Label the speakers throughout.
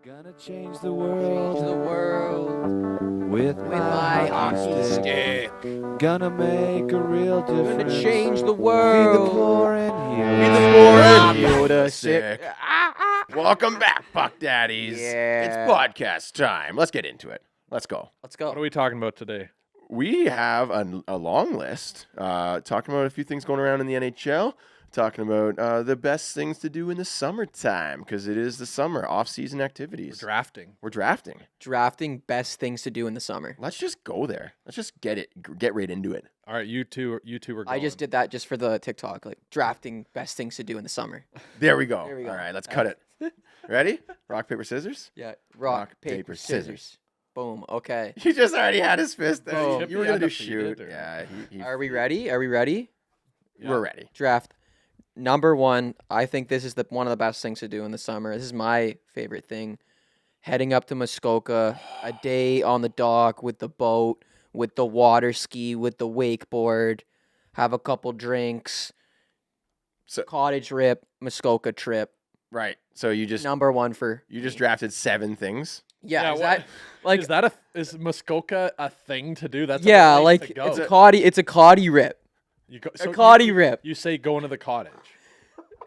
Speaker 1: Gonna change the world with
Speaker 2: my hockey stick.
Speaker 1: Gonna make a real difference.
Speaker 2: Gonna change the
Speaker 1: Feed the
Speaker 2: world.
Speaker 1: poor and heal
Speaker 3: Feed the poor and
Speaker 2: Heal
Speaker 3: heal
Speaker 2: the
Speaker 3: the sick. Welcome back, Puck Daddies.
Speaker 2: Yeah.
Speaker 3: It's podcast time. Let's get into it. Let's go.
Speaker 2: Let's
Speaker 4: What are
Speaker 2: go.
Speaker 4: we talking about today?
Speaker 3: We have a long list talking about a few things going around in the NHL, talking about the best things to do in the summertime because it is the summer, off-season activities.
Speaker 4: Drafting.
Speaker 3: We're drafting.
Speaker 2: Drafting best things to do in the summer.
Speaker 3: Let's just go there. Let's just get right into it.
Speaker 4: All right, you two are going.
Speaker 2: I just did that just for the TikTok, like drafting best things to do in the summer.
Speaker 3: There we go.
Speaker 2: There we go.
Speaker 3: All right, let's cut it. Ready? Rock, paper, scissors?
Speaker 2: Yeah.
Speaker 3: Rock,
Speaker 2: Rock,
Speaker 3: paper,
Speaker 2: paper,
Speaker 3: scissors.
Speaker 2: scissors. Boom. Okay.
Speaker 3: He just already had his fist there.
Speaker 2: Oh.
Speaker 3: You were
Speaker 4: Chippy
Speaker 3: going to do
Speaker 4: undefeated,
Speaker 3: shoot.
Speaker 4: or-
Speaker 3: Yeah, he
Speaker 2: Are we ready? Are we ready?
Speaker 4: Yeah.
Speaker 3: we're ready.
Speaker 2: Draft. Number one, I think this is one of the best things to do in the summer. This is my favorite thing. Heading up to Muskoka, a day on the dock with the boat, with the water ski, with the wakeboard, have a couple drinks,
Speaker 3: So-
Speaker 2: cottage rip, Muskoka trip.
Speaker 3: Right. So you just
Speaker 2: Number one for
Speaker 3: drafted 7 things.
Speaker 2: yeah. Is
Speaker 4: what-
Speaker 2: that like
Speaker 4: is Muskoka a thing to do? That's
Speaker 2: yeah,
Speaker 4: a place
Speaker 2: like
Speaker 4: to go.
Speaker 2: it's a cotty. It's a cotty rip.
Speaker 4: You go,
Speaker 2: A cotty rip.
Speaker 4: You say going to the cottage.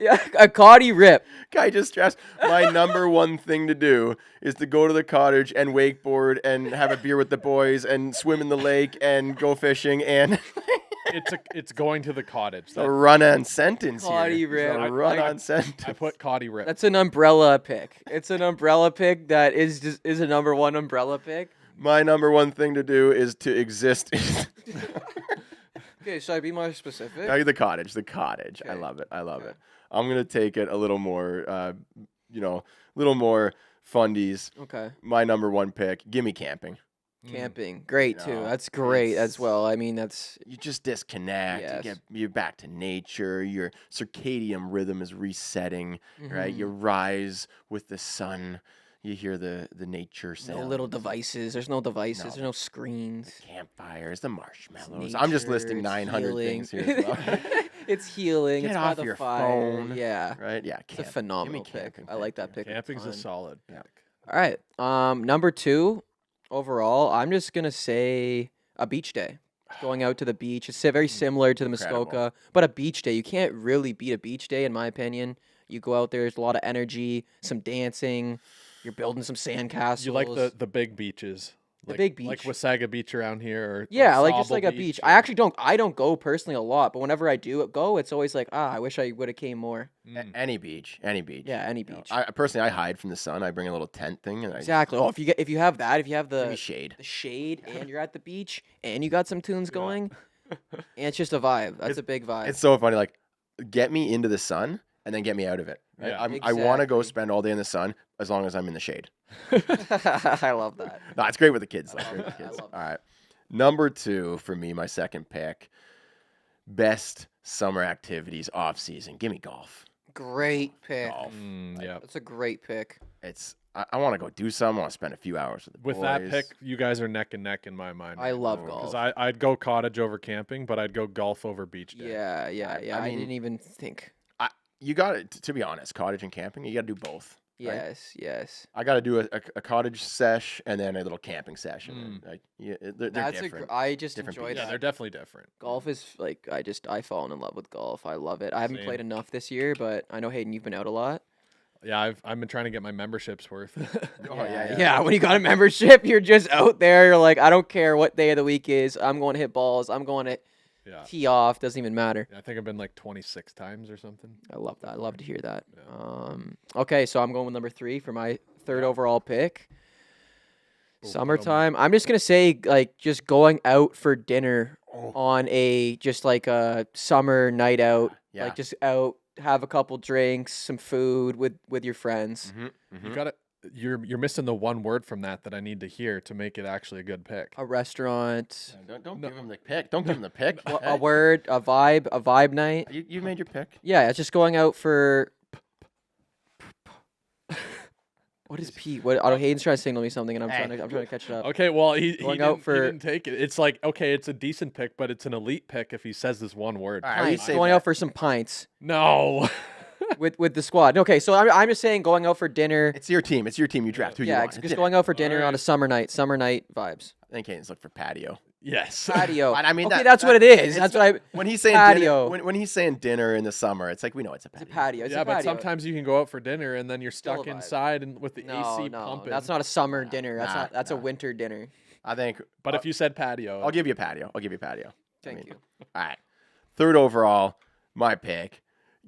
Speaker 2: Yeah, a cotty rip.
Speaker 3: Guy just drafts. My number one thing to do is to go to the cottage and wakeboard and have a beer with the boys and swim in the lake and go fishing and
Speaker 4: It's going to the cottage.
Speaker 3: a run-on sentence
Speaker 2: Cotty
Speaker 3: here.
Speaker 2: rip.
Speaker 3: It's a
Speaker 4: I-
Speaker 3: run-on
Speaker 4: I
Speaker 3: sentence.
Speaker 4: put cotty rip.
Speaker 2: That's an umbrella pick. It's an umbrella pick that is a number one umbrella pick.
Speaker 3: My number one thing to do is to exist.
Speaker 2: Okay, should I be more specific?
Speaker 3: The cottage. The cottage. I
Speaker 2: Okay.
Speaker 3: love it. I love
Speaker 2: Okay.
Speaker 3: it. I'm gonna take it a little more. Little more fundies.
Speaker 2: Okay.
Speaker 3: My number one pick. Give me camping.
Speaker 2: Camping. Great,
Speaker 3: You
Speaker 2: too.
Speaker 3: know,
Speaker 2: That's great
Speaker 3: it's-
Speaker 2: as well. I mean, that's...
Speaker 3: You just disconnect.
Speaker 2: Yes.
Speaker 3: You're back to nature. Your circadian rhythm is resetting. Right.
Speaker 2: Mhm.
Speaker 3: You rise with the sun. You hear the nature
Speaker 2: No
Speaker 3: sound.
Speaker 2: little devices. There's no devices.
Speaker 3: No.
Speaker 2: There's no screens.
Speaker 3: Campfires, the marshmallows. I'm just
Speaker 2: Nature,
Speaker 3: listing
Speaker 2: it's
Speaker 3: 900
Speaker 2: healing.
Speaker 3: things here. As well.
Speaker 2: It's healing.
Speaker 3: Get
Speaker 2: it's
Speaker 3: off
Speaker 2: by the
Speaker 3: your
Speaker 2: fire.
Speaker 3: phone.
Speaker 2: Yeah.
Speaker 3: Right? Yeah.
Speaker 2: It's a
Speaker 3: Give me
Speaker 2: phenomenal pick.
Speaker 3: camping
Speaker 2: I like that pick.
Speaker 4: Camping's a
Speaker 2: ton.
Speaker 4: solid
Speaker 3: Yeah.
Speaker 4: pick.
Speaker 2: All right. Number two, overall, I'm just gonna say a beach day. Going out to the beach. It's very similar to the
Speaker 3: Incredible.
Speaker 2: Muskoka, but a beach day. You can't really beat a beach day, in my opinion. You go out there, there's a lot of energy, some dancing. You're building some sandcastles.
Speaker 4: You like the big beaches.
Speaker 2: The
Speaker 4: like,
Speaker 2: big
Speaker 4: Like
Speaker 2: beach.
Speaker 4: Wasaga Beach around here or
Speaker 2: Yeah, like just
Speaker 4: Sauble
Speaker 2: like a beach. I actually don't go personally a lot, but whenever I do go, it's always like, I wish I would have came more.
Speaker 3: Any beach. Any beach.
Speaker 2: Yeah, any
Speaker 3: You know,
Speaker 2: beach.
Speaker 3: I personally, I hide from the sun. I bring a little tent thing and I
Speaker 2: Exactly. Oh, if you have that, if you have
Speaker 3: give me
Speaker 2: the
Speaker 3: shade.
Speaker 2: shade and you're at the beach and you got some tunes going, and it's just a vibe. That's
Speaker 3: It's-
Speaker 2: a big vibe.
Speaker 3: It's so funny. Like, get me into the sun and then get me out of it. Right?
Speaker 4: Yeah.
Speaker 3: I want to go
Speaker 2: Exactly.
Speaker 3: spend all day in the sun as long as I'm in the shade.
Speaker 2: I love that.
Speaker 3: No, it's great with the kids. Though.
Speaker 2: I love
Speaker 3: Great with the
Speaker 2: that. I
Speaker 3: kids.
Speaker 2: love
Speaker 3: All right. Number 2 for me, my second pick. Best summer activities off season. Give me golf.
Speaker 2: Great pick.
Speaker 3: Golf.
Speaker 4: Yeah.
Speaker 2: That's a great pick.
Speaker 3: I want to go do something. I want to spend a few hours with the
Speaker 4: With
Speaker 3: boys.
Speaker 4: that pick, you guys are neck and neck in my mind.
Speaker 2: I love
Speaker 4: Because
Speaker 2: golf.
Speaker 4: I'd go cottage over camping, but I'd go golf over beach day.
Speaker 2: Yeah.
Speaker 3: I
Speaker 2: I
Speaker 3: mean-
Speaker 2: didn't even think.
Speaker 3: You got it. To be honest, cottage and camping, you got to do both. Right?
Speaker 2: Yes.
Speaker 3: I got to do a cottage sesh and then a little camping session. And like, they're
Speaker 2: That's
Speaker 3: different.
Speaker 2: I just
Speaker 3: different
Speaker 2: enjoy
Speaker 3: beaches.
Speaker 4: Yeah,
Speaker 2: that.
Speaker 4: they're definitely different.
Speaker 2: Golf is like I've fallen in love with golf. I love it. I haven't
Speaker 4: Same.
Speaker 2: played enough this year, but I know Hayden, you've been out a lot.
Speaker 4: Yeah, I've been trying to get my memberships worth.
Speaker 3: Oh, yeah.
Speaker 2: Yeah, when you got a membership, you're just out there. You're like, I don't care what day of the week is. I'm going to hit balls. I'm going to
Speaker 4: Yeah.
Speaker 2: tee off. Doesn't even matter.
Speaker 4: I think I've been like 26 times or something.
Speaker 2: I love that. I love to hear that.
Speaker 4: Yeah.
Speaker 2: Okay, so I'm going with number 3 for my third overall pick.
Speaker 4: Boom,
Speaker 2: Summertime. I'm just gonna say like just going out for dinner
Speaker 3: Oh.
Speaker 2: on just like a summer night out.
Speaker 3: Yeah.
Speaker 2: Like just out, have a couple drinks, some food with your friends.
Speaker 4: You got it. You're missing the one word from that I need to hear to make it actually a good pick.
Speaker 2: A restaurant.
Speaker 3: Don't give him the pick. Don't give him the pick.
Speaker 2: A word, a vibe night.
Speaker 3: You made your pick.
Speaker 2: Yeah, it's just going out for. What is P? What? Oh, Hayden's trying to signal me something, and I'm
Speaker 3: Hey.
Speaker 2: trying to catch it up.
Speaker 4: Okay, well he
Speaker 2: Going out
Speaker 4: he didn't take it. It's like okay, it's a decent pick, but it's an elite pick if he says this one word.
Speaker 3: All right, we
Speaker 2: Pints.
Speaker 3: say
Speaker 2: Going
Speaker 3: that.
Speaker 2: out for some pints.
Speaker 4: No.
Speaker 2: with the squad. Okay, so I'm just saying going out for dinner.
Speaker 3: It's your team. It's your team. You draft who you
Speaker 2: Yeah,
Speaker 3: want.
Speaker 2: it's just going out for dinner on a summer night. Summer night vibes.
Speaker 3: I think Kane's look for patio.
Speaker 4: Yes.
Speaker 2: Patio.
Speaker 3: I mean,
Speaker 2: okay, that's what it is. That's what I.
Speaker 3: When he's saying
Speaker 2: patio.
Speaker 3: dinner, when he's saying dinner in the summer, it's like we know it's a patio.
Speaker 2: It's a patio. It's
Speaker 4: Yeah,
Speaker 2: a
Speaker 4: but
Speaker 2: patio.
Speaker 4: sometimes you can go out for dinner and then you're
Speaker 2: Still
Speaker 4: stuck
Speaker 2: a vibe.
Speaker 4: inside and with the
Speaker 2: no,
Speaker 4: AC
Speaker 2: no,
Speaker 4: pumping.
Speaker 2: that's not a summer dinner. That's
Speaker 3: Nah,
Speaker 2: not. That's a
Speaker 3: nah.
Speaker 2: winter dinner.
Speaker 3: I think.
Speaker 4: But if you said patio,
Speaker 3: I'll give you a patio. I'll give you a patio.
Speaker 2: Thank you.
Speaker 3: All right. Third overall, my pick.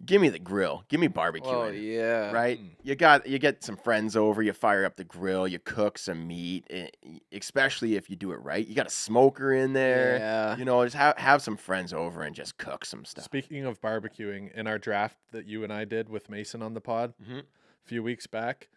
Speaker 3: Give me the grill. Give me barbecue.
Speaker 2: Oh yeah.
Speaker 3: Right? You get some friends over, you fire up the grill, you cook some meat, especially if you do it right. You got a smoker in there.
Speaker 2: Yeah.
Speaker 3: You know, just have some friends over and just cook some stuff.
Speaker 4: speaking of barbecuing, in our draft that you and I did with Mason on the pod
Speaker 3: Mhm.
Speaker 4: a few weeks back,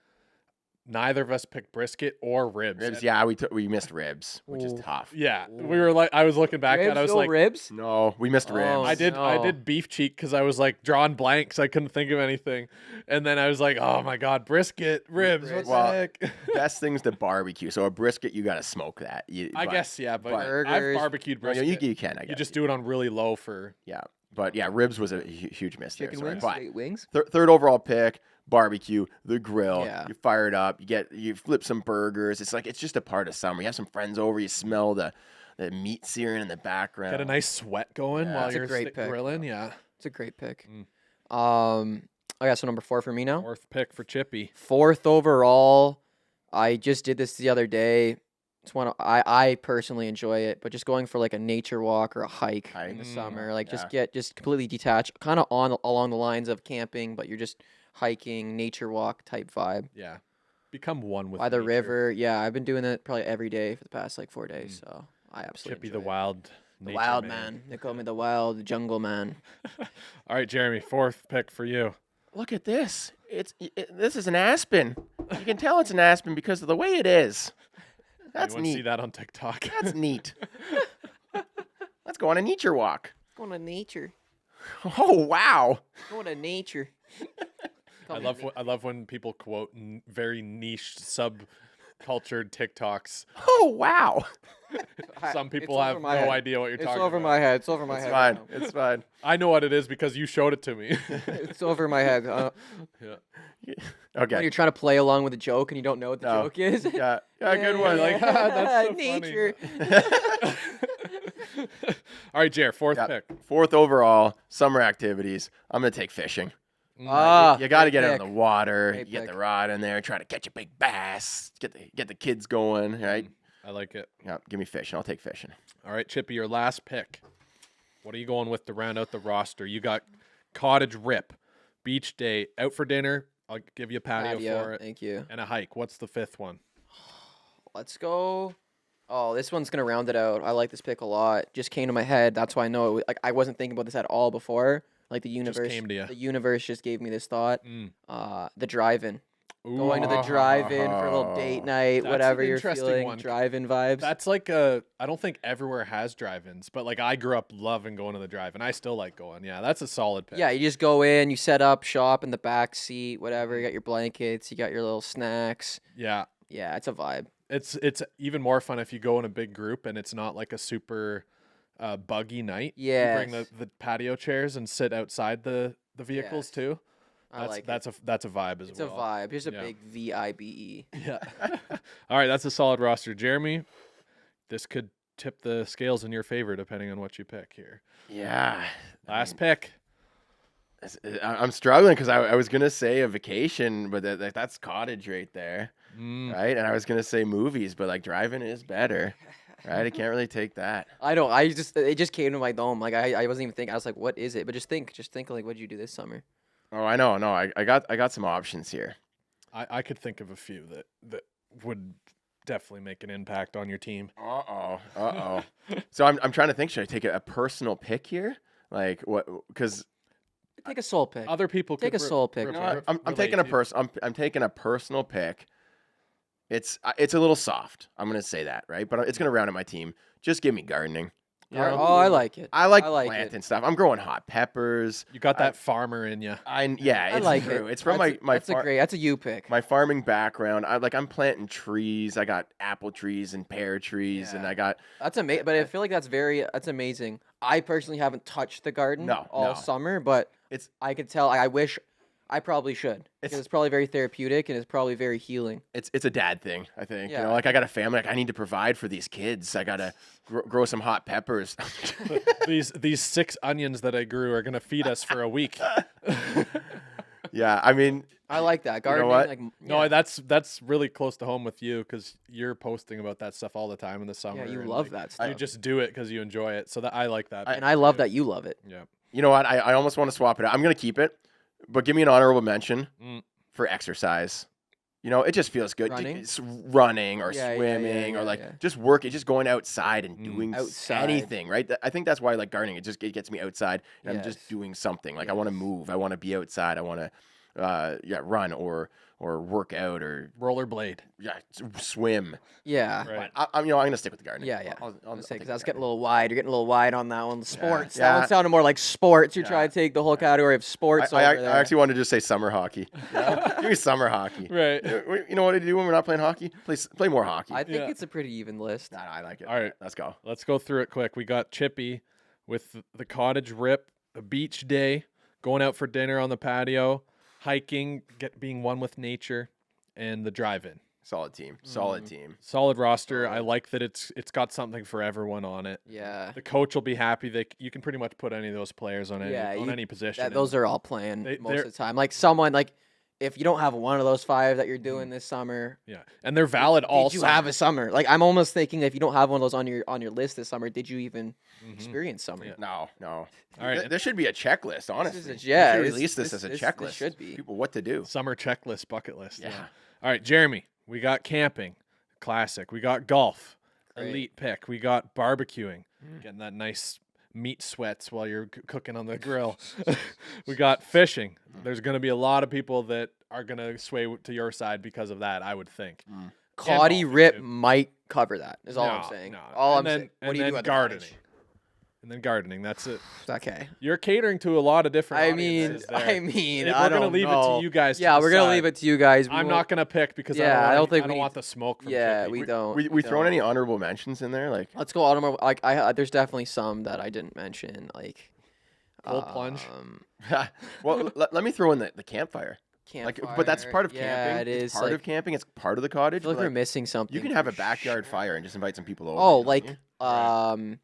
Speaker 4: neither of us picked brisket or ribs.
Speaker 3: Ribs, yeah, we missed ribs, which is
Speaker 2: Ooh.
Speaker 3: tough.
Speaker 4: Yeah, we were like, I was looking back
Speaker 2: Ribs,
Speaker 4: and I was
Speaker 2: no
Speaker 4: like,
Speaker 2: ribs.
Speaker 3: No, we missed
Speaker 2: Oh,
Speaker 3: ribs.
Speaker 4: I
Speaker 2: No.
Speaker 4: did beef cheek because I was like drawing blanks. I couldn't think of anything, and then I was like, oh my god, brisket, ribs. What the
Speaker 3: Well,
Speaker 4: heck?
Speaker 3: Best things to barbecue. So a brisket, you got to smoke that.
Speaker 4: I guess yeah, but
Speaker 3: but-
Speaker 4: I've
Speaker 2: Burgers.
Speaker 4: barbecued
Speaker 3: No, you,
Speaker 4: brisket.
Speaker 3: you can. I guess.
Speaker 4: You just do it on really low for.
Speaker 3: Yeah, but yeah, ribs was a huge miss
Speaker 2: Chicken
Speaker 3: there.
Speaker 2: wings.
Speaker 3: Sorry. But
Speaker 2: Straight wings.
Speaker 3: third overall pick, barbecue, the grill.
Speaker 2: Yeah.
Speaker 3: You fire it up. You flip some burgers. It's just a part of summer. You have some friends over. You smell the meat searing in the background.
Speaker 4: Get a nice sweat going
Speaker 3: Yeah.
Speaker 4: while
Speaker 2: That's a
Speaker 4: you're
Speaker 2: great pick.
Speaker 4: grilling. Yeah.
Speaker 2: It's a great pick.
Speaker 4: Mm.
Speaker 2: Okay, so number 4 for me now.
Speaker 4: Fourth pick for Chippy.
Speaker 2: 4th overall. I just did this the other day. It's one I personally enjoy it, but just going for like a nature walk or a hike in the
Speaker 3: Hike.
Speaker 2: summer, like
Speaker 3: Yeah.
Speaker 2: just completely detached, kind of on along the lines of camping, but you're just hiking, nature walk type vibe
Speaker 4: Yeah. Become one with
Speaker 2: by the
Speaker 4: nature.
Speaker 2: river. Yeah, I've been doing that probably every day for the past like 4 days, so I absolutely
Speaker 4: Chippy
Speaker 2: enjoy
Speaker 4: the
Speaker 2: it.
Speaker 4: wild.
Speaker 2: The
Speaker 4: nature
Speaker 2: wild man. They call me the wild jungle man.
Speaker 4: All right, Jeremy. Fourth pick for you.
Speaker 3: Look at this. This is an aspen. You can tell it's an aspen because of the way it is. That's
Speaker 4: Anyone see
Speaker 3: neat.
Speaker 4: that on TikTok?
Speaker 3: That's neat. Let's go on a nature walk.
Speaker 2: Going to nature.
Speaker 3: Oh wow.
Speaker 2: Going to nature.
Speaker 4: I love when people quote very niche subcultured TikToks.
Speaker 3: Oh wow.
Speaker 4: Some
Speaker 2: It's
Speaker 4: people
Speaker 2: over
Speaker 4: have no
Speaker 2: my head.
Speaker 4: idea what you're
Speaker 2: It's
Speaker 4: talking
Speaker 2: over
Speaker 4: about.
Speaker 2: my head. It's over my
Speaker 3: It's
Speaker 2: head.
Speaker 3: fine.
Speaker 2: right now.
Speaker 3: It's fine.
Speaker 4: I know what it is because you showed it to me.
Speaker 2: It's over my head.
Speaker 4: Yeah.
Speaker 2: When
Speaker 3: Okay.
Speaker 2: you're trying to play along with a joke and you don't know what the
Speaker 3: No.
Speaker 2: joke is.
Speaker 3: Yeah, good one.
Speaker 4: Like, that's so
Speaker 2: nature.
Speaker 4: All right, Jer, fourth
Speaker 3: Yeah.
Speaker 4: pick.
Speaker 3: Fourth overall, summer activities. I'm gonna take fishing.
Speaker 2: Ah,
Speaker 3: You got to
Speaker 2: great
Speaker 3: get out
Speaker 2: pick.
Speaker 3: in the water.
Speaker 2: Great
Speaker 3: You get
Speaker 2: pick.
Speaker 3: the rod in there. Try to catch a big bass. Get the kids going. Right.
Speaker 4: I like it.
Speaker 3: Yeah. Give me fishing. I'll take fishing.
Speaker 4: All right, Chippy, your last pick. What are you going with to round out the roster? You got cottage rip, beach day, out for dinner. I'll give you a patio for it,
Speaker 2: Thank you.
Speaker 4: and a hike. What's the fifth one?
Speaker 2: Let's go. Oh, this one's gonna round it out. I like this pick a lot. Just came to my head. That's why I know it. Like I wasn't thinking about this at all before. Like the universe.
Speaker 4: came to ya.
Speaker 2: The universe just gave me this thought.
Speaker 4: Mm.
Speaker 2: The drive-in.
Speaker 4: Ooh,
Speaker 2: Going to the drive-in for a little date night,
Speaker 4: That's an
Speaker 2: whatever you're
Speaker 4: interesting
Speaker 2: feeling.
Speaker 4: one.
Speaker 2: Drive-in vibes.
Speaker 4: That's like I don't think everywhere has drive-ins, but like I grew up loving going to the drive-in. I still like going. Yeah, that's a solid pick.
Speaker 2: Yeah, you just go in, you set up shop in the back seat, whatever. You got your blankets, you got your little snacks.
Speaker 4: Yeah.
Speaker 2: Yeah, it's a vibe.
Speaker 4: It's even more fun if you go in a big group and it's not like a super buggy night. You bring
Speaker 2: Yes.
Speaker 4: the patio chairs and sit outside the vehicles
Speaker 2: Yes.
Speaker 4: too.
Speaker 2: I like it.
Speaker 4: That's a vibe as
Speaker 2: It's a
Speaker 4: well.
Speaker 2: vibe. Here's a
Speaker 4: Yeah.
Speaker 2: big VIBE.
Speaker 4: Yeah. All right, that's a solid roster. Jeremy, this could tip the scales in your favor depending on what you pick here.
Speaker 3: Yeah.
Speaker 4: Last pick.
Speaker 3: I'm struggling because I was gonna say a vacation, but that's cottage right there,
Speaker 4: Mm.
Speaker 3: right? And I was gonna say movies, but like driving is better, right? I can't really take that.
Speaker 2: I don't. It just came to my dome. Like I wasn't even thinking. I was like, what is it? But just think like, what'd you do this summer?
Speaker 3: Oh, I know. No, I got some options here.
Speaker 4: I could think of a few that would definitely make an impact on your team.
Speaker 3: So I'm trying to think. Should I take a personal pick here? Like what? Because
Speaker 2: Take a soul pick.
Speaker 4: Other people
Speaker 2: Take
Speaker 4: could
Speaker 2: a soul pick.
Speaker 3: you know what? I'm taking a I'm taking a personal pick. It's a little soft. I'm gonna say that, right? But it's gonna round out my team. Just give me gardening. You know?
Speaker 2: Oh, I like it.
Speaker 3: I like
Speaker 2: it.
Speaker 3: planting stuff. I'm growing hot peppers.
Speaker 4: You got that farmer in you.
Speaker 3: Yeah,
Speaker 2: I
Speaker 3: it's
Speaker 2: like
Speaker 3: true.
Speaker 2: it.
Speaker 3: It's from
Speaker 2: That's
Speaker 3: my
Speaker 2: that's a you pick.
Speaker 3: my farming background. I'm planting trees. I got apple trees and pear trees, and
Speaker 2: Yeah.
Speaker 3: I got
Speaker 2: That's amazing. But I feel like that's amazing. I personally haven't touched the garden
Speaker 3: No,
Speaker 2: all
Speaker 3: no.
Speaker 2: summer, but
Speaker 3: It's-
Speaker 2: I could tell. I wish I probably should.
Speaker 3: It's-
Speaker 2: It's probably very therapeutic and it's probably very healing.
Speaker 3: It's a dad thing, I think. You
Speaker 2: Yeah.
Speaker 3: know, like I got a family, like I need to provide for these kids. I gotta grow some hot peppers.
Speaker 4: These 6 onions that I grew are gonna feed us for a week.
Speaker 3: Yeah, I mean,
Speaker 2: I like that.
Speaker 3: know
Speaker 2: Gardening,
Speaker 3: what?
Speaker 2: like
Speaker 4: No, that's really close to home with you because you're posting about that stuff all the time in the summer.
Speaker 2: yeah, you
Speaker 4: and,
Speaker 2: love
Speaker 4: like,
Speaker 2: that stuff.
Speaker 4: You just do it because you enjoy it. So that I like that.
Speaker 2: And I love that you love it.
Speaker 4: Yeah.
Speaker 3: you know what? I almost want to swap it out. I'm gonna keep it, but give me an honorable mention
Speaker 4: Mm.
Speaker 3: for exercise. You know, it just feels good.
Speaker 2: Running?
Speaker 3: It's running or
Speaker 2: Yeah, yeah,
Speaker 3: swimming
Speaker 2: yeah,
Speaker 3: or like
Speaker 2: yeah.
Speaker 3: just working, just going outside and doing
Speaker 2: Outside.
Speaker 3: anything, right? I think that's why I like gardening. It gets me outside and I'm just
Speaker 2: Yes.
Speaker 3: doing something. Like I want to move. I want to be outside. I want to run or work out or
Speaker 4: Rollerblade.
Speaker 3: swim.
Speaker 4: Right.
Speaker 2: Yeah.
Speaker 3: But I'm gonna stick with the gardening.
Speaker 2: Yeah, yeah.
Speaker 3: I'll
Speaker 2: I was
Speaker 3: take
Speaker 2: because
Speaker 3: the
Speaker 2: that's getting a
Speaker 3: gardening.
Speaker 2: little wide. You're getting a little wide on that one. Sports.
Speaker 3: Yeah.
Speaker 2: That one sounded more like sports. You're
Speaker 3: Yeah.
Speaker 2: trying to take the whole category of sports
Speaker 3: I
Speaker 2: over there.
Speaker 3: actually wanted to just say summer hockey. Give me summer hockey.
Speaker 4: Right.
Speaker 3: You know what to do when we're not playing hockey? Play more hockey.
Speaker 2: I think
Speaker 4: Yeah.
Speaker 2: it's a pretty even list.
Speaker 3: Nah, I like it.
Speaker 4: All right.
Speaker 3: Let's go.
Speaker 4: Let's go through it quick. We got Chippy with the cottage rip, a beach day, going out for dinner on the patio, hiking, being one with nature, and the drive-in.
Speaker 3: Solid team. Solid team.
Speaker 4: Solid roster. I like that it's got something for everyone on it.
Speaker 2: Yeah.
Speaker 4: The coach will be happy. You can pretty much put any of those players on any
Speaker 2: Yeah,
Speaker 4: any position.
Speaker 2: Those are all playing
Speaker 4: They-
Speaker 2: most of
Speaker 4: they're-
Speaker 2: the time. Like someone like if you don't have one of those 5 that you're doing this summer,
Speaker 4: yeah, and they're valid all
Speaker 2: did you have a summer? Like I'm almost thinking if you don't have one of those on your list this summer, did you even experience summer?
Speaker 4: Yeah.
Speaker 3: No.
Speaker 4: All right.
Speaker 3: There should be a checklist, honestly.
Speaker 2: yeah,
Speaker 3: We should
Speaker 2: this-
Speaker 3: release this
Speaker 2: this-
Speaker 3: as a
Speaker 2: this
Speaker 3: checklist.
Speaker 2: should be.
Speaker 3: People what to do.
Speaker 4: Summer checklist, bucket list.
Speaker 3: Yeah.
Speaker 4: All right, Jeremy. We got camping, classic. We got golf,
Speaker 2: Great.
Speaker 4: elite pick. We got barbecuing, getting that nice meat sweats while you're cooking on the grill. We got fishing. There's going to be a lot of people that are going to sway to your side because of that, I would think.
Speaker 2: Caudy
Speaker 4: golf,
Speaker 2: Rip
Speaker 4: too.
Speaker 2: might cover that. Is all I'm
Speaker 4: No,
Speaker 2: saying.
Speaker 4: no.
Speaker 2: All
Speaker 4: And
Speaker 2: I'm
Speaker 4: then-
Speaker 2: saying. What
Speaker 4: and
Speaker 2: do you
Speaker 4: then
Speaker 2: do at the
Speaker 4: gardening.
Speaker 2: cottage?
Speaker 4: And then gardening. That's it.
Speaker 2: Okay.
Speaker 4: You're catering to a lot of different
Speaker 2: I mean,
Speaker 4: audiences there.
Speaker 2: I mean,
Speaker 4: We're
Speaker 2: I
Speaker 4: gonna
Speaker 2: don't
Speaker 4: leave it
Speaker 2: know.
Speaker 4: to you guys to
Speaker 2: Yeah, we're gonna
Speaker 4: decide.
Speaker 2: leave it to you guys. We
Speaker 4: I'm
Speaker 2: won't-
Speaker 4: not going to pick because
Speaker 2: Yeah, I don't think
Speaker 4: I
Speaker 2: we
Speaker 4: don't
Speaker 2: need-
Speaker 4: want the smoke from
Speaker 2: Yeah,
Speaker 4: Chippy.
Speaker 2: we don't.
Speaker 3: We throwing
Speaker 2: don't.
Speaker 3: any honorable mentions in there? Like
Speaker 2: Let's go autumn. Like there's definitely some that I didn't mention. Like
Speaker 4: Full plunge?
Speaker 3: well, let me throw in the campfire.
Speaker 2: Campfire.
Speaker 3: Like, but that's part of
Speaker 2: Yeah,
Speaker 3: camping.
Speaker 2: it
Speaker 3: It's
Speaker 2: is.
Speaker 3: part
Speaker 2: like,
Speaker 3: of camping. It's part of the cottage.
Speaker 2: I feel like
Speaker 3: but,
Speaker 2: we're missing something.
Speaker 3: you can have a
Speaker 2: for
Speaker 3: backyard
Speaker 2: sure.
Speaker 3: fire and just invite some people over.
Speaker 2: Oh,
Speaker 3: you know
Speaker 2: like
Speaker 3: what I mean?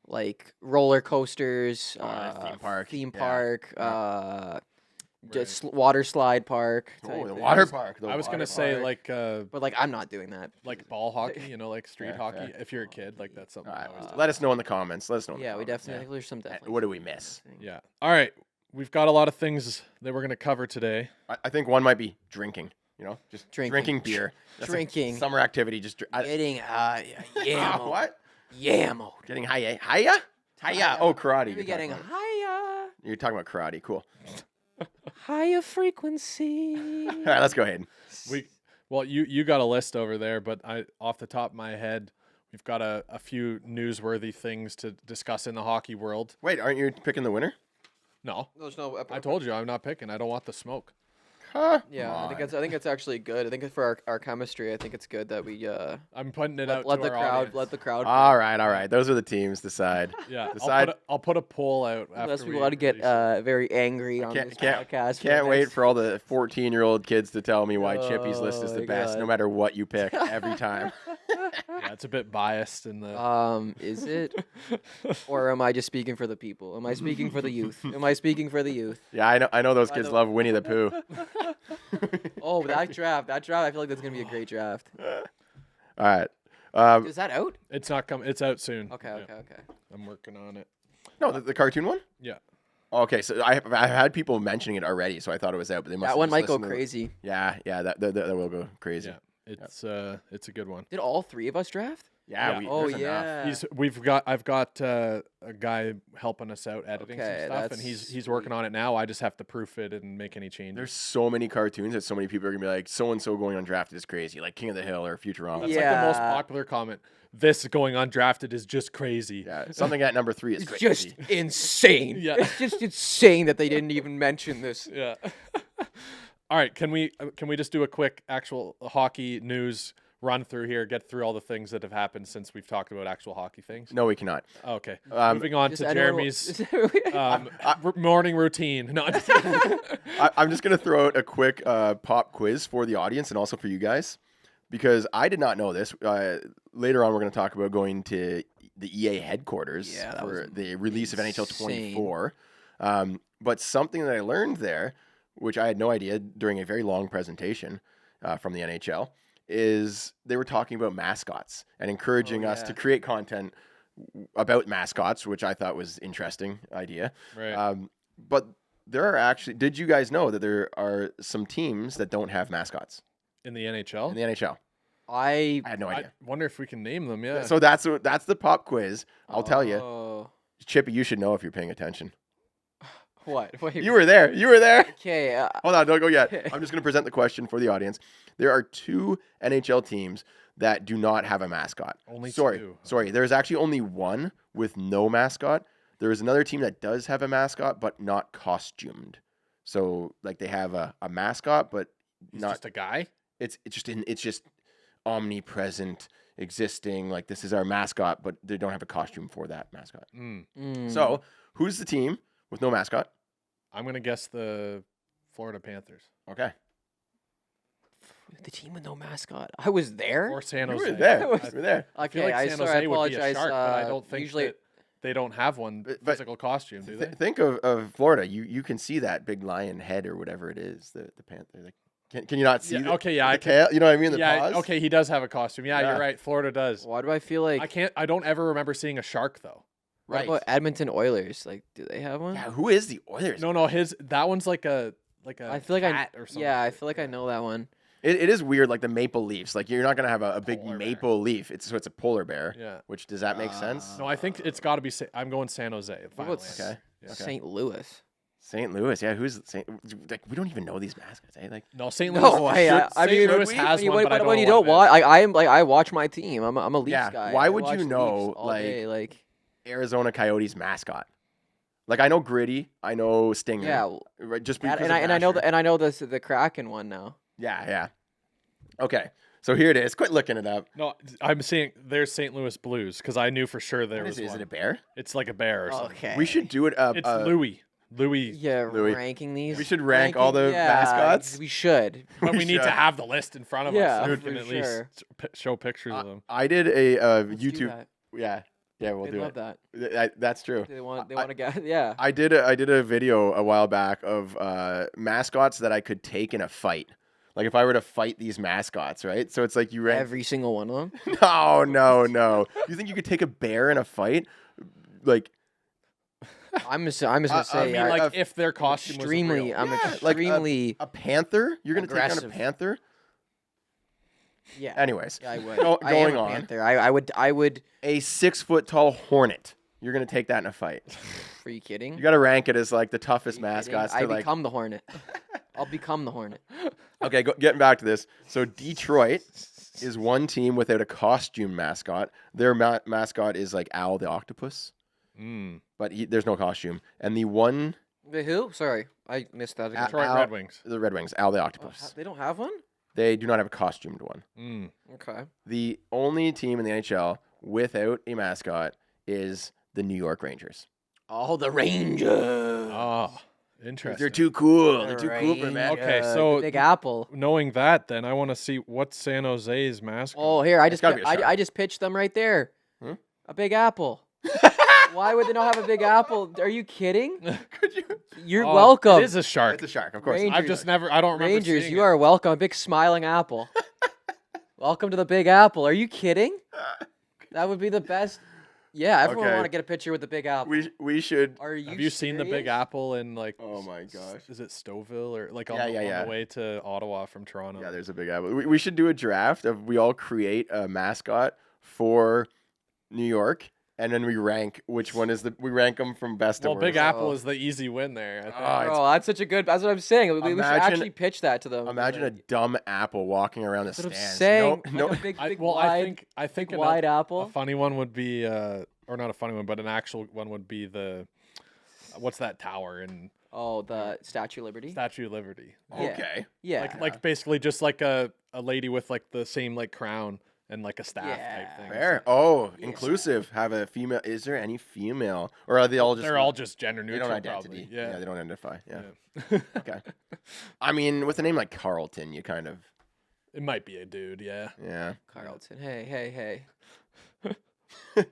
Speaker 2: like roller coasters,
Speaker 3: theme park,
Speaker 2: theme
Speaker 3: yeah.
Speaker 2: park, just water slide park.
Speaker 3: Oh,
Speaker 2: type
Speaker 3: the
Speaker 2: thing.
Speaker 3: water park.
Speaker 4: I was
Speaker 3: going
Speaker 4: gonna say like
Speaker 2: But like I'm not doing that.
Speaker 4: ball hockey, like street
Speaker 3: Fair,
Speaker 4: hockey.
Speaker 3: fair.
Speaker 4: If you're a kid, like that's something. I always do.
Speaker 3: let us know in the comments. Let us know. In the
Speaker 2: Yeah, we
Speaker 3: comments.
Speaker 2: definitely. I think there's some definitely.
Speaker 3: What do we miss?
Speaker 4: Yeah. All right. We've got a lot of things that we're gonna cover today.
Speaker 3: I think one might be drinking. You know, just
Speaker 2: Drinking.
Speaker 3: drinking beer. That's a
Speaker 2: Drinking.
Speaker 3: summer activity. Just
Speaker 2: Getting yammo.
Speaker 3: what?
Speaker 2: Yammo.
Speaker 3: Getting high? Hiya? Hiya? Oh, karate.
Speaker 2: Maybe
Speaker 3: you're talking
Speaker 2: getting
Speaker 3: about.
Speaker 2: higher.
Speaker 3: You're talking about karate. Cool.
Speaker 2: Higher frequency.
Speaker 3: All right, let's go ahead.
Speaker 4: You got a list over there, but I off the top of my head, we've got a few newsworthy things to discuss in the hockey world.
Speaker 3: Wait, aren't you picking the winner?
Speaker 4: No,
Speaker 2: There's no.
Speaker 4: I told you I'm not picking. I don't want the smoke.
Speaker 3: Huh?
Speaker 2: Yeah,
Speaker 3: Come
Speaker 2: I
Speaker 3: on.
Speaker 2: think it's actually good. I think for our chemistry, I think it's good that we
Speaker 4: I'm putting it
Speaker 2: let,
Speaker 4: out
Speaker 2: let
Speaker 4: to
Speaker 2: the
Speaker 4: our
Speaker 2: crowd
Speaker 4: audience.
Speaker 2: let the crowd.
Speaker 3: All right. Those are the teams. Decide.
Speaker 4: Yeah,
Speaker 3: Decide.
Speaker 4: I'll put a poll out after
Speaker 2: Unless
Speaker 4: we
Speaker 2: people want to get
Speaker 4: release it.
Speaker 2: very angry on this podcast.
Speaker 3: Can't wait for all the 14-year-old kids to tell me why Chippy's list is
Speaker 2: Oh
Speaker 3: the
Speaker 2: my
Speaker 3: best, no
Speaker 2: God.
Speaker 3: matter what you pick every time.
Speaker 4: Yeah, it's a bit biased in the.
Speaker 2: Is it? Or am I just speaking for the people? Am I speaking for the youth? Am I speaking for the youth?
Speaker 3: Yeah, I know those kids love Winnie the Pooh.
Speaker 2: Oh, that draft, I feel like that's gonna be a great draft.
Speaker 3: All right.
Speaker 2: Is that out?
Speaker 4: It's not coming. It's out soon.
Speaker 2: Okay,
Speaker 4: Yeah,
Speaker 2: okay.
Speaker 4: I'm working on it.
Speaker 3: No, the cartoon one?
Speaker 4: Yeah.
Speaker 3: Okay, so I've had people mentioning it already, so I thought it was out, but they must
Speaker 2: That
Speaker 3: have
Speaker 2: one
Speaker 3: just
Speaker 2: might go
Speaker 3: listened to it.
Speaker 2: crazy.
Speaker 3: Yeah, that will go crazy.
Speaker 4: Yeah. It's a good one.
Speaker 2: Did all 3 of us draft?
Speaker 3: Yeah,
Speaker 4: Yeah.
Speaker 2: Oh
Speaker 3: there's enough.
Speaker 2: yeah.
Speaker 4: I've got a guy helping us out editing
Speaker 2: Okay,
Speaker 4: some stuff, and
Speaker 2: that's
Speaker 4: he's working on it now. I just have to proof it and make any changes.
Speaker 3: There's so many cartoons that so many people are gonna be like, so and so going undrafted is crazy, like King of the Hill or Futurama.
Speaker 4: That's like the most
Speaker 2: Yeah.
Speaker 4: popular comment. This going undrafted is just crazy.
Speaker 3: Yeah, something at number 3 is
Speaker 2: It's
Speaker 3: crazy.
Speaker 2: just insane.
Speaker 4: Yeah.
Speaker 2: It's just insane that they didn't even mention this.
Speaker 4: Yeah. All right. Can we just do a quick actual hockey news run through here, get through all the things that have happened since we've talked about actual hockey things?
Speaker 3: No, we cannot.
Speaker 4: Okay.
Speaker 3: Um,
Speaker 4: Moving on
Speaker 2: Just
Speaker 4: to
Speaker 2: anyone-
Speaker 4: Jeremy's morning routine. No, I'm just kidding.
Speaker 3: I'm just going to throw out a quick pop quiz for the audience and also for you guys, because I did not know this. Later on, we're going to talk about going to the EA headquarters
Speaker 2: Yeah, that
Speaker 3: for
Speaker 2: was
Speaker 3: the release of NHL
Speaker 2: insane.
Speaker 3: 24. But something that I learned there, which I had no idea during a very long presentation from the NHL, is they were talking about mascots and encouraging us
Speaker 2: yeah.
Speaker 3: to create content about mascots, which I thought was interesting idea.
Speaker 4: Right.
Speaker 3: But there are actually, did you guys know that there are some teams that don't have mascots
Speaker 4: In the NHL?
Speaker 3: in the NHL?
Speaker 2: I
Speaker 3: I had no
Speaker 4: I
Speaker 3: idea.
Speaker 4: wonder if we can name them. Yeah.
Speaker 3: So that's the pop quiz. I'll tell you,
Speaker 2: Oh.
Speaker 3: Chippy, you should know if you're paying attention.
Speaker 2: What? Wait,
Speaker 3: You were there. You were there.
Speaker 2: okay.
Speaker 3: Hold on, don't go yet. I'm just going to present the question for the audience. There are 2 NHL teams that do not have a mascot.
Speaker 4: Only
Speaker 3: Sorry,
Speaker 4: 2.
Speaker 3: sorry. There's actually only one with no mascot. There is another team that does have a mascot, but not costumed. So like they have a mascot, but
Speaker 4: He's
Speaker 3: not.
Speaker 4: just a guy?
Speaker 3: It's just omnipresent, existing. Like this is our mascot, but they don't have a costume for that mascot.
Speaker 4: Mm.
Speaker 3: So who's the team with no mascot?
Speaker 4: I'm going to guess the Florida Panthers.
Speaker 3: Okay.
Speaker 2: the team with no mascot. I was there.
Speaker 4: Or San
Speaker 3: You
Speaker 4: Jose.
Speaker 3: were there.
Speaker 2: I was-
Speaker 3: You were there.
Speaker 4: I feel
Speaker 2: Okay,
Speaker 4: like
Speaker 2: I
Speaker 4: San
Speaker 2: sorry,
Speaker 4: Jose
Speaker 2: I
Speaker 4: would be a
Speaker 2: apologize.
Speaker 4: shark, but I don't think
Speaker 2: usually
Speaker 4: that they don't have one
Speaker 3: But-
Speaker 4: physical costume, do they?
Speaker 3: Think of Florida. You can see that big lion head or whatever it is, the panther. Like, can you not see?
Speaker 4: Yeah, okay, yeah,
Speaker 3: the
Speaker 4: I can-
Speaker 3: tail? You know what I mean? The
Speaker 4: yeah,
Speaker 3: paws?
Speaker 4: okay, he does have a costume. Yeah,
Speaker 3: Yeah.
Speaker 4: you're right. Florida does.
Speaker 2: why do I feel like?
Speaker 4: I don't ever remember seeing a shark though.
Speaker 2: What
Speaker 3: Right.
Speaker 2: about Edmonton Oilers? Like, do they have one?
Speaker 3: Yeah, who is the Oilers?
Speaker 4: No, that one's like a
Speaker 2: I feel like
Speaker 4: cat or something.
Speaker 2: yeah, I feel like I know that one.
Speaker 3: It is weird, like the maple leaves. Like you're not gonna have a big
Speaker 4: Polar bear.
Speaker 3: maple leaf. It's a polar bear.
Speaker 4: Yeah.
Speaker 3: Which does that make sense?
Speaker 4: No, I think it's got to be. I'm going San Jose.
Speaker 2: What
Speaker 4: Final
Speaker 2: about
Speaker 4: answer.
Speaker 3: Okay.
Speaker 4: Yeah.
Speaker 3: Okay.
Speaker 2: St. Louis.
Speaker 3: St. Louis. Yeah, who's St. Like we don't even know these mascots. Eh? Like
Speaker 4: No, St. Louis.
Speaker 2: No, I
Speaker 4: St.
Speaker 2: mean,
Speaker 4: Louis has one, but I don't
Speaker 2: when
Speaker 4: know
Speaker 2: you
Speaker 4: what
Speaker 2: don't
Speaker 4: it
Speaker 2: watch,
Speaker 4: is.
Speaker 2: I watch my team. I'm a Leafs
Speaker 3: Yeah,
Speaker 2: guy.
Speaker 3: why
Speaker 2: I
Speaker 3: would
Speaker 2: watch
Speaker 3: you
Speaker 2: the
Speaker 3: know,
Speaker 2: Leafs all day, like
Speaker 3: Arizona Coyotes mascot. Like I know Gritty. I know Stinger.
Speaker 2: yeah, well,
Speaker 3: Right. Just
Speaker 2: and,
Speaker 3: because.
Speaker 2: and I know the Kraken one now.
Speaker 3: Yeah. Yeah. Okay. So here it is. Quit looking it up.
Speaker 4: No, I'm seeing there's St. Louis Blues because I knew for sure there
Speaker 3: What
Speaker 4: was
Speaker 3: is it? Is
Speaker 4: one.
Speaker 3: it a bear?
Speaker 4: It's like a bear or something.
Speaker 2: Okay,
Speaker 3: We should do it.
Speaker 4: It's Louis. Louis.
Speaker 2: yeah
Speaker 3: Louis.
Speaker 2: ranking these.
Speaker 3: We should rank all the
Speaker 2: yeah,
Speaker 3: mascots.
Speaker 2: We should.
Speaker 4: But we need
Speaker 3: should.
Speaker 4: to have the list in front of
Speaker 2: Yeah,
Speaker 4: us so we
Speaker 2: for
Speaker 4: can at
Speaker 2: sure.
Speaker 4: least show pictures of them.
Speaker 3: I did a
Speaker 2: Let's do
Speaker 3: YouTube.
Speaker 2: that.
Speaker 3: Yeah. Yeah. We'll
Speaker 2: They
Speaker 3: do
Speaker 2: love
Speaker 3: it.
Speaker 2: that.
Speaker 3: That's true.
Speaker 2: They want
Speaker 3: I-
Speaker 2: to get yeah.
Speaker 3: I did a video a while back of mascots that I could take in a fight. Like if I were to fight these mascots, right? So it's like you rank.
Speaker 2: Every single one of them.
Speaker 3: No. You think you could take a bear in a fight? Like
Speaker 2: I'm just gonna
Speaker 3: I
Speaker 2: say
Speaker 3: mean,
Speaker 2: I-
Speaker 3: like,
Speaker 4: If their costume was
Speaker 2: extremely.
Speaker 4: real.
Speaker 2: I'm
Speaker 3: Yeah, like,
Speaker 2: extremely.
Speaker 3: a panther? You're gonna take on
Speaker 2: Aggressive.
Speaker 3: a panther?
Speaker 2: yeah.
Speaker 3: Anyways,
Speaker 2: Yeah, I would.
Speaker 3: Going
Speaker 2: I am a
Speaker 3: on.
Speaker 2: Panther. I would.
Speaker 3: a 6 foot tall hornet. You're gonna take that in a fight.
Speaker 2: Are you kidding?
Speaker 3: You got to rank it as like the
Speaker 2: Are
Speaker 3: toughest
Speaker 2: you kidding?
Speaker 3: mascots.
Speaker 2: I
Speaker 3: To like,
Speaker 2: become the Hornet. I'll become the Hornet.
Speaker 3: okay, getting back to this. So Detroit is one team without a costume mascot. Their mascot is like Owl the octopus,
Speaker 4: Mm.
Speaker 3: but there's no costume. And the one,
Speaker 2: The who? Sorry, I missed that again.
Speaker 4: Detroit
Speaker 3: Al-
Speaker 4: Red Wings.
Speaker 3: the Red Wings, Owl the
Speaker 2: Oh,
Speaker 3: octopus.
Speaker 2: they don't have one.
Speaker 3: They do not have a costumed one.
Speaker 4: Mm.
Speaker 2: Okay.
Speaker 3: The only team in the NHL without a mascot is the New York Rangers.
Speaker 2: Oh, the Rangers.
Speaker 4: Oh, interesting.
Speaker 3: They're too cool. They're too cool for
Speaker 2: Rangers.
Speaker 3: man.
Speaker 4: Okay,
Speaker 2: The
Speaker 4: so-
Speaker 2: Big Apple.
Speaker 4: Knowing that, then I want to see what's San Jose's mascot.
Speaker 2: Oh, here I just
Speaker 3: gotta be a shark.
Speaker 2: I just pitched them right there.
Speaker 3: Hmm?
Speaker 2: A Big Apple. Why would they not have a Big Apple? Are you kidding?
Speaker 3: Could you?
Speaker 2: You're
Speaker 4: Oh,
Speaker 2: welcome.
Speaker 4: It is a shark.
Speaker 3: It's a shark, of course.
Speaker 2: Rangers.
Speaker 4: I've just never. I don't remember.
Speaker 2: Rangers,
Speaker 4: seeing
Speaker 2: you
Speaker 4: it.
Speaker 2: are welcome. A big smiling apple. Welcome to the Big Apple. Are you kidding? That would be the best. Yeah, everyone
Speaker 3: Okay.
Speaker 2: want to get a picture with the Big Apple.
Speaker 3: We should.
Speaker 2: Are you?
Speaker 4: Have you seen the Big
Speaker 2: serious?
Speaker 4: Apple in like?
Speaker 3: Oh my gosh.
Speaker 4: Is it Stouffville or like on,
Speaker 3: Yeah,
Speaker 4: the,
Speaker 3: yeah,
Speaker 4: on
Speaker 3: yeah.
Speaker 4: the way to Ottawa from Toronto?
Speaker 3: Yeah, there's a big apple. We should do a draft of we all create a mascot for New York, and then we rank which one is we rank them from best to
Speaker 4: well,
Speaker 3: worst.
Speaker 4: Big Apple
Speaker 2: Oh.
Speaker 4: is the easy win there. I think.
Speaker 3: Oh, it's-
Speaker 2: Oh, that's such a good. That's what I'm saying. We should
Speaker 3: Imagine-
Speaker 2: actually pitch that to them.
Speaker 3: Imagine a dumb apple walking around the
Speaker 2: That's what I'm
Speaker 3: stands.
Speaker 2: saying.
Speaker 3: No,
Speaker 2: Like a big, big
Speaker 4: I
Speaker 2: wide,
Speaker 4: think
Speaker 2: big wide
Speaker 4: a
Speaker 2: apple.
Speaker 4: funny one would be or not a funny one, but an actual one would be the what's that tower in
Speaker 2: Oh, the Statue of Liberty.
Speaker 4: Statue of Liberty?
Speaker 2: Yeah.
Speaker 3: okay.
Speaker 2: Yeah.
Speaker 4: Like basically just like a a lady with like the same like crown and like a staff
Speaker 2: Yeah.
Speaker 4: type thing.
Speaker 3: Fair. Oh, inclusive. Have a female. Is there any female, or are they all just?
Speaker 4: They're all just gender
Speaker 3: they
Speaker 4: neutral.
Speaker 3: don't identity.
Speaker 4: Probably. Yeah.
Speaker 3: They don't identify. Yeah.
Speaker 4: Yeah.
Speaker 3: Okay. I mean, with a name like Carlton, you kind of.
Speaker 4: It might be a dude. Yeah.
Speaker 3: Yeah.
Speaker 2: Carlton. Hey.
Speaker 3: All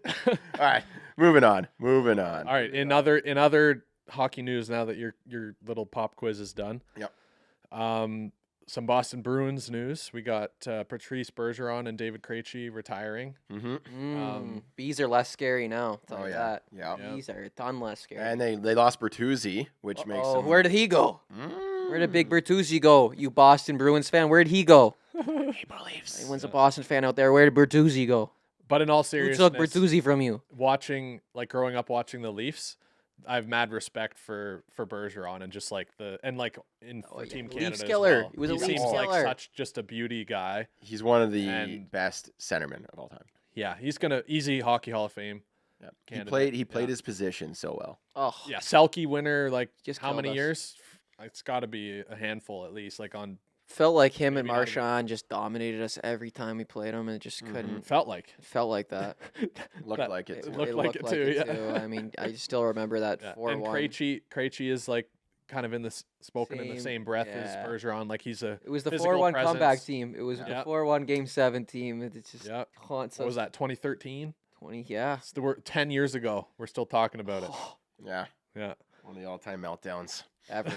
Speaker 3: right. Moving on. Moving on.
Speaker 4: All right. In other hockey news, now that your little pop quiz is done.
Speaker 3: Yep.
Speaker 4: Some Boston Bruins news. We got Patrice Bergeron and David Krejci retiring.
Speaker 3: Mm-hmm.
Speaker 2: Bees are less scary now. I'll tell
Speaker 3: Oh,
Speaker 2: you
Speaker 3: yeah.
Speaker 2: that.
Speaker 3: Yeah.
Speaker 2: Bees are a ton less scary.
Speaker 3: And they lost Bertuzzi, which makes
Speaker 2: Oh,
Speaker 3: them.
Speaker 2: where did he go?
Speaker 3: Mm.
Speaker 2: Where did Big Bertuzzi go? You Boston Bruins fan, where did he go?
Speaker 3: He believes.
Speaker 2: Anyone's a Boston fan out there, where did Bertuzzi go?
Speaker 4: But in all
Speaker 2: Who
Speaker 4: seriousness,
Speaker 2: took Bertuzzi from you?
Speaker 4: growing up watching the Leafs, I have mad respect for Bergeron and just like for Team Canada
Speaker 2: Leafs
Speaker 4: as
Speaker 2: killer.
Speaker 4: well.
Speaker 2: He was a
Speaker 4: he
Speaker 2: Leafs
Speaker 4: seems like
Speaker 2: killer.
Speaker 4: such just a beauty guy.
Speaker 3: He's one of the
Speaker 4: And-
Speaker 3: best centermen of all time.
Speaker 4: Yeah, he's gonna easy Hockey Hall of Fame.
Speaker 3: Yeah.
Speaker 4: Candidate.
Speaker 3: He played
Speaker 4: Yeah.
Speaker 3: his position so well.
Speaker 2: Oh,
Speaker 4: Yeah, Selke winner. Like
Speaker 2: Just
Speaker 4: how
Speaker 2: killed
Speaker 4: many
Speaker 2: us.
Speaker 4: years? It's got to be a handful at least. Like on
Speaker 2: felt like him and
Speaker 4: Maybe not even-
Speaker 2: Marchand just dominated us every time we played them, and it just couldn't.
Speaker 4: felt like.
Speaker 2: It felt like that.
Speaker 3: Looked
Speaker 4: That-
Speaker 3: like it.
Speaker 4: it
Speaker 3: too.
Speaker 4: looked like it too, yeah.
Speaker 2: I mean, I still remember that
Speaker 4: Yeah.
Speaker 2: 4-1.
Speaker 4: And Krejci is like kind of in the spoken in the
Speaker 2: Same,
Speaker 4: same breath as
Speaker 2: yeah.
Speaker 4: Bergeron. Like he's a
Speaker 2: It was the
Speaker 4: physical
Speaker 2: 4-1 comeback
Speaker 4: presence.
Speaker 2: team. It was
Speaker 3: Yeah.
Speaker 2: the
Speaker 4: Yep.
Speaker 2: 4-1 Game 7 team. It just
Speaker 4: Yep.
Speaker 2: haunts
Speaker 4: What
Speaker 2: us.
Speaker 4: was that? 2013.
Speaker 2: 20, yeah.
Speaker 4: We're 10 years ago. We're still talking about it.
Speaker 3: Yeah.
Speaker 4: Yeah.
Speaker 3: One of the all-time meltdowns.
Speaker 2: Ever.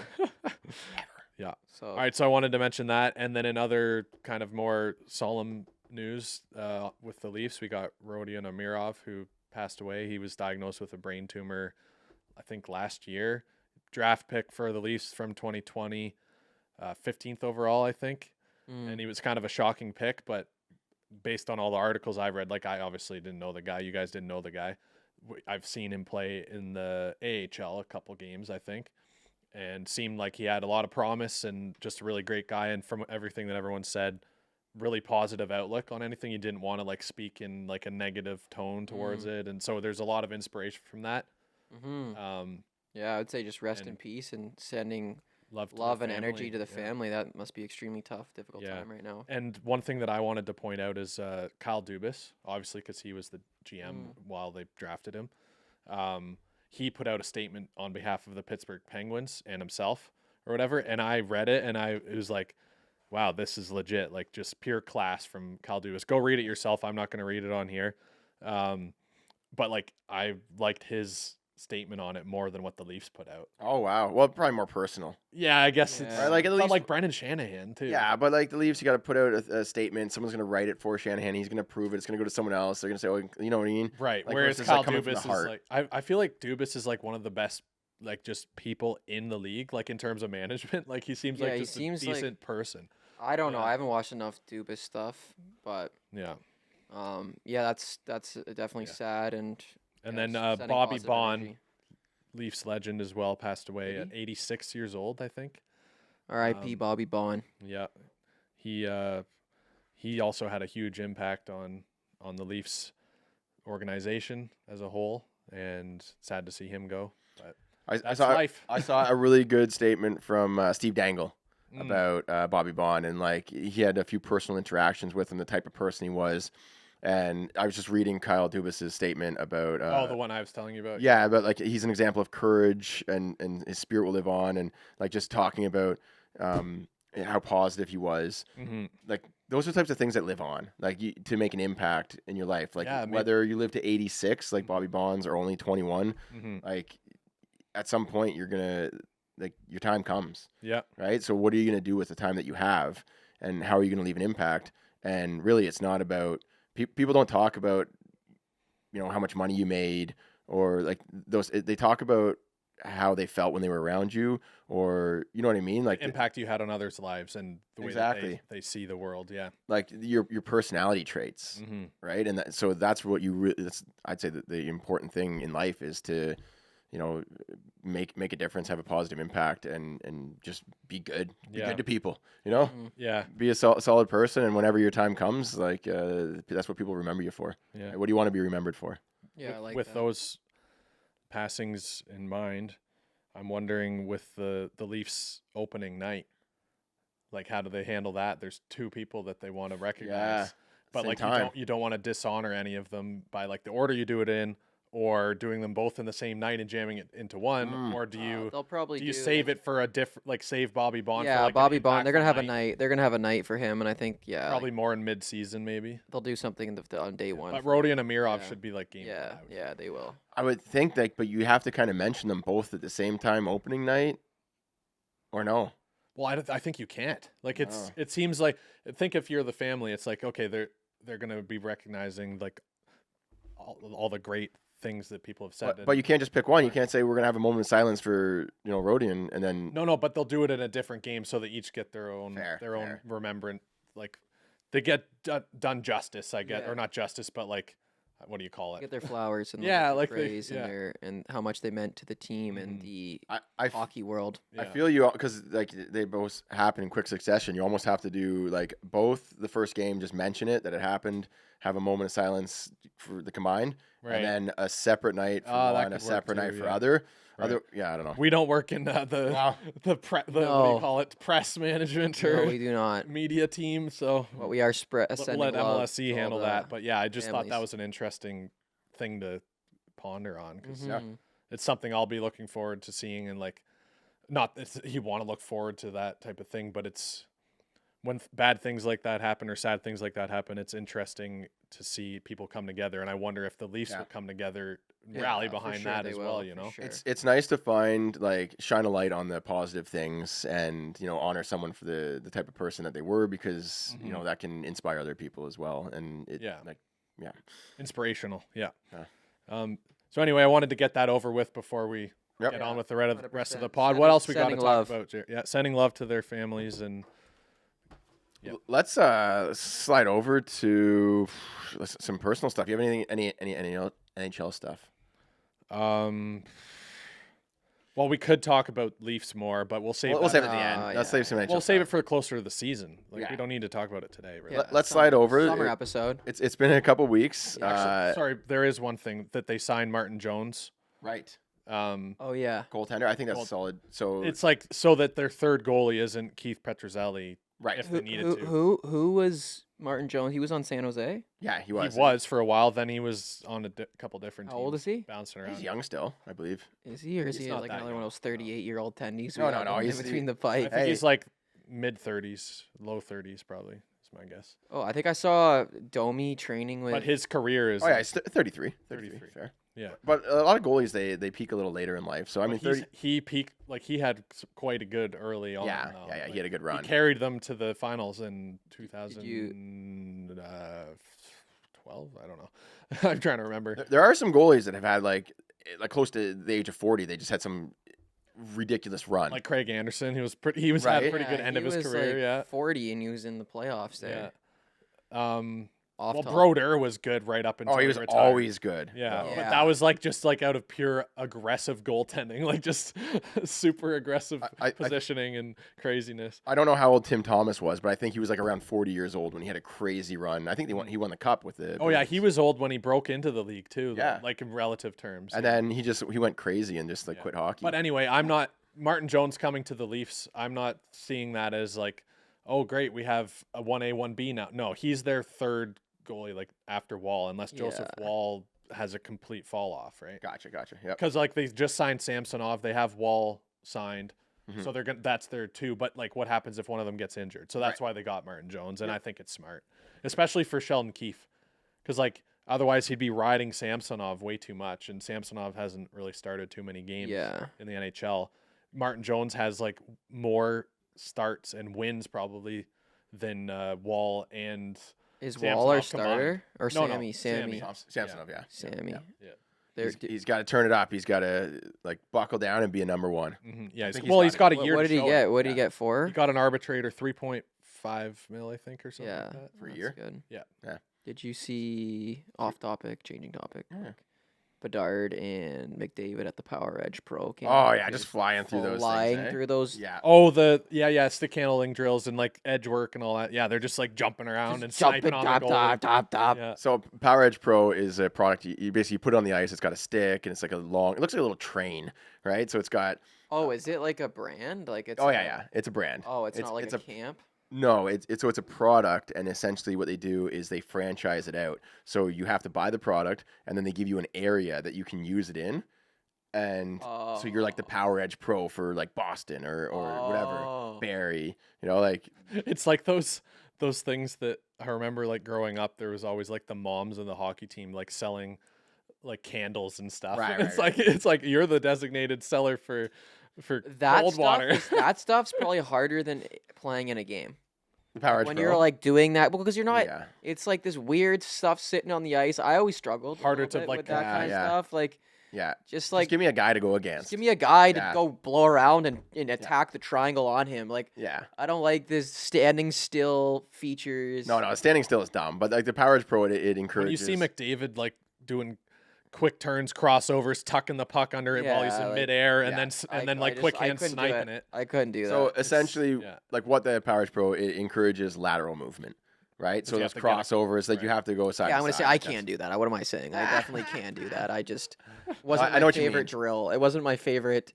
Speaker 4: Yeah.
Speaker 2: So
Speaker 4: All right, so I wanted to mention that, and then in other kind of more solemn news with the Leafs, we got Rodion Amirov, who passed away. He was diagnosed with a brain tumor, I think, last year. Draft pick for the Leafs from 2020, 15th overall, I think. And he was kind of a shocking pick, but based on all the articles I've read, like I obviously didn't know the guy. You guys didn't know the guy. I've seen him play in the AHL a couple games, I think, and seemed like he had a lot of promise and just a really great guy. And from everything that everyone said, really positive outlook on anything. He didn't want to like speak in like a negative tone towards it. And so there's a lot of inspiration from that.
Speaker 2: yeah, I would say just rest in
Speaker 4: and
Speaker 2: peace and sending
Speaker 4: Love to the
Speaker 2: love and energy
Speaker 4: family.
Speaker 2: to the
Speaker 4: Yeah.
Speaker 2: family. That must be extremely tough, difficult
Speaker 4: Yeah.
Speaker 2: time right now.
Speaker 4: And one thing that I wanted to point out is Kyle Dubas, obviously because he was the GM while they drafted him. He put out a statement on behalf of the Pittsburgh Penguins and himself or whatever, and I read it and it was like, wow, this is legit, like just pure class from Kyle Dubas. Go read it yourself. I'm not going to read it on here. But like I liked his statement on it more than what the Leafs put out.
Speaker 3: Oh wow. Well, probably more personal.
Speaker 4: Yeah, I guess
Speaker 2: Yeah.
Speaker 4: it's
Speaker 3: Right, like at
Speaker 4: but
Speaker 3: least-
Speaker 4: like Brendan Shanahan too.
Speaker 3: Yeah, but like the Leafs, you got to put out a statement. Someone's going to write it for Shanahan. He's going to prove it. It's going to go to someone else. They're going to say, "Oh, you know what I mean?"
Speaker 4: Right.
Speaker 3: Like,
Speaker 4: Whereas
Speaker 3: versus,
Speaker 4: Kyle
Speaker 3: like, coming from the
Speaker 4: Dubas is
Speaker 3: heart.
Speaker 4: like, I feel like Dubas is like one of the best, like just people in the league, like in terms of management. Like he seems
Speaker 2: Yeah,
Speaker 4: like
Speaker 2: he
Speaker 4: just
Speaker 2: seems
Speaker 4: a
Speaker 2: like-
Speaker 4: decent person.
Speaker 2: I don't know.
Speaker 4: Yeah.
Speaker 2: I haven't watched enough Dubas stuff, but
Speaker 4: Yeah.
Speaker 2: yeah, that's definitely
Speaker 4: Yeah.
Speaker 2: sad and.
Speaker 4: And
Speaker 2: yeah,
Speaker 4: then
Speaker 2: sending
Speaker 4: Bobby
Speaker 2: positive
Speaker 4: Bond,
Speaker 2: energy.
Speaker 4: Leafs legend as well, passed away
Speaker 2: Did
Speaker 4: at 86 years old, I think.
Speaker 2: R.I.P. Bobby Bond.
Speaker 4: Yeah. He also had a huge impact on the Leafs organization as a whole, and sad to see him go. But
Speaker 3: I
Speaker 4: that's
Speaker 3: saw
Speaker 4: life.
Speaker 3: I saw a really good statement from Steve Dangle
Speaker 4: Mm.
Speaker 3: about Bobby Bond, and like he had a few personal interactions with him, the type of person he was. And I was just reading Kyle Dubas's statement about
Speaker 4: the one I was telling you about.
Speaker 3: yeah, but like he's an example of courage and his spirit will live on, and like just talking about how positive he was.
Speaker 4: Mm-hmm.
Speaker 3: Like those are the types of things that live on, like to make an impact in your life. Like
Speaker 4: Yeah,
Speaker 3: whether you live to 86, like Bobby Bonds, or only 21,
Speaker 4: Mm-hmm.
Speaker 3: like at some point you're gonna like your time comes,
Speaker 4: Yeah.
Speaker 3: right? So what are you gonna do with the time that you have, and how are you gonna leave an impact? And really, it's not about people don't talk about how much money you made or like those. They talk about how they felt when they were around you, or you know what I mean, like
Speaker 4: Impact you had on others' lives and the way
Speaker 3: Exactly.
Speaker 4: that they see the world. Yeah.
Speaker 3: like your personality traits,
Speaker 4: Mm-hmm.
Speaker 3: right? And so that's what you really. That's I'd say that the important thing in life is to make a difference, have a positive impact, and just be good. Be
Speaker 4: Yeah.
Speaker 3: good to people. You know,
Speaker 4: Yeah.
Speaker 3: be a solid person, and whenever your time comes, like that's what people remember you for.
Speaker 4: Yeah.
Speaker 3: What do you want to be remembered for?
Speaker 2: Yeah, I like
Speaker 4: with
Speaker 2: that.
Speaker 4: those passings in mind, I'm wondering with the Leafs opening night, Like, how do they handle that? There's 2 people that they want to recognize, but
Speaker 3: same
Speaker 4: like
Speaker 3: time.
Speaker 4: you don't want to dishonor any of them by like the order you do it in, or doing them both in the same night and jamming it into one, or do you
Speaker 2: They'll probably
Speaker 4: do you save it for a different, like save Bobby Bond?
Speaker 2: Yeah,
Speaker 4: for like
Speaker 2: Bobby
Speaker 4: an
Speaker 2: Bond. They're gonna
Speaker 4: impactful
Speaker 2: have a night. They're gonna have a night for him, and I think
Speaker 4: probably more in mid-season maybe.
Speaker 2: they'll do something on day one.
Speaker 4: But
Speaker 2: for him.
Speaker 4: Rody and Amirov
Speaker 2: Yeah.
Speaker 4: should be like game.
Speaker 2: Yeah,
Speaker 4: five.
Speaker 2: yeah, they will.
Speaker 3: I would think that, but you have to kind of mention them both at the same time opening night, or no?
Speaker 4: Well, I think you can't. Like
Speaker 3: No.
Speaker 4: it seems like, think if you're the family, it's like, okay, they're gonna be recognizing like all the great things that people have said.
Speaker 3: But you can't just pick one. You can't say we're gonna have a moment of silence for Rodian and then
Speaker 4: No, but they'll do it in a different game so they each get their own
Speaker 3: Fair.
Speaker 4: remembrance. Like they get done justice, I get,
Speaker 2: Yeah.
Speaker 4: or not justice, but like what do you call it?
Speaker 2: Get their flowers and
Speaker 4: Yeah,
Speaker 2: their
Speaker 4: like they-
Speaker 2: praise
Speaker 4: yeah.
Speaker 2: and how much they meant to the team and
Speaker 4: Mhm.
Speaker 2: the
Speaker 3: I
Speaker 2: hockey world.
Speaker 3: I
Speaker 4: Yeah.
Speaker 3: feel you because like they both happen in quick succession. You almost have to do like both the first game, just mention it that it happened, have a moment of silence for the combined,
Speaker 4: Right.
Speaker 3: and then a separate night for
Speaker 4: Oh, that
Speaker 3: one, a
Speaker 4: could work
Speaker 3: separate
Speaker 4: too,
Speaker 3: night for
Speaker 4: yeah.
Speaker 3: other.
Speaker 4: Right.
Speaker 3: Yeah, I don't know.
Speaker 4: We don't work in the
Speaker 3: Wow.
Speaker 4: the what do
Speaker 2: No.
Speaker 4: you call it, press management
Speaker 2: No,
Speaker 4: or
Speaker 2: we do not.
Speaker 4: media team, so
Speaker 2: But we are
Speaker 4: let
Speaker 2: sending love
Speaker 4: MLSC
Speaker 2: to all
Speaker 4: handle
Speaker 2: the
Speaker 4: that. But yeah, I just thought that
Speaker 2: families.
Speaker 4: was an interesting thing to ponder on because
Speaker 2: Mhm.
Speaker 4: it's something I'll be looking forward to seeing, and like, not you want to look forward to that type of thing, but it's when bad things like that happen or sad things like that happen, it's interesting to see people come together, and I wonder if the Leafs
Speaker 3: Yeah.
Speaker 4: would come together,
Speaker 2: Yeah,
Speaker 4: rally
Speaker 2: for
Speaker 4: behind
Speaker 2: sure
Speaker 4: that
Speaker 2: they
Speaker 4: as
Speaker 2: will,
Speaker 4: well.
Speaker 2: for
Speaker 4: You know,
Speaker 2: sure.
Speaker 3: It's nice to find like shine a light on the positive things and honor someone for the type of person that they were because
Speaker 4: Mhm.
Speaker 3: that can inspire other people as well and it
Speaker 4: Yeah.
Speaker 3: like yeah.
Speaker 4: inspirational. Yeah.
Speaker 3: Yeah.
Speaker 4: So anyway, I wanted to get that over with before we
Speaker 3: Yep.
Speaker 4: get
Speaker 2: Yeah,
Speaker 4: on with the rest of the
Speaker 2: 100%.
Speaker 4: pod. What else we got to
Speaker 2: Sending
Speaker 4: talk
Speaker 2: love.
Speaker 4: about? Yeah, sending love to their families and Yeah.
Speaker 3: Let's slide over to some personal stuff. You have any NHL stuff?
Speaker 4: well, we could talk about Leafs more, but we'll save
Speaker 3: We'll
Speaker 4: that.
Speaker 3: save it at the end.
Speaker 2: Oh,
Speaker 3: Let's
Speaker 2: yeah.
Speaker 3: save some NHL
Speaker 4: We'll save it
Speaker 3: stuff.
Speaker 4: for closer to the season. Like
Speaker 3: Yeah.
Speaker 4: we don't need to talk about it today. Really.
Speaker 2: Yeah,
Speaker 3: Let's slide over.
Speaker 2: Summer episode.
Speaker 3: It's been a couple weeks.
Speaker 4: Actually, sorry, there is one thing that they signed Martin Jones.
Speaker 3: Right.
Speaker 2: Oh yeah.
Speaker 3: Goaltender. I think that's
Speaker 4: Well,
Speaker 3: solid. So
Speaker 4: It's like so that their third goalie isn't Keith Petruzzelli.
Speaker 3: right.
Speaker 4: if they needed to.
Speaker 2: Who was Martin Jones? He was on San Jose.
Speaker 3: Yeah, he was.
Speaker 4: He was for a while. Then he was on a couple different
Speaker 2: How
Speaker 4: teams.
Speaker 2: old is he?
Speaker 4: Bouncing around.
Speaker 3: He's young still, I believe.
Speaker 2: Is he or is
Speaker 4: He's
Speaker 2: he
Speaker 4: not
Speaker 2: like
Speaker 4: that
Speaker 2: another
Speaker 4: young.
Speaker 2: one of those 38-year-old tendies?
Speaker 3: No, no,
Speaker 2: He's
Speaker 3: he's-
Speaker 2: between the
Speaker 4: I
Speaker 2: fight.
Speaker 4: think
Speaker 3: Hey.
Speaker 4: he's like mid-30s, low 30s probably. Is my guess.
Speaker 2: Oh, I think I saw Domi training with.
Speaker 4: But his career is.
Speaker 3: Oh yeah, he's 33.
Speaker 4: 33.
Speaker 3: Fair.
Speaker 4: Yeah.
Speaker 3: But a lot of goalies they peak a little later in life. So I mean,
Speaker 4: But
Speaker 3: 30.
Speaker 4: he peaked like he had quite a good early on.
Speaker 3: Yeah,
Speaker 4: though.
Speaker 3: yeah,
Speaker 4: Like,
Speaker 3: he had a good run.
Speaker 4: He carried them to the finals in 2012. I don't know. I'm trying to remember.
Speaker 3: There are some goalies that have had like close to the age of 40. They just had some ridiculous run.
Speaker 4: Like Craig Anderson, he was had
Speaker 3: Right.
Speaker 4: a pretty good end of his career.
Speaker 2: Like
Speaker 4: Yeah.
Speaker 2: 40 and he was in the playoffs there.
Speaker 4: Yeah.
Speaker 2: Off
Speaker 4: Well,
Speaker 2: top.
Speaker 4: Broder was good right up until
Speaker 3: he was
Speaker 4: retired.
Speaker 3: always good.
Speaker 4: Yeah,
Speaker 3: though.
Speaker 4: but
Speaker 2: Yeah.
Speaker 4: that was like just like out of pure aggressive goaltending, like just super aggressive
Speaker 3: I-
Speaker 4: positioning and craziness.
Speaker 3: I don't know how old Tim Thomas was, but I think he was like around 40 years old when he had a crazy run. I think he won the cup with the.
Speaker 4: Oh yeah, he was old when he broke into the league too. Though,
Speaker 3: Yeah.
Speaker 4: like in relative terms.
Speaker 3: And
Speaker 4: yeah.
Speaker 3: then he went crazy and just like
Speaker 4: Yeah.
Speaker 3: quit hockey.
Speaker 4: But anyway, I'm not Martin Jones coming to the Leafs. I'm not seeing that as like, oh great, we have a 1A 1B now. No, he's their third goalie like after Wall, unless Joseph
Speaker 2: Yeah.
Speaker 4: Wall has a complete fall off, right?
Speaker 3: Gotcha. Yep.
Speaker 4: Because like they just signed Samsonov, they have Wall signed,
Speaker 3: Mhm.
Speaker 4: so they're gonna that's their two. But like, what happens if one of them gets injured? So that's why they got Martin Jones, and I think it's smart, especially for Sheldon Keefe, because like otherwise he'd be riding Samsonov way too much, and Samsonov hasn't really started too many games
Speaker 2: Yeah.
Speaker 4: in the NHL. Martin Jones has like more starts and wins probably than Wall and
Speaker 2: Is
Speaker 4: Samsonov
Speaker 2: Wall our
Speaker 4: combined.
Speaker 2: starter or
Speaker 4: No, no,
Speaker 2: Sammy?
Speaker 4: Sammy.
Speaker 3: Samsonov, yeah.
Speaker 2: Sammy.
Speaker 4: Yeah.
Speaker 2: They're-
Speaker 3: He's got to turn it up. He's got to like buckle down and be a number one.
Speaker 4: Yeah,
Speaker 3: think
Speaker 4: he's got a
Speaker 2: what,
Speaker 4: year.
Speaker 2: what
Speaker 4: to
Speaker 2: did he
Speaker 4: show it.
Speaker 2: get? What did
Speaker 3: Yeah.
Speaker 2: he get for?
Speaker 4: He got an arbitrator 3.5 mil, I think, or something.
Speaker 2: Yeah.
Speaker 4: Like that.
Speaker 3: For a
Speaker 2: That's
Speaker 3: year?
Speaker 2: Good.
Speaker 4: Yeah.
Speaker 3: Yeah.
Speaker 2: Did you see off topic, changing topic?
Speaker 3: Yeah.
Speaker 2: Bedard and McDavid at the Power Edge Pro. came
Speaker 3: Oh
Speaker 2: out,
Speaker 3: yeah,
Speaker 2: dude.
Speaker 3: just flying through those
Speaker 2: flying
Speaker 3: things.
Speaker 2: through those.
Speaker 3: Yeah.
Speaker 4: Oh, stick handling drills and like edge work and all that. Yeah, they're just like jumping around and sniping on the goal.
Speaker 2: top.
Speaker 4: Yeah.
Speaker 3: So Power Edge Pro is a product you basically put it on the ice. It's got a stick and it's like a long. It looks like a little train, right? So it's got
Speaker 2: Oh, is it like a brand? Like it's
Speaker 3: Oh yeah, it's a brand.
Speaker 2: Oh, it's not like
Speaker 3: it's
Speaker 2: a camp.
Speaker 3: No, it's a product, and essentially what they do is they franchise it out. So you have to buy the product, and then they give you an area that you can use it in, and so you're like the Power Edge Pro for like Boston or whatever,
Speaker 2: Oh.
Speaker 3: Barrie, like
Speaker 4: It's like those things that I remember like growing up. There was always like the moms of the hockey team like selling like candles and stuff.
Speaker 3: Right,
Speaker 4: It's
Speaker 3: right,
Speaker 4: like it's like you're the designated seller for
Speaker 2: That
Speaker 4: cold
Speaker 2: stuff
Speaker 4: water.
Speaker 2: that stuff's probably harder than playing in a game.
Speaker 3: the Power Edge
Speaker 2: When
Speaker 3: Pro.
Speaker 2: you're like doing that, because you're not.
Speaker 3: Yeah.
Speaker 2: It's like this weird stuff sitting on the ice. I always struggled.
Speaker 4: Harder
Speaker 2: a little
Speaker 4: to,
Speaker 2: bit
Speaker 4: like,
Speaker 2: with that
Speaker 3: yeah,
Speaker 2: kind of
Speaker 3: yeah.
Speaker 2: stuff. Like
Speaker 3: Yeah,
Speaker 2: just like
Speaker 3: just give me a guy to go against.
Speaker 2: just give me a guy to
Speaker 3: Yeah.
Speaker 2: go blow around and attack the triangle on him. Like
Speaker 3: Yeah.
Speaker 2: I don't like this standing still features.
Speaker 3: No, standing still is dumb, but like the Power Edge Pro, it
Speaker 4: When
Speaker 3: encourages.
Speaker 4: you see McDavid like doing quick turns, crossovers, tucking the puck under it while he's
Speaker 2: Yeah,
Speaker 4: in
Speaker 2: like-
Speaker 4: midair, and
Speaker 3: yeah.
Speaker 4: then
Speaker 2: I
Speaker 4: like
Speaker 2: just-
Speaker 4: quick
Speaker 2: I
Speaker 4: hand
Speaker 2: couldn't do
Speaker 4: sniping it.
Speaker 2: I couldn't do
Speaker 3: So
Speaker 2: that.
Speaker 3: essentially,
Speaker 4: yeah.
Speaker 3: like what the Power Edge Pro, it encourages lateral movement, right? So
Speaker 4: you
Speaker 3: those
Speaker 4: have to get it-
Speaker 3: crossovers, like you have to go side.
Speaker 2: Yeah, I'm
Speaker 3: to
Speaker 2: gonna say
Speaker 3: side.
Speaker 2: I
Speaker 3: That's-
Speaker 2: can't do that. What am I saying? I definitely can do that. I just wasn't
Speaker 3: I
Speaker 2: my
Speaker 3: know what you
Speaker 2: favorite
Speaker 3: mean.
Speaker 2: drill. It wasn't my favorite.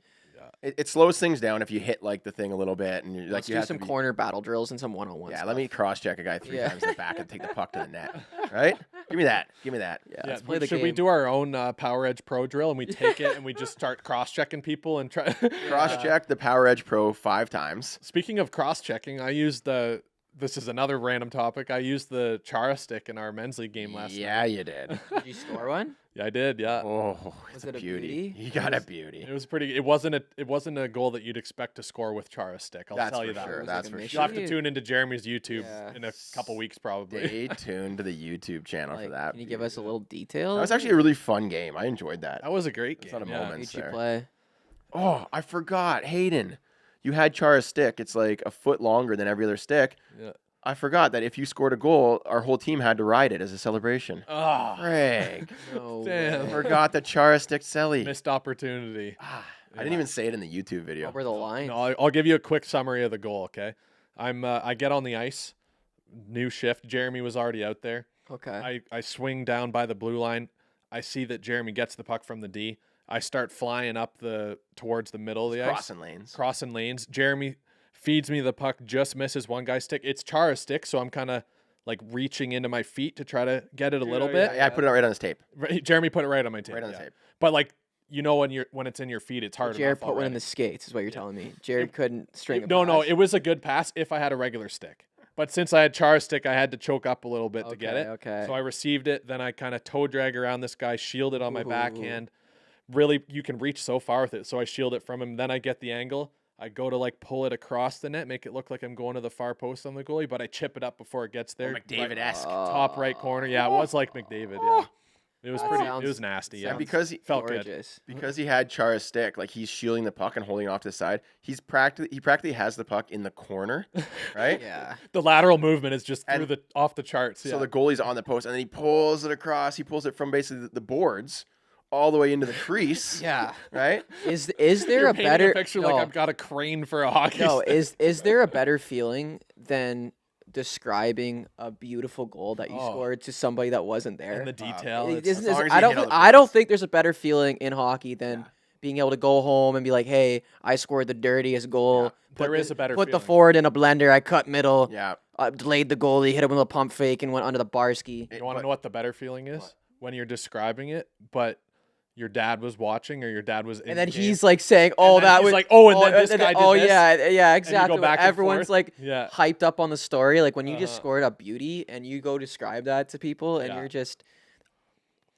Speaker 3: It slows things down if you hit like the thing a little bit, and you're, like
Speaker 2: Let's
Speaker 3: you
Speaker 2: do
Speaker 3: have
Speaker 2: some
Speaker 3: to be,
Speaker 2: corner battle drills and some one-on-one.
Speaker 3: Yeah,
Speaker 2: stuff.
Speaker 3: let me cross check a guy 3
Speaker 2: Yeah.
Speaker 3: times in the back and take the puck to the net. Right? Give me that. Give me that.
Speaker 2: Yeah,
Speaker 4: Yeah,
Speaker 2: let's play the
Speaker 4: should
Speaker 2: game.
Speaker 4: we do our own Power Edge Pro drill and we take it and we just start cross checking people and try?
Speaker 3: Cross check the Power Edge Pro 5 times.
Speaker 4: Speaking of cross checking, I used the. This is another random topic. I used the Chara stick in our men's league game last night.
Speaker 3: Yeah, you did.
Speaker 2: Did you score one?
Speaker 4: Yeah, I did. Yeah,
Speaker 3: Oh,
Speaker 2: Was
Speaker 3: it's
Speaker 2: it
Speaker 3: a
Speaker 2: a
Speaker 3: beauty.
Speaker 2: beauty?
Speaker 3: You got a beauty.
Speaker 4: it was pretty. It wasn't a goal that you'd expect to score with Chara stick. I'll
Speaker 3: That's
Speaker 4: tell
Speaker 3: for
Speaker 4: you that.
Speaker 3: sure.
Speaker 2: Was
Speaker 3: That's
Speaker 2: like a
Speaker 3: for
Speaker 2: mission.
Speaker 3: sure.
Speaker 4: You'll have to
Speaker 2: You-
Speaker 4: tune into Jeremy's YouTube
Speaker 2: Yeah.
Speaker 4: in a couple weeks probably.
Speaker 3: Stay tuned to the YouTube channel
Speaker 2: Like,
Speaker 3: for that.
Speaker 2: can you give us a little detail?
Speaker 3: That was actually a really fun game. I enjoyed that.
Speaker 4: That was a great
Speaker 3: It's
Speaker 4: game.
Speaker 3: not a
Speaker 4: yeah.
Speaker 3: moment.
Speaker 2: Who'd you
Speaker 3: there.
Speaker 2: play?
Speaker 3: Oh, I forgot. Hayden, you had Chara's stick. It's like a foot longer than every other stick.
Speaker 4: Yeah.
Speaker 3: I forgot that if you scored a goal, our whole team had to ride it as a celebration.
Speaker 4: Ah,
Speaker 3: Greg,
Speaker 2: No
Speaker 4: Damn.
Speaker 2: way.
Speaker 3: forgot the Chara stick celly.
Speaker 4: missed opportunity.
Speaker 3: I didn't even say it in the YouTube video.
Speaker 2: What were the lines?
Speaker 4: No, I'll give you a quick summary of the goal. Okay, I get on the ice, new shift. Jeremy was already out there.
Speaker 2: Okay.
Speaker 4: I swing down by the blue line. I see that Jeremy gets the puck from the D. I start flying up towards the middle of the ice,
Speaker 3: Crossing lanes.
Speaker 4: crossing lanes. Jeremy feeds me the puck, just misses one guy's stick. It's Chara's stick, so I'm kind of like reaching into my feet to try to get it a little bit.
Speaker 3: Yeah, I put it right on his tape.
Speaker 4: Right, Jeremy put it right on my tape.
Speaker 3: Right on the
Speaker 4: yeah.
Speaker 3: tape.
Speaker 4: But like when it's in your feet, it's hard.
Speaker 2: Jared
Speaker 4: enough
Speaker 2: put one in
Speaker 4: already.
Speaker 2: the skates, is what you're telling me. Jared couldn't string a
Speaker 4: No,
Speaker 2: pass.
Speaker 4: it was a good pass if I had a regular stick. But since I had Chara's stick, I had to choke up a little bit to get it.
Speaker 2: Okay.
Speaker 4: So I received it. Then I kind of toe drag around this guy, shield it on my
Speaker 2: Ooh.
Speaker 4: backhand. Really, you can reach so far with it. So I shield it from him. Then I get the angle. I go to like pull it across the net, make it look like I'm going to the far post on the goalie, but I chip it up before it gets there.
Speaker 3: McDavid-esque.
Speaker 4: Top right corner. Yeah, it was like McDavid. Yeah, it was
Speaker 2: That
Speaker 4: pretty.
Speaker 2: sounds-
Speaker 4: It was nasty. Yeah,
Speaker 3: And because he
Speaker 4: felt good.
Speaker 2: Gorgeous.
Speaker 3: had Chara's stick, like he's shielding the puck and holding it off to the side. He practically has the puck in the corner, right?
Speaker 2: Yeah.
Speaker 4: The lateral movement is just
Speaker 3: And-
Speaker 4: through the off the charts.
Speaker 3: So
Speaker 4: Yeah.
Speaker 3: the goalie's on the post, and then he pulls it across. He pulls it from basically the boards all the way into the crease.
Speaker 2: Yeah.
Speaker 3: Right?
Speaker 2: Is there
Speaker 4: You're
Speaker 2: a
Speaker 4: painting
Speaker 2: better
Speaker 4: picture
Speaker 2: no,
Speaker 4: like I've got a crane for a hockey
Speaker 2: no,
Speaker 4: stick.
Speaker 2: is there a better feeling than describing a beautiful goal that you
Speaker 4: Oh.
Speaker 2: scored to somebody that wasn't there?
Speaker 4: And the detail.
Speaker 2: It
Speaker 4: it's-
Speaker 2: isn't
Speaker 3: as long
Speaker 2: this-
Speaker 3: as you hit all the
Speaker 2: I don't think there's a better feeling in hockey than being able to go home and be like, hey, I scored the dirtiest goal.
Speaker 3: Yeah.
Speaker 4: There is a better
Speaker 2: Put the
Speaker 4: feeling.
Speaker 2: forward in a blender. I cut middle.
Speaker 3: Yeah.
Speaker 2: Delayed the goalie. Hit him with a pump fake and went under the bar ski.
Speaker 4: You want to know what the better feeling is? When you're describing it, but your dad was watching or your dad was in
Speaker 2: And then
Speaker 4: the game.
Speaker 2: he's like saying, "Oh,
Speaker 4: then
Speaker 2: that
Speaker 4: he's
Speaker 2: was
Speaker 4: like, oh, and then this guy did
Speaker 2: oh
Speaker 4: this?"
Speaker 2: yeah, exactly."
Speaker 4: back and
Speaker 2: Everyone's
Speaker 4: forth.
Speaker 2: like
Speaker 4: Yeah.
Speaker 2: hyped up on the story. Like when you just
Speaker 4: Uh-huh.
Speaker 2: scored a beauty and you go describe that to people, and
Speaker 4: Yeah.
Speaker 2: you're just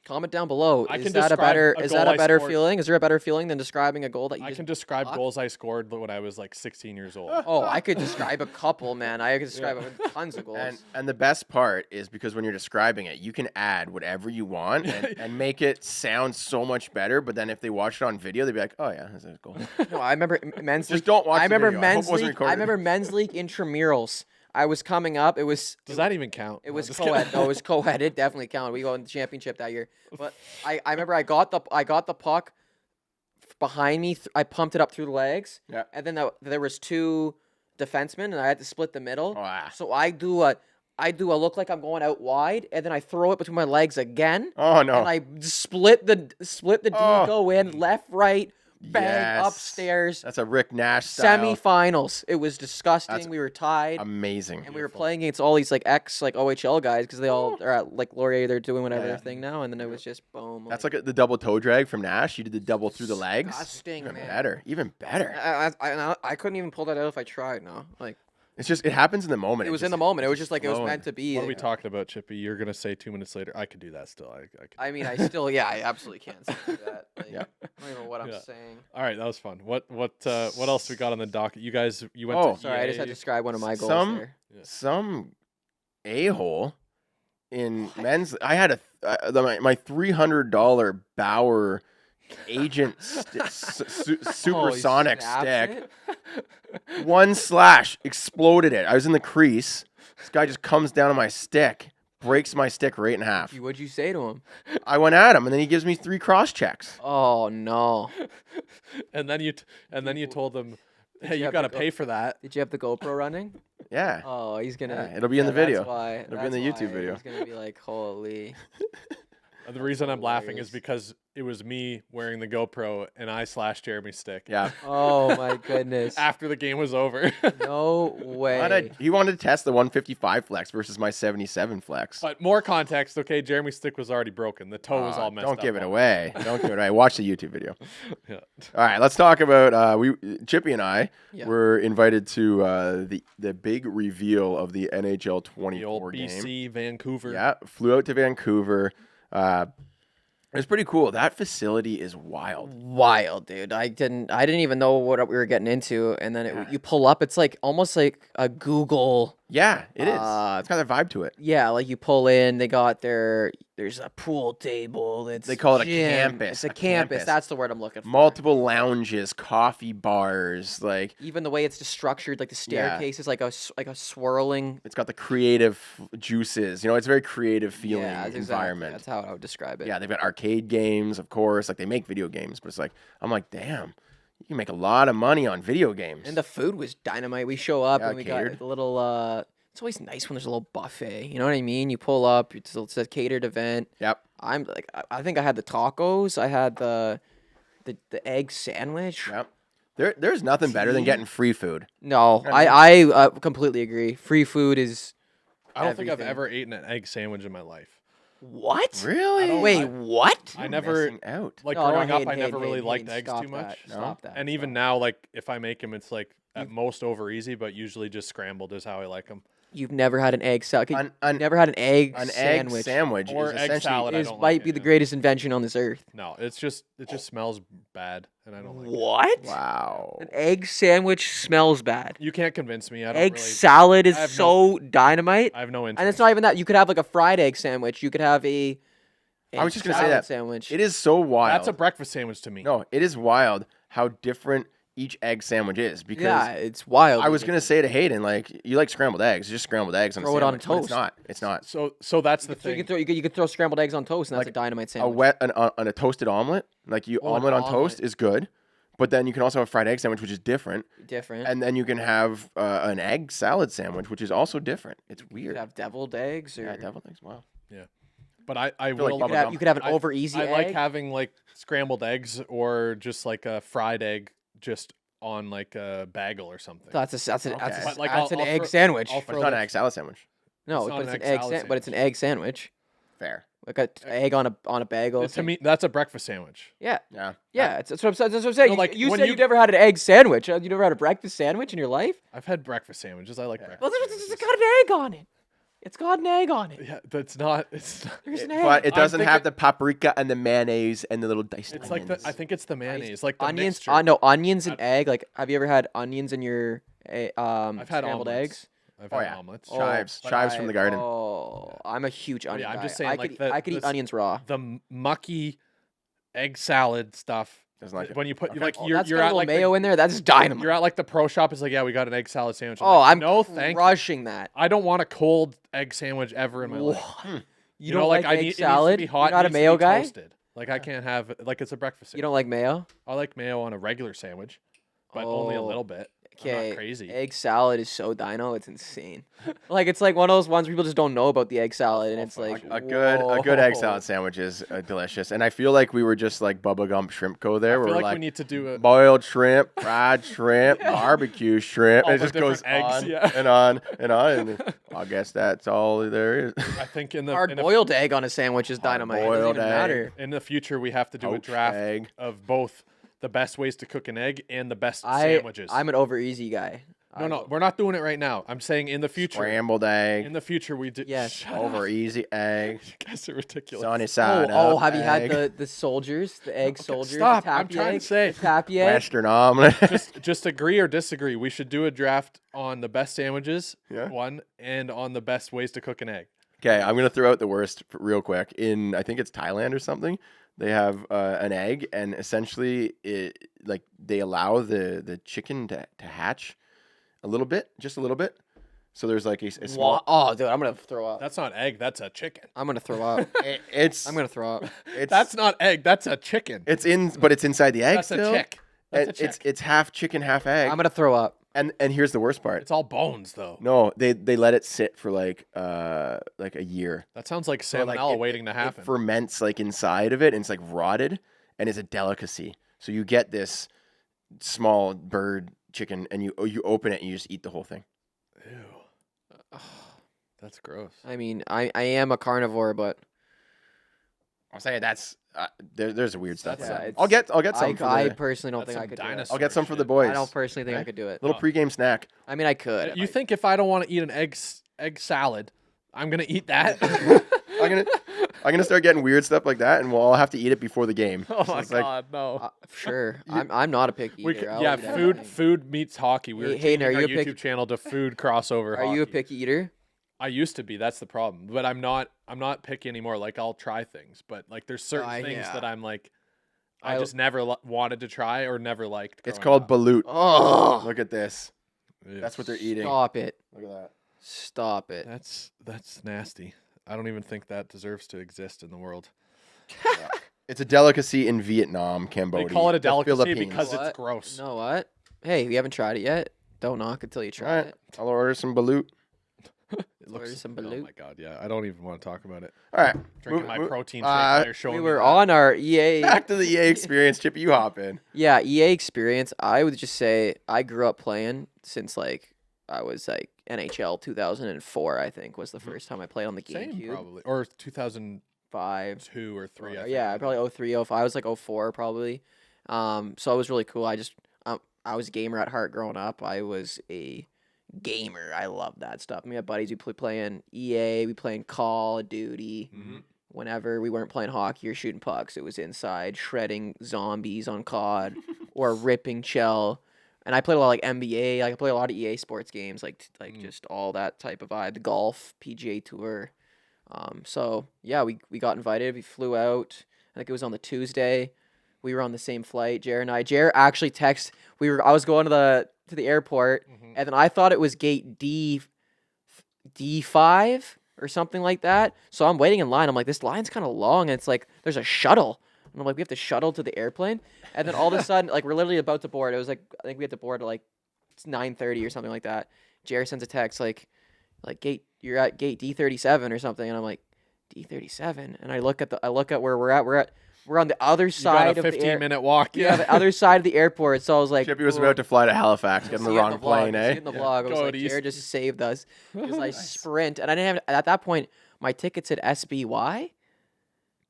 Speaker 2: comment down below.
Speaker 4: I
Speaker 2: Is
Speaker 4: can
Speaker 2: that a
Speaker 4: describe
Speaker 2: better?
Speaker 4: a
Speaker 2: Is
Speaker 4: goal
Speaker 2: that a
Speaker 4: I
Speaker 2: better
Speaker 4: scored-
Speaker 2: feeling? Is there a better feeling than describing a goal that you
Speaker 4: I
Speaker 2: just?
Speaker 4: can describe
Speaker 2: fuck?
Speaker 4: goals I scored when I was like 16 years old.
Speaker 2: Oh, I could describe a couple, man. I could describe tons of goals.
Speaker 3: And the best part is because when you're describing it, you can add whatever you want and make it sound so much better. But then if they watch it on video, they'd be like, "Oh yeah, that's a goal."
Speaker 2: No, I remember men's
Speaker 3: Just
Speaker 2: league.
Speaker 3: don't watch
Speaker 2: I
Speaker 3: the
Speaker 2: remember
Speaker 3: video. I hope
Speaker 2: men's
Speaker 3: it wasn't
Speaker 2: league. I
Speaker 3: recorded.
Speaker 2: remember men's league intramurals. I was coming up. It was
Speaker 4: Does that even count?
Speaker 2: It
Speaker 4: No,
Speaker 2: was
Speaker 4: just
Speaker 2: co-ed.
Speaker 4: kidding.
Speaker 2: No, it was co-ed. It definitely counted. We won the championship that year. But I remember I got the puck behind me. I pumped it up through the legs.
Speaker 3: Yeah.
Speaker 2: And then there was two defensemen, and I had to split the middle.
Speaker 3: Oh, ah.
Speaker 2: So I do a look like I'm going out wide, and then I throw it between my legs again.
Speaker 3: Oh no.
Speaker 2: And I split the D
Speaker 3: Oh.
Speaker 2: go in left, right, bang
Speaker 3: Yes.
Speaker 2: upstairs.
Speaker 3: That's a Rick Nash style.
Speaker 2: Semifinals. It was disgusting.
Speaker 3: That's
Speaker 2: we were tied.
Speaker 3: Amazing.
Speaker 2: And we were playing against all these like OHL guys because they all are at like Laurier. They're doing whatever
Speaker 3: Yeah.
Speaker 2: their thing now, and then it was just boom.
Speaker 3: That's like the double toe drag from Nash. You did the double through the legs.
Speaker 2: disgusting,
Speaker 3: Even
Speaker 2: man.
Speaker 3: better. Even better.
Speaker 2: I couldn't even pull that out if I tried. No, like
Speaker 3: It's just, it happens in the moment.
Speaker 2: it was
Speaker 3: just-
Speaker 2: in the moment. It was
Speaker 3: it's
Speaker 2: just like it was
Speaker 3: flowing.
Speaker 2: meant to be.
Speaker 4: What are we talking about, Chippy? You're gonna say 2 minutes later. I could do that still. I could.
Speaker 2: I mean, I still, yeah, I absolutely can't say that. Like,
Speaker 3: Yeah.
Speaker 2: I don't even know what I'm
Speaker 4: Yeah.
Speaker 2: saying.
Speaker 4: All right, that was fun. What else we got on the docket? You guys, you went
Speaker 3: Oh.
Speaker 4: to
Speaker 2: Sorry, I just had to
Speaker 4: EA.
Speaker 2: describe one of my goals
Speaker 3: Some-
Speaker 2: there.
Speaker 3: Some a-hole in men's. I had my $300 Bauer Agent supersonic stick. One slash exploded it. I was in the crease. This guy just comes down on my stick, breaks my stick right in half.
Speaker 2: What'd you say to him?
Speaker 3: I went at him, and then he gives me 3 cross checks.
Speaker 2: Oh no!
Speaker 4: And then you told them, hey,
Speaker 2: you
Speaker 4: you
Speaker 2: have
Speaker 4: gotta
Speaker 2: to go-
Speaker 4: pay for that.
Speaker 2: Did you have the GoPro running?
Speaker 3: Yeah.
Speaker 2: Oh, he's gonna.
Speaker 3: Yeah, it'll be in the
Speaker 2: that's
Speaker 3: video.
Speaker 2: why-
Speaker 3: It'll be in the
Speaker 2: that's
Speaker 3: YouTube
Speaker 2: why
Speaker 3: video.
Speaker 2: He's gonna be like, holy.
Speaker 4: The reason I'm laughing is
Speaker 2: hilarious.
Speaker 4: because it was me wearing the GoPro and I slashed Jeremy's stick.
Speaker 3: Yeah.
Speaker 2: Oh my goodness!
Speaker 4: After the game was over.
Speaker 2: No way.
Speaker 3: He wanted to test the 155 flex versus my 77 flex.
Speaker 4: But more context, okay? Jeremy's stick was already broken. The toe was all messed up.
Speaker 3: Don't give it
Speaker 4: on
Speaker 3: away. Don't give it away. Watch the YouTube video.
Speaker 4: Yeah.
Speaker 3: All right, let's talk about Chippy and I
Speaker 2: Yeah.
Speaker 3: were invited to the big reveal of the NHL
Speaker 4: The old
Speaker 3: 24 game.
Speaker 4: BC, Vancouver.
Speaker 3: Yeah, flew out to Vancouver. It was pretty cool. That facility is wild.
Speaker 2: Wild, dude. I didn't even know what we were getting into, and then
Speaker 3: Yeah.
Speaker 2: you pull up. It's like almost like a Google.
Speaker 3: Yeah, it is.
Speaker 2: Uh,
Speaker 3: It's got a vibe to it.
Speaker 2: Yeah, like you pull in. They got there's a pool table. It's
Speaker 3: They call it a
Speaker 2: gym.
Speaker 3: campus,
Speaker 2: It's a
Speaker 3: a
Speaker 2: campus.
Speaker 3: campus.
Speaker 2: That's the word I'm looking for.
Speaker 3: Multiple lounges, coffee bars. Like
Speaker 2: Even the way it's just structured, like the staircase is like a swirling.
Speaker 3: it's got the creative juices. You know, it's a very creative feeling
Speaker 2: Yeah, that's exactly-
Speaker 3: environment.
Speaker 2: That's how I would describe it.
Speaker 3: Yeah, they've got arcade games, of course. Like they make video games, but it's like I'm like, damn, you can make a lot of money on video games.
Speaker 2: And the food was dynamite. We show up
Speaker 3: Yeah,
Speaker 2: and we
Speaker 3: catered.
Speaker 2: got the little. It's always nice when there's a little buffet. You know what I mean? You pull up. It's a catered event.
Speaker 3: Yep.
Speaker 2: I'm like, I think I had the tacos. I had the egg sandwich.
Speaker 3: Yep. There's nothing better than
Speaker 2: Tea.
Speaker 3: getting free food.
Speaker 2: No,
Speaker 3: I
Speaker 2: I completely agree. Free food is
Speaker 4: I don't think I've
Speaker 2: everything.
Speaker 4: ever eaten an egg sandwich in my life.
Speaker 2: what?
Speaker 3: Really?
Speaker 2: Wait, what?
Speaker 4: I never
Speaker 3: Missing out.
Speaker 4: like
Speaker 2: No, no,
Speaker 4: growing up.
Speaker 2: Hayden,
Speaker 4: I never
Speaker 2: Hayden,
Speaker 4: really
Speaker 2: Hayden,
Speaker 4: liked
Speaker 2: Hayden,
Speaker 4: eggs
Speaker 2: stop
Speaker 4: too much.
Speaker 2: that, Stop that.
Speaker 4: And even now, like if I make them, it's like at most over easy, but usually just scrambled is how I like them.
Speaker 2: You've never had an egg salad.
Speaker 3: An
Speaker 2: Never had an egg
Speaker 3: egg
Speaker 2: sandwich.
Speaker 3: sandwich
Speaker 4: Or
Speaker 3: is
Speaker 4: egg
Speaker 3: essentially
Speaker 4: salad. I
Speaker 2: Is
Speaker 4: don't
Speaker 2: might
Speaker 4: like
Speaker 2: be
Speaker 4: it,
Speaker 2: the
Speaker 4: yeah.
Speaker 2: greatest invention on this earth.
Speaker 4: No, it just smells bad, and I don't like it.
Speaker 2: What?
Speaker 3: wow.
Speaker 2: An egg sandwich smells bad.
Speaker 4: You can't convince me. I don't
Speaker 2: Egg
Speaker 4: really.
Speaker 2: salad is
Speaker 4: I have
Speaker 2: so dynamite.
Speaker 4: I have no interest.
Speaker 2: And it's not even that. You could have like a fried egg sandwich. You could have a
Speaker 3: I was just gonna say
Speaker 2: salad
Speaker 3: that.
Speaker 2: sandwich.
Speaker 3: It is so wild.
Speaker 4: That's a breakfast sandwich to me.
Speaker 3: No, it is wild how different each egg sandwich is because
Speaker 2: yeah, it's wild.
Speaker 3: I was gonna say to Hayden, like, you like scrambled eggs, just scrambled eggs on
Speaker 2: Throw
Speaker 3: a
Speaker 2: it on
Speaker 3: sandwich, but
Speaker 2: toast.
Speaker 3: It's not. It's not.
Speaker 4: So that's the
Speaker 2: So you
Speaker 4: thing.
Speaker 2: could throw scrambled eggs on toast, and that's
Speaker 3: Like
Speaker 2: a dynamite
Speaker 3: A
Speaker 2: sandwich.
Speaker 3: on a toasted omelet, like you
Speaker 2: Oh, an
Speaker 3: omelet on toast
Speaker 2: omelet.
Speaker 3: is good, but then you can also have a fried egg sandwich, which is different,
Speaker 2: Different.
Speaker 3: and then you can have an egg salad sandwich, which is also different. It's
Speaker 2: you
Speaker 3: weird.
Speaker 2: could have deviled eggs, or
Speaker 3: Yeah, deviled eggs. Wow.
Speaker 4: But I
Speaker 3: feel like
Speaker 4: will.
Speaker 2: you could
Speaker 3: bubble
Speaker 2: have,
Speaker 3: gum.
Speaker 2: you could have an
Speaker 4: I-
Speaker 2: over easy
Speaker 4: I
Speaker 2: egg.
Speaker 4: like having like scrambled eggs or just like a fried egg just on like a bagel or something.
Speaker 2: that's an
Speaker 3: Okay.
Speaker 4: But, like,
Speaker 2: that's
Speaker 4: I'll
Speaker 2: an egg
Speaker 4: throw-
Speaker 2: sandwich.
Speaker 4: I'll
Speaker 3: But
Speaker 4: throw
Speaker 3: it's not
Speaker 4: the-
Speaker 3: an egg salad sandwich.
Speaker 2: No,
Speaker 4: it's not
Speaker 2: but
Speaker 4: an
Speaker 2: it's an
Speaker 4: egg
Speaker 2: egg.
Speaker 4: salad
Speaker 2: But it's an egg sandwich.
Speaker 3: Fair.
Speaker 2: Like an egg on a bagel.
Speaker 4: To me, that's a breakfast sandwich.
Speaker 2: Yeah.
Speaker 3: Yeah.
Speaker 2: Yeah, that's what I'm saying.
Speaker 4: No, like,
Speaker 2: you
Speaker 4: when
Speaker 2: said
Speaker 4: you-
Speaker 2: you've never had an egg sandwich. You never had a breakfast sandwich in your life?
Speaker 4: I've had breakfast sandwiches. I like breakfast.
Speaker 2: Well,
Speaker 4: sandwiches.
Speaker 2: it's got an egg on it. It's got an egg on it.
Speaker 4: Yeah, that's not. It's not,
Speaker 2: There's an egg.
Speaker 3: But it
Speaker 4: I'm
Speaker 3: doesn't have
Speaker 4: thinking-
Speaker 3: the paprika and the mayonnaise and the little diced
Speaker 4: it's like
Speaker 3: onions.
Speaker 4: the. I think it's the mayonnaise, like the
Speaker 2: onions.
Speaker 4: mixture.
Speaker 2: No, onions and egg. Like, have you ever had onions in your
Speaker 4: I've had
Speaker 2: scrambled
Speaker 4: omelets.
Speaker 2: eggs?
Speaker 4: I've
Speaker 3: Oh,
Speaker 4: had
Speaker 3: yeah.
Speaker 4: omelets.
Speaker 2: Oh,
Speaker 3: Chives.
Speaker 2: but
Speaker 3: Chives from the garden.
Speaker 2: Oh, I'm a huge onion
Speaker 4: I'm
Speaker 2: guy.
Speaker 4: just saying,
Speaker 2: I
Speaker 4: like,
Speaker 2: could,
Speaker 4: the-
Speaker 2: I could eat
Speaker 4: this-
Speaker 2: onions raw.
Speaker 4: The mucky egg salad stuff.
Speaker 3: Doesn't like it.
Speaker 4: When you put
Speaker 3: Okay.
Speaker 4: like
Speaker 2: Oh,
Speaker 4: you're
Speaker 2: that's
Speaker 4: you're
Speaker 2: got a
Speaker 4: at
Speaker 2: little
Speaker 4: like
Speaker 2: mayo in there. That's dynamite.
Speaker 4: you're at like the pro shop. It's like, yeah, we got an egg salad sandwich.
Speaker 2: Oh,
Speaker 4: like,
Speaker 2: I'm
Speaker 4: no, thank you.
Speaker 2: crushing that.
Speaker 4: I don't want a cold egg sandwich ever in my life.
Speaker 2: What? You
Speaker 4: know,
Speaker 2: don't like
Speaker 4: I
Speaker 2: egg
Speaker 4: need, it
Speaker 2: salad?
Speaker 4: needs to be hot.
Speaker 2: You're not
Speaker 4: it
Speaker 2: a
Speaker 4: needs to
Speaker 2: mayo
Speaker 4: be
Speaker 2: guy?
Speaker 4: Toasted. Like I can't have like it's a breakfast.
Speaker 2: You
Speaker 4: Sandwich.
Speaker 2: don't like mayo?
Speaker 4: I like mayo on a regular sandwich, but only a
Speaker 2: Oh.
Speaker 4: little bit.
Speaker 2: Okay,
Speaker 4: crazy.
Speaker 2: egg salad is so dino, it's insane. Like it's like one of those ones people just don't know about the egg salad, and it's like
Speaker 3: A good egg
Speaker 2: whoa.
Speaker 3: salad sandwich is delicious, and I feel like we were just like Bubba Gump Shrimp Co. there.
Speaker 4: I
Speaker 3: Where
Speaker 4: feel
Speaker 3: we're
Speaker 4: like we
Speaker 3: like
Speaker 4: need to do a
Speaker 3: boiled shrimp, fried shrimp, barbecue shrimp.
Speaker 4: All
Speaker 3: And it
Speaker 4: the
Speaker 3: just goes
Speaker 4: different eggs,
Speaker 3: on
Speaker 4: yeah.
Speaker 3: and on and on. And I guess that's all there is.
Speaker 4: I think in the
Speaker 2: Hard boiled egg on a sandwich is dynamite. It doesn't
Speaker 3: Hard-boiled
Speaker 2: even
Speaker 3: egg.
Speaker 2: matter.
Speaker 4: in the future we have to do a
Speaker 3: Poached
Speaker 4: draft
Speaker 3: egg.
Speaker 4: of both the best ways to cook an egg and the best
Speaker 2: I'm
Speaker 4: sandwiches.
Speaker 2: an over easy guy.
Speaker 4: No, we're not doing it right now. I'm saying in the future.
Speaker 3: Scrambled egg.
Speaker 4: In the future, we do.
Speaker 2: Yes.
Speaker 4: Shut
Speaker 3: Over
Speaker 4: up.
Speaker 3: easy egg.
Speaker 4: You guys are ridiculous.
Speaker 3: Sunny side
Speaker 2: Oh,
Speaker 3: up
Speaker 2: have you
Speaker 3: egg.
Speaker 2: had the soldiers, the egg soldiers? the
Speaker 4: stop. I'm
Speaker 2: tappy
Speaker 4: trying
Speaker 2: egg,
Speaker 4: to say.
Speaker 2: the tappy egg?
Speaker 3: Western omelet.
Speaker 4: just agree or disagree. We should do a draft on the best sandwiches,
Speaker 3: Yeah.
Speaker 4: one, and on the best ways to cook an egg.
Speaker 3: Okay, I'm gonna throw out the worst real quick. In I think it's Thailand or something. They have an egg, and essentially, they allow the chicken to hatch a little bit, just a little bit. So there's like a small.
Speaker 2: Oh, dude, I'm gonna throw up.
Speaker 4: That's not egg. That's a chicken.
Speaker 2: I'm gonna throw up.
Speaker 3: It's
Speaker 2: I'm gonna throw up.
Speaker 3: it's
Speaker 4: That's not egg. That's a chicken.
Speaker 3: it's inside the egg.
Speaker 4: That's a
Speaker 3: still.
Speaker 4: chick. That's a
Speaker 3: And
Speaker 4: chick.
Speaker 3: it's half chicken, half egg.
Speaker 2: I'm gonna throw up.
Speaker 3: And here's the worst part.
Speaker 4: It's all bones, though.
Speaker 3: No, they let it sit for like a year.
Speaker 4: That sounds like
Speaker 3: So, like,
Speaker 4: salmonella
Speaker 3: it-
Speaker 4: waiting to
Speaker 3: It
Speaker 4: happen.
Speaker 3: ferments like inside of it, and it's like rotted, and it's a delicacy. So you get this small bird chicken, and you open it, and you just eat the whole thing.
Speaker 4: Ew. That's gross.
Speaker 2: I mean, I am a carnivore, but
Speaker 3: I'm saying that's there's a weird stuff.
Speaker 4: That's,
Speaker 3: there.
Speaker 2: it's-
Speaker 3: I'll get some for
Speaker 2: I
Speaker 3: the
Speaker 2: personally don't
Speaker 4: That's
Speaker 2: think I
Speaker 4: some
Speaker 2: could do it.
Speaker 4: dinosaur
Speaker 3: I'll get some for the
Speaker 4: shit.
Speaker 3: boys.
Speaker 2: I don't personally think I
Speaker 3: Okay.
Speaker 2: could do it.
Speaker 3: Little pregame snack.
Speaker 2: I mean, I could.
Speaker 4: You think if I don't want to eat an egg salad, I'm gonna eat that?
Speaker 3: I'm gonna start getting weird stuff like that, and we'll all have to eat it before the game.
Speaker 4: Oh
Speaker 3: So
Speaker 4: my
Speaker 3: it's like,
Speaker 4: god, no.
Speaker 2: Sure. I'm not a picky
Speaker 4: We
Speaker 2: eater.
Speaker 4: could,
Speaker 2: I'll
Speaker 4: yeah,
Speaker 2: eat everything.
Speaker 4: food meets hockey. We were
Speaker 2: Hey, Hayden,
Speaker 4: changing
Speaker 2: are
Speaker 4: our
Speaker 2: you a
Speaker 4: YouTube
Speaker 2: pick-
Speaker 4: channel to food crossover.
Speaker 2: Are you a
Speaker 4: hockey.
Speaker 2: picky eater?
Speaker 4: I used to be. That's the problem. But I'm not picky anymore. Like I'll try things, but like there's certain things
Speaker 2: yeah.
Speaker 4: that I'm like I
Speaker 2: I-
Speaker 4: just never wanted to try or never liked.
Speaker 3: it's
Speaker 4: growing
Speaker 3: called
Speaker 4: up.
Speaker 3: balut.
Speaker 2: Oh,
Speaker 3: Look at this.
Speaker 4: Ew.
Speaker 3: That's what they're eating.
Speaker 2: stop it.
Speaker 3: Look at that.
Speaker 2: Stop it.
Speaker 4: That's nasty. I don't even think that deserves to exist in the world.
Speaker 3: It's a delicacy in Vietnam, Cambodia.
Speaker 4: They call it a
Speaker 3: the
Speaker 4: delicacy
Speaker 3: Philippines.
Speaker 4: because it's
Speaker 2: What?
Speaker 4: gross.
Speaker 2: You know what? Hey, we haven't tried it yet. Don't knock until you
Speaker 3: All
Speaker 2: try
Speaker 3: right,
Speaker 2: it.
Speaker 3: I'll order some balut.
Speaker 4: It
Speaker 2: Order some
Speaker 4: Oh
Speaker 2: balut.
Speaker 4: my god, yeah. I don't even want to talk about it.
Speaker 3: All right,
Speaker 4: Drinking
Speaker 3: move-
Speaker 4: my protein shake.
Speaker 3: uh,
Speaker 4: while you're showing
Speaker 2: We
Speaker 4: me
Speaker 2: were
Speaker 4: that.
Speaker 2: on our EA.
Speaker 3: back to the EA experience. Chippy, you hop in.
Speaker 2: Yeah, EA experience. I would just say I grew up playing since like I was like NHL 2004. I think was the first time I played on the
Speaker 4: Same
Speaker 2: GameCube.
Speaker 4: probably, or 2002
Speaker 2: 5.
Speaker 4: or 3. I
Speaker 2: Yeah,
Speaker 4: think.
Speaker 2: probably 03, 05. I was like 04 probably. So it was really cool. I was a gamer at heart growing up. I was a gamer. I love that stuff. Me and my buddies, we playing EA, we playing Call of Duty.
Speaker 4: Mhm.
Speaker 2: Whenever we weren't playing hockey or shooting pucks, it was inside shredding zombies on COD or ripping shell. And I played a lot like NBA. Like I played a lot of EA sports games, like just all that type of vibe. The golf, PGA Tour. So yeah, we got invited. We flew out. I think it was on the Tuesday. We were on the same flight, Jared and I. Jared actually texted. I was going to the airport,
Speaker 4: Mhm.
Speaker 2: and then I thought it was gate D5 or something like that. So I'm waiting in line. I'm like, this line's kind of long, and it's like there's a shuttle. And I'm like, we have to shuttle to the airplane. And then all of a sudden, like we're literally about to board. It was like I think we had to board at like it's 9:30 or something like that. Jared sends a text like you're at gate D37 or something, and I'm like D37, and I look at where we're at. We're on the other
Speaker 4: You
Speaker 2: side
Speaker 4: got a
Speaker 2: of the
Speaker 4: 15-minute walk.
Speaker 2: yeah, the other side of the airport. So I was like,
Speaker 3: Chippy was
Speaker 2: "Whoa."
Speaker 3: about to fly to Halifax, get on the
Speaker 2: See it in
Speaker 3: wrong plane,
Speaker 2: vlog,
Speaker 3: eh?
Speaker 2: see it in the vlog. I was
Speaker 4: Go
Speaker 2: like,
Speaker 4: out east.
Speaker 2: Jared just saved us because I sprint, and I didn't have at that point. My ticket said SBY,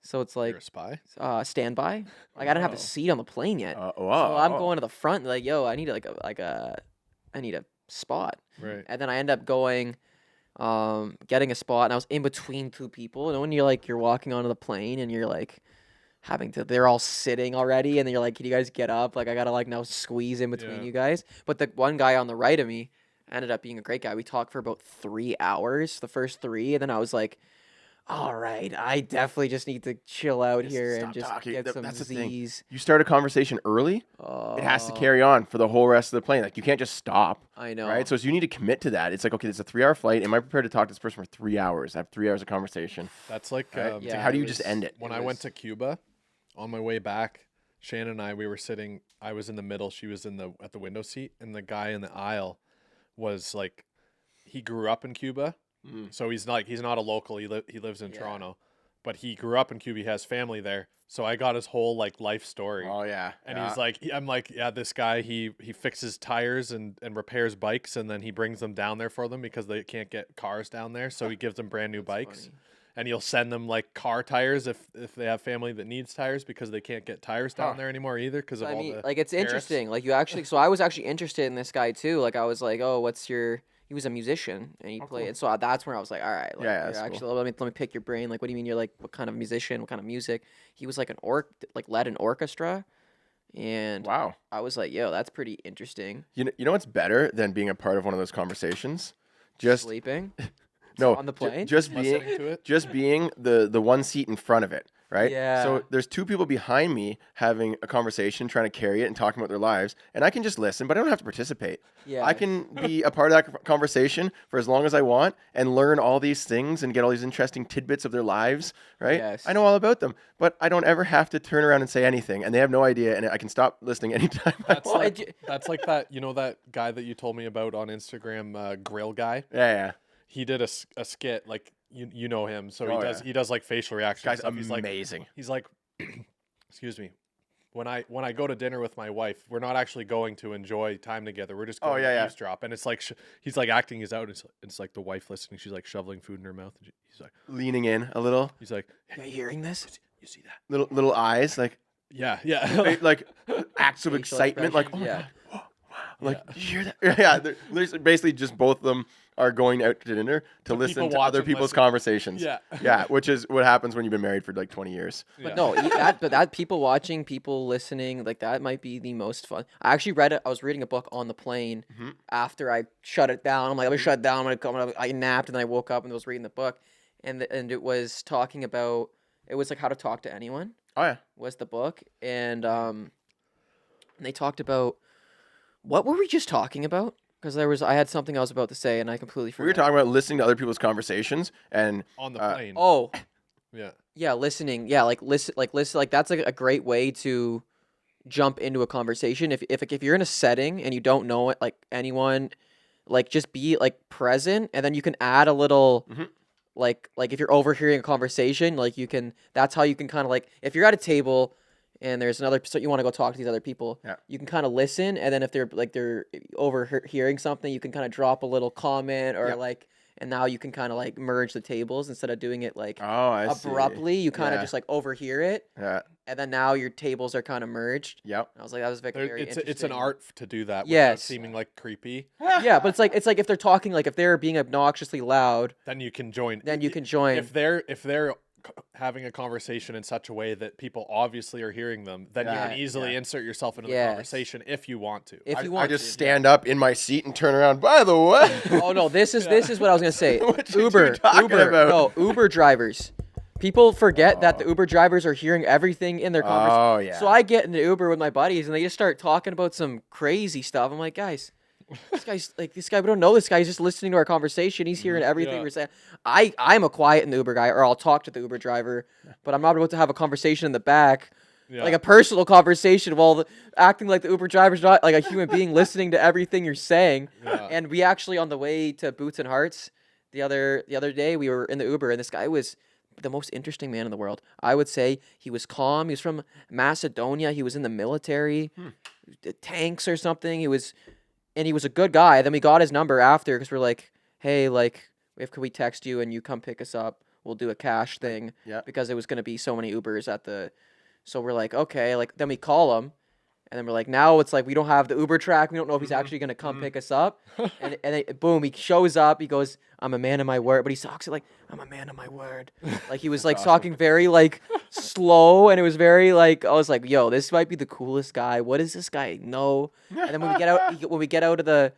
Speaker 2: so it's
Speaker 4: You're
Speaker 2: like
Speaker 4: a spy.
Speaker 2: standby. Like I didn't have
Speaker 4: Oh.
Speaker 2: a seat on the plane yet.
Speaker 3: Oh,
Speaker 2: So I'm going to the front, like, yo, I need I need a spot.
Speaker 4: Right.
Speaker 2: And then I end up going, getting a spot, and I was in between two people. And when you're walking onto the plane, and you're like they're all sitting already, and then you're like, can you guys get up? Like I gotta like now squeeze in between
Speaker 4: Yeah.
Speaker 2: you guys. But the one guy on the right of me ended up being a great guy. We talked for about 3 hours, the first 3, and then I was like, all right, I definitely just need to chill out
Speaker 3: Just
Speaker 2: here
Speaker 3: stop
Speaker 2: and just
Speaker 3: talking.
Speaker 2: get some
Speaker 3: That's the thing.
Speaker 2: Z's.
Speaker 3: You start a conversation early, it has to carry on for the whole rest of the plane. Like you can't just stop.
Speaker 2: I know.
Speaker 3: Right, so you need to commit to that. It's like, okay, it's a 3-hour flight. Am I prepared to talk to this person for 3 hours? I have 3 hours of conversation.
Speaker 4: That's like
Speaker 3: Right?
Speaker 4: um,
Speaker 3: It's like,
Speaker 2: Yeah,
Speaker 3: how do
Speaker 2: it
Speaker 3: you just
Speaker 2: was-
Speaker 3: end it?
Speaker 4: when
Speaker 2: It
Speaker 4: I went
Speaker 2: was-
Speaker 4: to Cuba on my way back, Shannon and I, we were sitting. I was in the middle. She was at the window seat, and the guy in the aisle was like, he grew up in Cuba, so he's not a local. He lives in Toronto, but he grew up in Cuba. He has family there. So I got his whole like life story.
Speaker 3: Oh yeah.
Speaker 4: And he's like, I'm like, yeah, this guy, he fixes tires and repairs bikes, and then he brings them down there for them because they can't get cars down there. So he gives them brand new bikes.
Speaker 2: funny.
Speaker 4: And he'll send them like car tires if they have family that needs tires because they can't get tires down there anymore either because of
Speaker 2: I
Speaker 4: all
Speaker 2: mean,
Speaker 4: the
Speaker 2: like it's
Speaker 4: tariffs.
Speaker 2: interesting. Like you actually, so I was actually interested in this guy too. Like I was like, oh, what's your? He was a musician and he played.
Speaker 3: cool.
Speaker 2: So that's where I was like, all right, like,
Speaker 3: Yeah,
Speaker 2: you're
Speaker 3: that's cool.
Speaker 2: actually let me pick your brain. Like, what do you mean? You're like, what kind of musician? What kind of music? He was like led an orchestra, and
Speaker 3: Wow.
Speaker 2: I was like, yo, that's pretty interesting.
Speaker 3: You know what's better than being a part of one of those conversations? Just
Speaker 2: Sleeping.
Speaker 3: no
Speaker 2: on the plane?
Speaker 3: Just
Speaker 4: listening
Speaker 3: being
Speaker 4: to it.
Speaker 3: just being the one seat in front of it, right?
Speaker 2: Yeah.
Speaker 3: So there's two people behind me having a conversation, trying to carry it and talking about their lives, and I can just listen, but I don't have to participate.
Speaker 2: Yeah.
Speaker 3: I can be a part of that conversation for as long as I want and learn all these things and get all these interesting tidbits of their lives, right?
Speaker 2: Yes.
Speaker 3: I know all about them, but I don't ever have to turn around and say anything, and they have no idea, and I can stop listening anytime I
Speaker 4: That's
Speaker 3: want.
Speaker 4: like that's like that. You know that guy that you told me about on Instagram, Grill Guy.
Speaker 3: Yeah.
Speaker 4: He did a skit like you know him, so
Speaker 3: Oh,
Speaker 4: he does like facial reactions.
Speaker 3: Guy's
Speaker 4: and stuff.
Speaker 3: amazing.
Speaker 4: He's like, excuse me. When I go to dinner with my wife, we're not actually going to enjoy time together. We're just going to eavesdrop. And it's like he's like acting his out. It's like the wife listening. She's like shoveling food in her mouth. And he's like
Speaker 3: Leaning in a little,
Speaker 4: he's like,
Speaker 2: Are you hearing this?
Speaker 4: you see that?
Speaker 3: little eyes, like
Speaker 4: Yeah.
Speaker 3: acts of
Speaker 2: Facial
Speaker 3: excitement, like, oh my
Speaker 2: expression,
Speaker 3: God, like, did you hear that? Yeah, there's basically just both of them are going out to dinner to listen to other people's conversations.
Speaker 4: Yeah.
Speaker 3: Yeah, which is what happens when you've been married for like 20 years.
Speaker 2: But no, that people watching, people listening, like that might be the most fun. I actually read it. I was reading a book on the plane after I shut it down. I'm like, I'm gonna shut it down. I napped and then I woke up and I was reading the book, and it was talking about it was like how to talk to anyone
Speaker 3: Oh yeah.
Speaker 2: was the book, and they talked about what were we just talking about? Because I had something I was about to say and I completely
Speaker 3: We were
Speaker 2: forgot.
Speaker 3: talking about listening to other people's conversations and
Speaker 4: On the plane.
Speaker 2: Oh,
Speaker 4: Yeah.
Speaker 2: yeah, listening. Yeah, like listen. Like that's like a great way to jump into a conversation. If you're in a setting and you don't know it, like anyone, like just be like present, and then you can add a little. Like if you're overhearing a conversation, like you can. That's how you can kind of like if you're at a table. And there's another, so you want to go talk to these other people.
Speaker 3: Yeah.
Speaker 2: You can kind of listen, and then if they're overhearing something, you can kind of drop a little comment or like, and now you can kind of like merge the tables instead of doing it like
Speaker 3: oh, I see.
Speaker 2: abruptly. You kind of
Speaker 3: Yeah.
Speaker 2: just like overhear it,
Speaker 3: Yeah.
Speaker 2: and then now your tables are kind of merged.
Speaker 3: Yep.
Speaker 2: I was like, that was very
Speaker 4: It's
Speaker 2: interesting.
Speaker 4: an art to do that. Without
Speaker 2: Yes.
Speaker 4: seeming like creepy.
Speaker 2: Yeah, but it's like if they're talking, like if they're being obnoxiously loud,
Speaker 4: Then you can join.
Speaker 2: then you can join.
Speaker 4: If they're having a conversation in such a way that people obviously are hearing them, then you can easily insert yourself into the
Speaker 2: Yes.
Speaker 4: conversation if you want to.
Speaker 2: If you
Speaker 3: I
Speaker 2: want
Speaker 3: just
Speaker 2: to.
Speaker 3: stand up in my seat and turn around. By the way.
Speaker 2: Oh no, this is what I was gonna say.
Speaker 3: What you
Speaker 2: Uber,
Speaker 3: talking about?
Speaker 2: no, Uber drivers. People forget that the Uber drivers are hearing everything in their conversation.
Speaker 3: Oh yeah.
Speaker 2: So I get in the Uber with my buddies, and they just start talking about some crazy stuff. I'm like, guys, this guy, we don't know this guy. He's just listening to our conversation. He's hearing everything we're saying. I'm a quiet in the Uber guy, or I'll talk to the Uber driver, but I'm not about to have a conversation in the back.
Speaker 4: Yeah.
Speaker 2: Like a personal conversation while acting like the Uber driver's not like a human being listening to everything you're saying.
Speaker 4: Yeah.
Speaker 2: And we actually, on the way to Boots and Hearts the other day, we were in the Uber, and this guy was the most interesting man in the world. I would say he was calm. He was from Macedonia. He was in the military, the tanks or something. He was a good guy. Then we got his number after because we're like, hey, like, could we text you and you come pick us up? We'll do a cash thing.
Speaker 3: Yeah.
Speaker 2: Because it was going to be so many Ubers at the. So we're like, okay, like then we call him, and then we're like, now it's like we don't have the Uber track. We don't know if he's actually gonna come pick us up. And then, boom, he shows up. He goes, "I'm a man of my word," but he talks it like, "I'm a man of my word." Like he was like talking very like slow, and it was very like I was like, "Yo, this might be the coolest guy. What does this guy know?" And then when we get out of the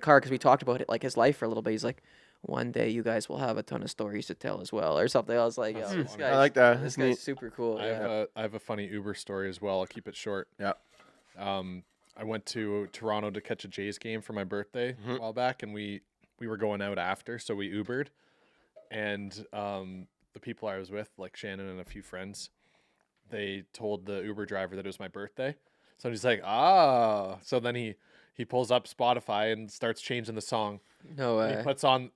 Speaker 2: car, because we talked about it like his life for a little bit, he's like, one day you guys will have a ton of stories to tell as well, or something. I was like, yo, this
Speaker 3: I like that.
Speaker 2: This
Speaker 3: That's
Speaker 2: guy's
Speaker 3: neat.
Speaker 2: super cool.
Speaker 4: I have a funny Uber story as well. I'll keep it short.
Speaker 3: Yeah.
Speaker 4: I went to Toronto to catch a Jays game for my birthday a while back, and we were going out after, so we Ubered, and the people I was with, like Shannon and a few friends, they told the Uber driver that it was my birthday. So he's like, ah. So then he pulls up Spotify and starts changing the song.
Speaker 2: No
Speaker 4: And
Speaker 2: way.
Speaker 4: he puts on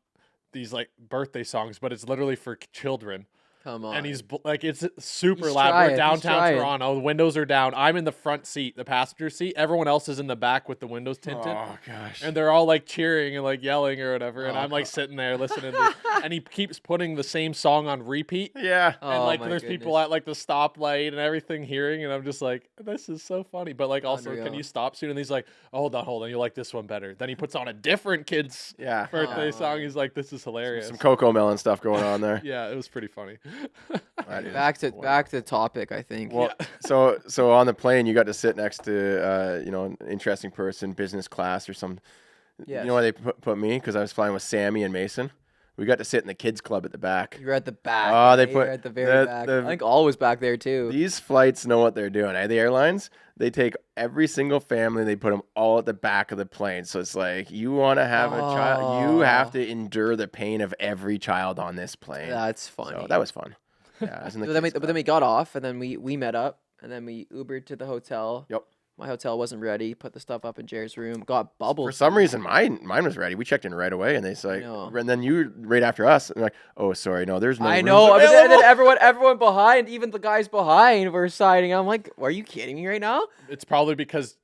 Speaker 4: these like birthday songs, but it's literally for children.
Speaker 2: Come on.
Speaker 4: And like it's super
Speaker 2: He's
Speaker 4: loud.
Speaker 2: trying,
Speaker 4: We're
Speaker 2: he's
Speaker 4: downtown
Speaker 2: trying.
Speaker 4: Toronto. The windows are down. I'm in the front seat, the passenger seat. Everyone else is in the back with the windows tinted.
Speaker 3: Oh gosh.
Speaker 4: And they're all like cheering and like yelling or whatever. And
Speaker 3: Oh,
Speaker 4: I'm like sitting there listening to and he keeps putting the same song on repeat.
Speaker 3: yeah.
Speaker 2: Oh,
Speaker 4: And like
Speaker 2: my
Speaker 4: there's people
Speaker 2: goodness.
Speaker 4: at like the stoplight and everything hearing, and I'm just like, this is so funny. But like also, can
Speaker 2: Unreal.
Speaker 4: you stop soon? And he's like, oh, hold on, you like this one better. Then he puts on a different kid's
Speaker 3: Yeah.
Speaker 4: birthday
Speaker 2: Oh.
Speaker 4: song. He's like, this is hilarious.
Speaker 3: Some Coco Melon stuff going on there.
Speaker 4: Yeah, it was pretty funny.
Speaker 3: That is
Speaker 2: Back to topic, I think.
Speaker 3: Well, so on the plane, you got to sit next to an interesting person, business class or some.
Speaker 2: Yes.
Speaker 3: You know why they put me? Because I was flying with Sammy and Mason. We got to sit in the kids club at the back.
Speaker 2: You're at the back.
Speaker 3: Oh, they
Speaker 2: eh? You're
Speaker 3: put
Speaker 2: at the very back. I think all was back there too.
Speaker 3: These flights know what they're doing. The airlines, they take every single family, they put them all at the back of the plane. So it's like, you want to have a child, you have to endure the pain of every child on this plane.
Speaker 2: That's funny.
Speaker 3: So that was fun. Yeah, I was in the
Speaker 2: But then
Speaker 3: kids
Speaker 2: we got off, and then we met up, and then we Ubered to the hotel.
Speaker 3: Yep.
Speaker 2: My hotel wasn't ready. Put the stuff up in Jared's room. Got bubbles.
Speaker 3: For some reason, mine was ready. We checked in right away, and they like,
Speaker 2: know.
Speaker 3: and then you right after us, and like, oh, sorry, no, there's no.
Speaker 2: I
Speaker 3: rooms
Speaker 2: know. And
Speaker 3: available."
Speaker 2: then everyone behind, even the guys behind, were signing. I'm like, are you kidding me right now?
Speaker 4: It's probably because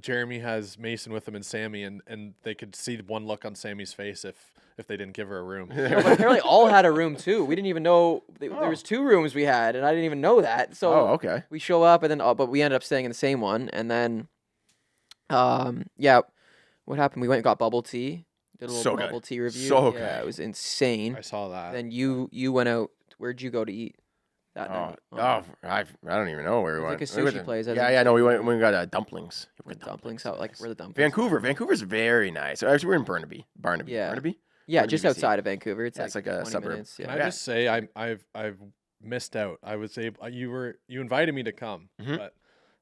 Speaker 4: Jeremy has Mason with him and Sammy, and they could see one look on Sammy's face if they didn't give her a room.
Speaker 2: No, but apparently all had a room too. We didn't even know there was 2 rooms we had, and I didn't even know that. So
Speaker 3: Oh, okay.
Speaker 2: we show up, and then but we ended up staying in the same one, and then what happened? We went and got bubble tea. Did a little
Speaker 3: So good.
Speaker 2: bubble tea review.
Speaker 3: So
Speaker 2: Yeah,
Speaker 3: good.
Speaker 2: it was insane.
Speaker 4: I saw that.
Speaker 2: Then you went out. Where'd you go to eat that night?
Speaker 3: I don't even know where we
Speaker 2: It was
Speaker 3: went.
Speaker 2: like a
Speaker 3: We went
Speaker 2: sushi
Speaker 3: to-
Speaker 2: place, I
Speaker 3: Yeah,
Speaker 2: think.
Speaker 3: yeah, no, we got dumplings.
Speaker 2: With dumplings. How like where the dumplings?
Speaker 3: Vancouver's very nice. Actually, we're in Barnaby.
Speaker 2: Yeah.
Speaker 3: Barnaby.
Speaker 2: Yeah,
Speaker 3: Where
Speaker 2: just
Speaker 3: did we see?
Speaker 2: outside of Vancouver. It's
Speaker 3: Yeah, it's like a
Speaker 2: 20
Speaker 3: suburb.
Speaker 2: minutes.
Speaker 4: Can
Speaker 2: Yeah.
Speaker 4: I just say I've missed out. I was able. You invited me to come,
Speaker 3: Mhm.
Speaker 4: but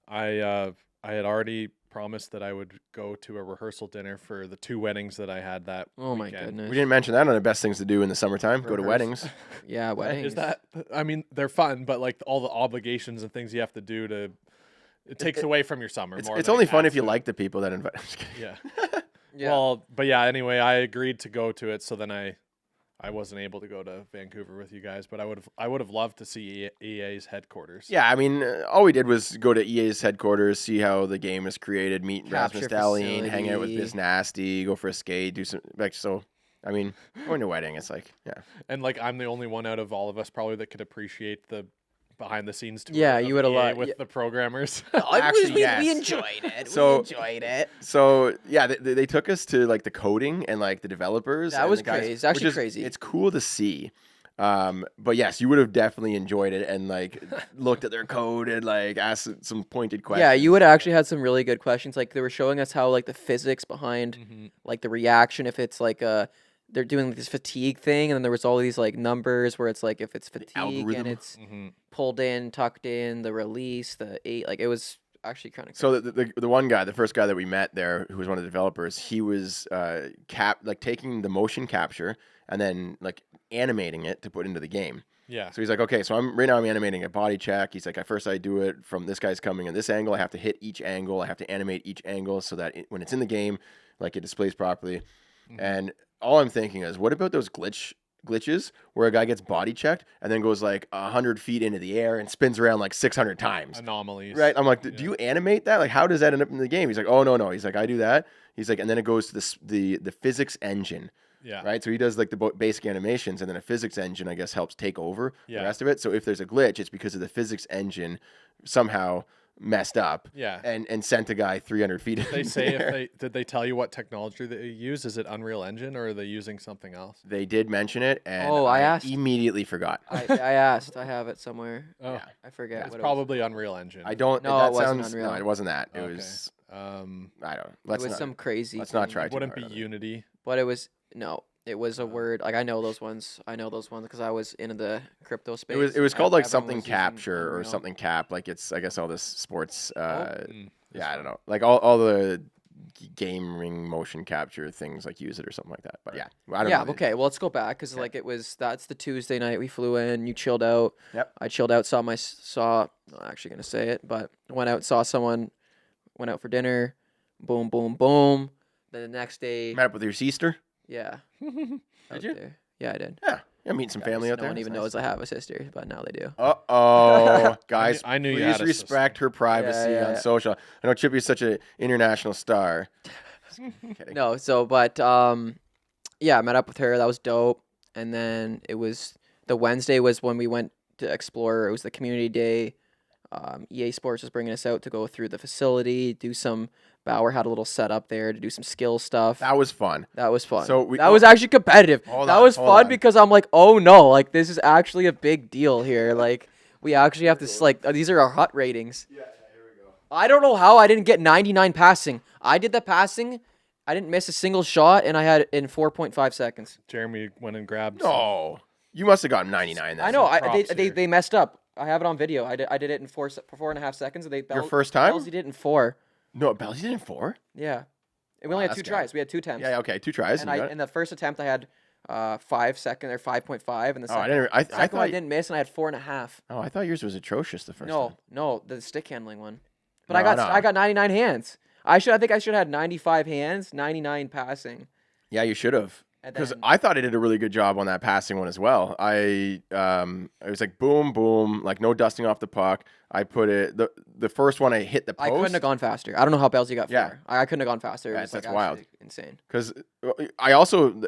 Speaker 4: I had already promised that I would go to a rehearsal dinner for the 2 weddings that I had that.
Speaker 2: Oh my
Speaker 4: weekend.
Speaker 2: goodness.
Speaker 3: We didn't mention that on the best things to do in the summertime. Go to
Speaker 2: Rehearse.
Speaker 3: weddings.
Speaker 2: Yeah, weddings.
Speaker 4: Is that? I mean, they're fun, but like all the obligations and things you have to do it takes away from your summer.
Speaker 3: It's
Speaker 4: more
Speaker 3: it's
Speaker 4: than
Speaker 3: only
Speaker 4: it
Speaker 3: fun
Speaker 4: adds
Speaker 3: if you
Speaker 4: to it.
Speaker 3: like the people that invite. I'm just kidding.
Speaker 4: Yeah.
Speaker 2: Yeah.
Speaker 4: Well, but yeah. Anyway, I agreed to go to it, so then I wasn't able to go to Vancouver with you guys, but I would have loved to see EA's headquarters.
Speaker 3: Yeah, I mean, all we did was go to EA's headquarters, see how the game is created, meet
Speaker 2: Capture
Speaker 3: Rasmus Dahlin, hang out with
Speaker 2: facility.
Speaker 3: Biz Nasty, go for a skate, do some like so. I mean, going to a wedding, it's like, yeah.
Speaker 4: And like I'm the only one out of all of us probably that could appreciate the behind the scenes tour.
Speaker 2: Yeah,
Speaker 4: of
Speaker 2: you would've
Speaker 4: EA
Speaker 2: liked-
Speaker 4: with
Speaker 2: yeah.
Speaker 4: the programmers.
Speaker 3: Actually,
Speaker 2: we
Speaker 3: yes.
Speaker 2: enjoyed it.
Speaker 3: So-
Speaker 2: we enjoyed it.
Speaker 3: So yeah, they took us to like the coding and like the developers.
Speaker 2: That
Speaker 3: and
Speaker 2: was
Speaker 3: the guys,
Speaker 2: crazy. It's actually
Speaker 3: which is-
Speaker 2: crazy.
Speaker 3: It's cool to see. But yes, you would have definitely enjoyed it and like looked at their code and like asked some pointed questions.
Speaker 2: Yeah, you would have actually had some really good questions. Like they were showing us how like the physics behind
Speaker 4: Mhm.
Speaker 2: like the reaction, if it's like they're doing this fatigue thing, and then there was all these like numbers where it's like if it's fatigue
Speaker 3: algorithm.
Speaker 2: and it's
Speaker 4: Mhm.
Speaker 2: pulled in, tucked in, the release, the 8, like it was actually kind of
Speaker 3: So the one guy, the first guy that we met there, who was one of the developers, he was taking the motion capture and then like animating it to put into the game.
Speaker 4: Yeah.
Speaker 3: So he's like, okay, so I'm animating a body check. He's like, at first I do it from this guy's coming in this angle. I have to hit each angle. I have to animate each angle so that when it's in the game, like it displays properly.
Speaker 4: Mhm.
Speaker 3: And all I'm thinking is, what about those glitches where a guy gets body checked and then goes like 100 feet into the air and spins around like 600 times?
Speaker 4: Anomalies.
Speaker 3: Right? I'm like,
Speaker 4: Yeah.
Speaker 3: do you animate that? Like, how does that end up in the game? He's like, oh no. He's like, I do that. He's like, and then it goes to the physics engine.
Speaker 4: Yeah.
Speaker 3: Right, so he does like the basic animations, and then a physics engine, I guess, helps take over
Speaker 4: Yeah.
Speaker 3: the rest of it. So if there's a glitch, it's because of the physics engine somehow messed up
Speaker 4: Yeah.
Speaker 3: and sent a guy 300 feet.
Speaker 4: They
Speaker 3: in
Speaker 4: say
Speaker 3: the air.
Speaker 4: did they tell you what technology they use? Is it Unreal Engine or are they using something else?
Speaker 3: They did mention it, and
Speaker 2: Oh, I asked.
Speaker 3: immediately forgot.
Speaker 2: I asked. I have it somewhere.
Speaker 4: Oh,
Speaker 3: Yeah.
Speaker 2: I forget.
Speaker 4: it's
Speaker 2: what
Speaker 4: probably Unreal Engine.
Speaker 3: I don't.
Speaker 2: No,
Speaker 3: that
Speaker 2: it wasn't
Speaker 3: sounds,
Speaker 2: Unreal.
Speaker 3: No, it wasn't that. It
Speaker 4: Okay.
Speaker 3: was.
Speaker 4: Um,
Speaker 3: I don't.
Speaker 2: It
Speaker 3: Let's
Speaker 2: was
Speaker 3: not.
Speaker 2: some crazy.
Speaker 3: Let's not
Speaker 2: thing.
Speaker 3: try
Speaker 4: it wouldn't
Speaker 3: too
Speaker 4: be
Speaker 3: hard on it.
Speaker 4: Unity.
Speaker 2: But it was no. It was a word. Like I know those ones. I know those ones because I was in the crypto space.
Speaker 3: It was called like
Speaker 2: Everyone
Speaker 3: something
Speaker 2: was using
Speaker 3: capture or
Speaker 2: Unreal.
Speaker 3: something cap. Like it's I guess all this sports.
Speaker 4: Mm,
Speaker 3: Yeah, I don't know. Like all the gaming motion capture things like use it or something like that. But yeah, I don't
Speaker 2: Yeah,
Speaker 3: know.
Speaker 2: okay. Well, let's go back because that's the Tuesday night we flew in. You chilled out.
Speaker 3: Yep.
Speaker 2: I chilled out. I'm not actually gonna say it, but went out, saw someone, went out for dinner. Boom, boom, boom. Then the next day,
Speaker 3: Met up with your sister.
Speaker 2: yeah.
Speaker 3: Did you?
Speaker 2: There. Yeah, I did.
Speaker 3: Yeah, meeting some family out
Speaker 2: No
Speaker 3: there.
Speaker 2: one even knows I have a sister, but now they do.
Speaker 3: Uh-oh. Guys,
Speaker 4: I knew you
Speaker 3: please
Speaker 4: had a
Speaker 3: respect her privacy
Speaker 2: Yeah,
Speaker 3: on
Speaker 2: yeah.
Speaker 3: social. I know Chippy is such an international star. Kidding.
Speaker 2: No, yeah, I met up with her. That was dope. And then the Wednesday was when we went to explore. It was the community day. EA Sports was bringing us out to go through the facility, do some. Bauer had a little setup there to do some skill stuff.
Speaker 3: That was fun.
Speaker 2: That was fun.
Speaker 3: So
Speaker 2: that was actually competitive.
Speaker 3: Hold
Speaker 2: That
Speaker 3: on,
Speaker 2: was
Speaker 3: hold
Speaker 2: fun
Speaker 3: on.
Speaker 2: because I'm like, oh no, like this is actually a big deal here. Like we actually have to these are our hut ratings. Yeah, here we go. I don't know how I didn't get 99 passing. I did the passing. I didn't miss a single shot, and I had it in 4.5 seconds.
Speaker 4: Jeremy went and grabbed.
Speaker 3: No. You must have gotten 99 then.
Speaker 2: I know.
Speaker 4: props here.
Speaker 2: They messed up. I have it on video. I did it in 4.5 seconds. And
Speaker 3: Your first time?
Speaker 2: Bellsy did it in 4.
Speaker 3: No, Bellsy did it in 4?
Speaker 2: Yeah. And we only had
Speaker 3: that's
Speaker 2: 2
Speaker 3: good.
Speaker 2: tries. We had 2 attempts.
Speaker 3: Yeah, okay, 2 tries.
Speaker 2: And
Speaker 3: you got it.
Speaker 2: in the first attempt I had 5 seconds or 5.5, and the second,
Speaker 3: I didn't. I
Speaker 2: second one I
Speaker 3: thought.
Speaker 2: didn't miss, and I had 4.5.
Speaker 3: Oh, I thought yours was atrocious the first
Speaker 2: No,
Speaker 3: time.
Speaker 2: no, the stick handling one. But
Speaker 3: No,
Speaker 2: I got 99 hands. I think I should have had 95 hands, 99 passing.
Speaker 3: Yeah, you should have.
Speaker 2: And
Speaker 3: Because
Speaker 2: then-
Speaker 3: I thought I did a really good job on that passing one as well. I was like boom, boom, like no dusting off the puck. I put it the first one I hit the post.
Speaker 2: I couldn't have gone faster. I don't know how Bellsy got
Speaker 3: Yeah.
Speaker 2: far. I couldn't have gone faster. It
Speaker 3: Yeah,
Speaker 2: was,
Speaker 3: that's
Speaker 2: like,
Speaker 3: wild.
Speaker 2: actually insane.
Speaker 3: Because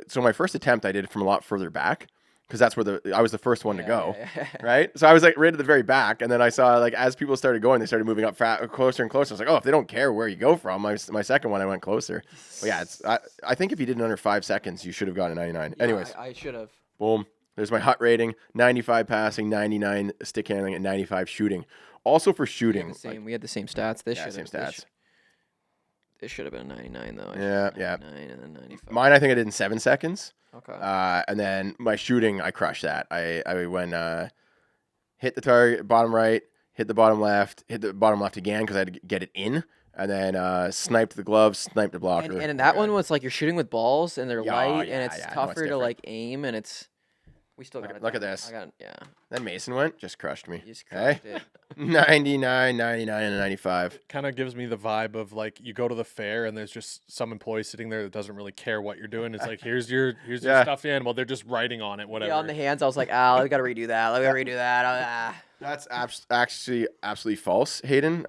Speaker 3: so my first attempt I did from a lot further back because that's where I was the first one to go. Right, so I was like right at the very back, and then I saw like as people started going, they started moving up closer and closer. I was like, oh, if they don't care where you go from, my second one I went closer. But yeah, I think if you did in under 5 seconds, you should have gotten a 99.
Speaker 2: Yeah,
Speaker 3: Anyways,
Speaker 2: I should have.
Speaker 3: boom. There's my hut rating: 95 passing, 99 stick handling, and 95 shooting. Also for shooting,
Speaker 2: We had the same stats. This
Speaker 3: yeah,
Speaker 2: should
Speaker 3: same
Speaker 2: have.
Speaker 3: stats.
Speaker 2: This should have been 99 though.
Speaker 3: Yeah, yeah.
Speaker 2: 99 and then 95.
Speaker 3: Mine I think I did in 7 seconds.
Speaker 2: Okay.
Speaker 3: And then my shooting, I crushed that. I went hit the target bottom right, hit the bottom left, hit the bottom left again because I had to get it in, and then sniped the glove, sniped the blocker.
Speaker 2: And in that one was like you're shooting with balls and they're
Speaker 3: Yeah,
Speaker 2: light
Speaker 3: yeah,
Speaker 2: and it's
Speaker 3: yeah, no, it's
Speaker 2: tougher to
Speaker 3: different.
Speaker 2: like aim and we still got it.
Speaker 3: Look at
Speaker 2: down.
Speaker 3: this.
Speaker 2: Yeah.
Speaker 3: Then Mason went, just crushed me.
Speaker 2: You just
Speaker 3: Okay,
Speaker 2: crushed it.
Speaker 3: 99, 99, and 95.
Speaker 4: Kind of gives me the vibe of like you go to the fair and there's just some employee sitting there that doesn't really care what you're doing. It's like here's your
Speaker 3: Yeah.
Speaker 4: stuffed animal. They're just writing on it, whatever.
Speaker 2: Yeah, on the hands, I was like, we got to redo that. Let me redo that.
Speaker 3: That's actually absolutely false, Hayden.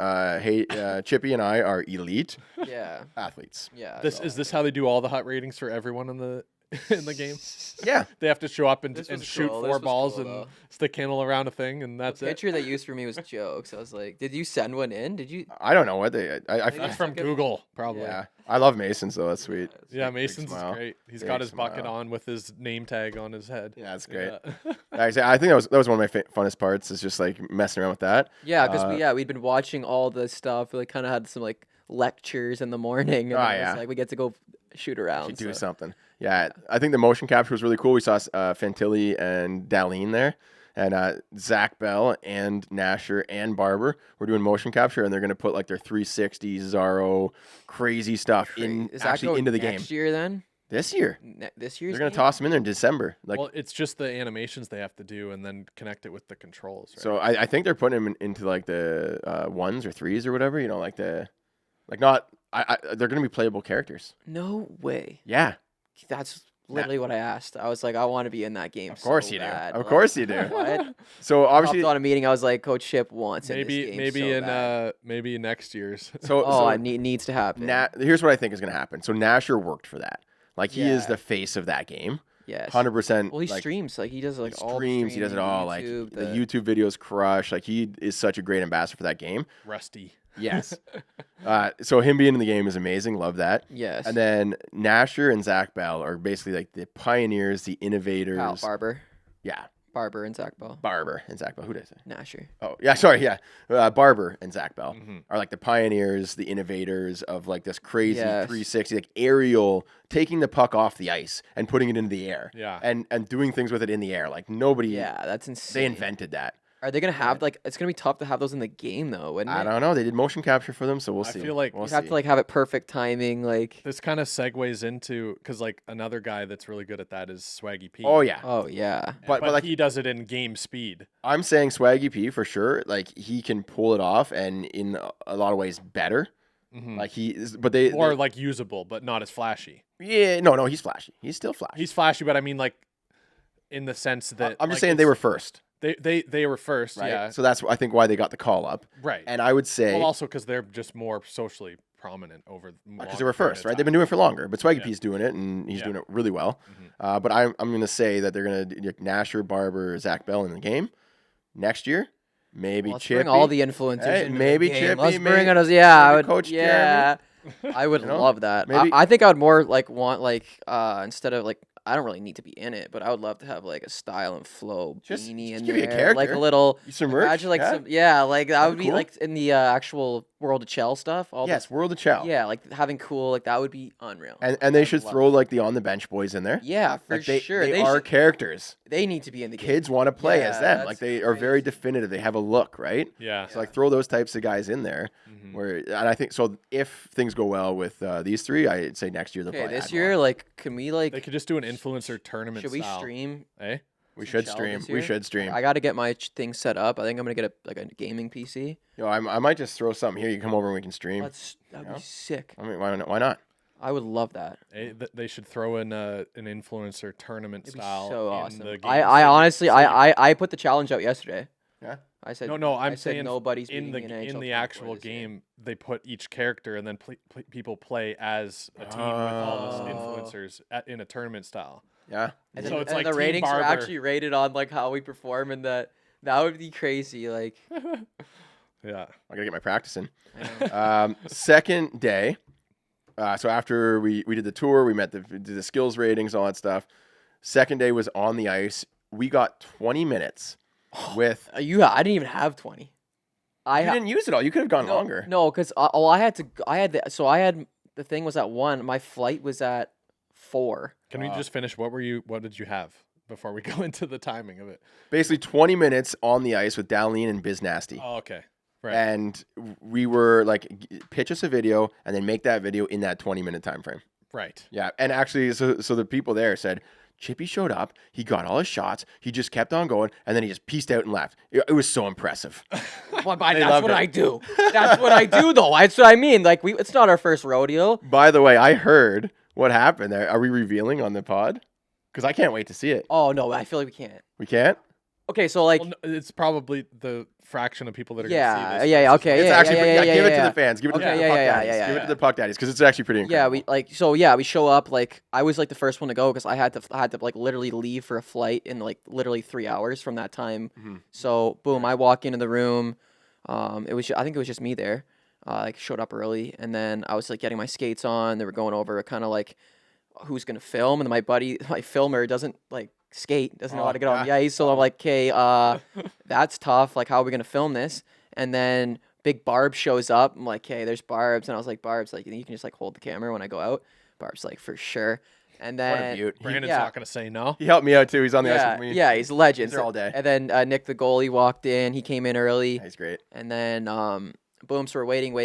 Speaker 3: Chippy and I are elite
Speaker 2: Yeah.
Speaker 3: athletes.
Speaker 2: Yeah.
Speaker 4: Is this how they do all the hot ratings for everyone in the in the game?
Speaker 3: Yeah.
Speaker 4: They have to show up and
Speaker 2: This
Speaker 4: and
Speaker 2: was
Speaker 4: shoot
Speaker 2: cool. This
Speaker 4: 4
Speaker 2: was
Speaker 4: balls
Speaker 2: cool,
Speaker 4: and
Speaker 2: though.
Speaker 4: stick handle around a thing, and that's
Speaker 2: The
Speaker 4: it.
Speaker 2: picture they used for me was jokes. I was like, did you send one in? Did you?
Speaker 3: I don't know what they. I
Speaker 4: That's from Google, probably.
Speaker 3: yeah. I love Masons though. That's sweet.
Speaker 4: Yeah,
Speaker 3: Big
Speaker 4: Mason's is
Speaker 3: smile.
Speaker 4: great. He's
Speaker 3: Big
Speaker 4: got his bucket
Speaker 3: smile.
Speaker 4: on with his name tag on his head.
Speaker 3: Yeah, that's great.
Speaker 4: Yeah.
Speaker 3: I think that was one of my funnest parts is just like messing around with that.
Speaker 2: Yeah, because we'd been watching all the stuff. We like, kind of had some like lectures in the morning. And
Speaker 3: Oh,
Speaker 2: then it was
Speaker 3: yeah.
Speaker 2: like we get to go shoot around.
Speaker 3: You do
Speaker 2: so-
Speaker 3: something. Yeah, I think the motion capture was really cool. We saw Fantilli and Darlene there, and Zach Bell and Nasher and Barber were doing motion capture, and they're gonna put like their 360 Zaro crazy stuff
Speaker 2: Is that
Speaker 3: actually
Speaker 2: go
Speaker 3: into the
Speaker 2: next
Speaker 3: game
Speaker 2: year then?
Speaker 3: this year.
Speaker 2: This year's
Speaker 3: They're gonna
Speaker 2: game?
Speaker 3: toss them in there in December. Like,
Speaker 4: Well, it's just the animations they have to do and then connect it with the controls. Right?
Speaker 3: so I think they're putting them into like the 1s or 3s or whatever. You know, like not. They're gonna be playable characters.
Speaker 2: No way.
Speaker 3: Yeah,
Speaker 2: That's literally what I asked. I was like, I want to be in that game.
Speaker 3: of course
Speaker 2: so
Speaker 3: you do.
Speaker 2: bad.
Speaker 3: Of
Speaker 2: Like,
Speaker 3: course you do.
Speaker 2: What?
Speaker 3: So
Speaker 2: Hopped
Speaker 3: obviously,
Speaker 2: on a meeting. I was like, Coach Chip wants in
Speaker 4: maybe
Speaker 2: this game
Speaker 4: maybe
Speaker 2: so
Speaker 4: in
Speaker 2: bad.
Speaker 4: maybe next year's.
Speaker 3: so
Speaker 2: it needs to happen.
Speaker 3: Here's what I think is going to happen. So Nasher worked for that. Like he is
Speaker 2: Yeah.
Speaker 3: the face of that game.
Speaker 2: Yes.
Speaker 3: 100%.
Speaker 2: Well, he
Speaker 3: like,
Speaker 2: streams. Like he does like
Speaker 3: he
Speaker 2: all the
Speaker 3: streams. He does it
Speaker 2: streaming,
Speaker 3: all. Like
Speaker 2: YouTube,
Speaker 3: the YouTube videos crush. Like he is such a great ambassador for that game.
Speaker 4: Rusty.
Speaker 3: Yes. So him being in the game is amazing. Love that.
Speaker 2: Yes.
Speaker 3: And then Nasher and Zach Bell are basically like the pioneers, the innovators.
Speaker 2: Kyle Barber.
Speaker 3: Yeah.
Speaker 2: Barber and Zach Bell.
Speaker 3: Barber and Zach Bell. Who did I say?
Speaker 2: Nasher.
Speaker 3: Oh, yeah. Sorry. Yeah. Barber and Zach Bell
Speaker 4: Mhm.
Speaker 3: are like the pioneers, the innovators of like this crazy
Speaker 2: Yes.
Speaker 3: 360, like aerial, taking the puck off the ice and putting it into the air.
Speaker 4: Yeah.
Speaker 3: And doing things with it in the air. Like nobody,
Speaker 2: Yeah, that's insane.
Speaker 3: they invented that.
Speaker 2: Are they gonna have like? It's gonna be tough to have those in the game though, wouldn't
Speaker 3: I
Speaker 2: it?
Speaker 3: don't know. They did motion capture for them, so we'll
Speaker 4: I
Speaker 3: see.
Speaker 4: feel like
Speaker 3: we'll
Speaker 2: You have
Speaker 3: see.
Speaker 2: to like have it perfect timing, like.
Speaker 4: This kind of segues into because like another guy that's really good at that is Swaggy P.
Speaker 3: Oh yeah,
Speaker 2: Oh yeah.
Speaker 3: but
Speaker 4: but
Speaker 3: like
Speaker 4: he does it in game speed.
Speaker 3: I'm saying Swaggy P for sure. Like he can pull it off, and in a lot of ways better.
Speaker 4: Mhm.
Speaker 3: Like he is, but they
Speaker 4: More like usable, but not as flashy.
Speaker 3: yeah, no, he's flashy. He's still flashy.
Speaker 4: He's flashy, but I mean like in the sense that
Speaker 3: I'm just
Speaker 4: like,
Speaker 3: saying they
Speaker 4: it's-
Speaker 3: were first,
Speaker 4: they were first,
Speaker 3: right?
Speaker 4: yeah,
Speaker 3: So that's I think why they got the call up.
Speaker 4: right.
Speaker 3: And I would say
Speaker 4: Well, also because they're just more socially prominent over
Speaker 3: because they were first, right? They've been doing it for longer, but Swaggy P's doing it, and he's
Speaker 4: Yeah.
Speaker 3: doing it really well.
Speaker 4: Mhm.
Speaker 3: But I'm going to say that they're going to Nasher, Barber, Zach Bell in the game next year. Maybe
Speaker 2: Let's
Speaker 3: Chippy.
Speaker 2: bring all the influencers.
Speaker 3: Hey,
Speaker 2: into
Speaker 3: maybe
Speaker 2: the game.
Speaker 3: Chippy,
Speaker 2: Let's bring
Speaker 3: maybe-
Speaker 2: it as yeah. I
Speaker 3: maybe
Speaker 2: would.
Speaker 3: Coach
Speaker 2: Yeah. I would
Speaker 3: You know?
Speaker 2: love that.
Speaker 3: Maybe-
Speaker 2: I think I would more like want like instead of like I don't really need to be in it, but I would love to have like a style and flow
Speaker 3: Just
Speaker 2: beanie in
Speaker 3: give me a
Speaker 2: there, like a
Speaker 3: character.
Speaker 2: little.
Speaker 3: some merch.
Speaker 2: Imagine like
Speaker 3: yeah?
Speaker 2: some like that
Speaker 3: That'd
Speaker 2: would
Speaker 3: be
Speaker 2: be
Speaker 3: cool.
Speaker 2: like in the actual World of Chell stuff. All
Speaker 3: Yes, World of Chow.
Speaker 2: yeah, like having cool like that would be unreal.
Speaker 3: And they
Speaker 2: I'd
Speaker 3: should
Speaker 2: love
Speaker 3: throw like the on the bench boys in there.
Speaker 2: Yeah, for
Speaker 3: Like, they,
Speaker 2: sure.
Speaker 3: They are
Speaker 2: should-
Speaker 3: characters.
Speaker 2: They need to be in the game.
Speaker 3: Kids want to play as
Speaker 2: Yeah,
Speaker 3: them. Like
Speaker 2: that's
Speaker 3: they are very
Speaker 2: crazy.
Speaker 3: definitive. They have a look, right?
Speaker 4: Yeah.
Speaker 3: So like throw those types of guys in there.
Speaker 4: Mhm.
Speaker 3: Where and I think so. If things go well with these three, I'd say next year they'll
Speaker 2: Okay,
Speaker 3: probably
Speaker 2: this
Speaker 3: add
Speaker 2: year,
Speaker 3: more.
Speaker 2: like, can we like?
Speaker 4: They could just do an influencer tournament.
Speaker 2: Should we
Speaker 4: style.
Speaker 2: stream?
Speaker 4: Eh?
Speaker 3: we
Speaker 2: some
Speaker 3: should
Speaker 2: Chell
Speaker 3: stream.
Speaker 2: this
Speaker 3: We
Speaker 2: year?
Speaker 3: should stream.
Speaker 2: I got to get my thing set up. I think I'm gonna get a gaming PC.
Speaker 3: Yo, I might just throw something here. You come over and we can stream.
Speaker 2: That'd
Speaker 3: Yeah.
Speaker 2: be sick.
Speaker 3: I mean, why not?
Speaker 2: I would love that.
Speaker 4: They should throw in an influencer tournament
Speaker 2: It'd be
Speaker 4: style.
Speaker 2: so
Speaker 4: in
Speaker 2: awesome.
Speaker 4: the game
Speaker 2: I
Speaker 4: so
Speaker 2: honestly,
Speaker 4: so you-
Speaker 2: I put the challenge out yesterday.
Speaker 3: Yeah.
Speaker 2: I said
Speaker 4: No,
Speaker 2: I
Speaker 4: I'm
Speaker 2: said
Speaker 4: saying
Speaker 2: nobody's
Speaker 4: in
Speaker 2: beating
Speaker 4: the
Speaker 2: me
Speaker 4: in
Speaker 2: NHL
Speaker 4: the
Speaker 2: 24
Speaker 4: actual
Speaker 2: this year.
Speaker 4: game they put each character and then people play as a team with all those
Speaker 2: Oh.
Speaker 4: influencers in a tournament style.
Speaker 3: Yeah.
Speaker 2: And
Speaker 4: So
Speaker 2: then,
Speaker 4: it's
Speaker 2: and
Speaker 4: like
Speaker 2: the
Speaker 4: Team
Speaker 2: ratings are
Speaker 4: Barber.
Speaker 2: actually rated on like how we perform, and that would be crazy. Like,
Speaker 4: Yeah.
Speaker 3: I gotta get my practice in.
Speaker 2: I know.
Speaker 3: Second day. So after we did the tour, we met did the skills ratings, all that stuff. Second day was on the ice. We got 20 minutes with.
Speaker 2: I didn't even have 20. I
Speaker 3: You
Speaker 2: ha-
Speaker 3: didn't use it all. You could have gone
Speaker 2: no,
Speaker 3: longer.
Speaker 2: No, because I had the thing was at 1. My flight was at 4.
Speaker 4: Can we just finish? What did you have before we go into the timing of it?
Speaker 3: Basically, 20 minutes on the ice with Darlene and Biz Nasty.
Speaker 4: Oh, okay. Right.
Speaker 3: And we were like, pitch us a video and then make that video in that 20-minute time frame.
Speaker 4: Right.
Speaker 3: Yeah. And actually, so the people there said, Chippy showed up. He got all his shots. He just kept on going, and then he just pieced out and left. It was so impressive.
Speaker 2: Well,
Speaker 3: They
Speaker 2: that's
Speaker 3: loved
Speaker 2: what
Speaker 3: it.
Speaker 2: I do. That's what I do, though. That's what I mean. Like it's not our first rodeo.
Speaker 3: By the way, I heard what happened there. Are we revealing on the pod? Because I can't wait to see it.
Speaker 2: Oh no, I feel like we can't.
Speaker 3: We can't?
Speaker 2: Okay, so like,
Speaker 4: Well, it's probably the fraction of people that are
Speaker 2: yeah,
Speaker 4: going to see this.
Speaker 2: yeah,
Speaker 4: versus
Speaker 2: okay,
Speaker 3: It's
Speaker 2: yeah,
Speaker 3: actually
Speaker 2: yeah,
Speaker 3: pretty,
Speaker 2: yeah,
Speaker 3: give it to
Speaker 2: yeah.
Speaker 3: the fans. Give it to
Speaker 2: Okay,
Speaker 3: the
Speaker 2: yeah,
Speaker 3: puck
Speaker 2: yeah,
Speaker 3: daddies.
Speaker 2: yeah,
Speaker 3: Give it
Speaker 2: yeah.
Speaker 3: to the puck daddies because it's actually pretty
Speaker 2: Yeah,
Speaker 3: incredible.
Speaker 2: we show up like I was like the first one to go because I had to like literally leave for a flight in like literally 3 hours from that time.
Speaker 3: Mhm.
Speaker 2: So boom, I walk into the room. I think it was just me there. Like showed up early, and then I was like getting my skates on. They were going over kind of like who's gonna film, and my buddy, my filmer, doesn't like skate, doesn't know how to get on the ice. So I'm like, okay, that's tough. Like, how are we gonna film this? And then Big Barb shows up. I'm like, hey, there's Barb's, and I was like, Barb's, like, you can just like hold the camera when I go out. Barb's like, for sure. And
Speaker 3: What a
Speaker 2: then
Speaker 3: beaut.
Speaker 4: Brandon's
Speaker 2: yeah.
Speaker 4: not going to say no.
Speaker 3: He helped me out too. He's on the ice
Speaker 2: yeah,
Speaker 3: with me.
Speaker 2: yeah, he's a legend.
Speaker 3: He's there all day.
Speaker 2: And then Nick the goalie walked in. He came in early.
Speaker 3: He's great.
Speaker 2: And then boom, so we're waiting,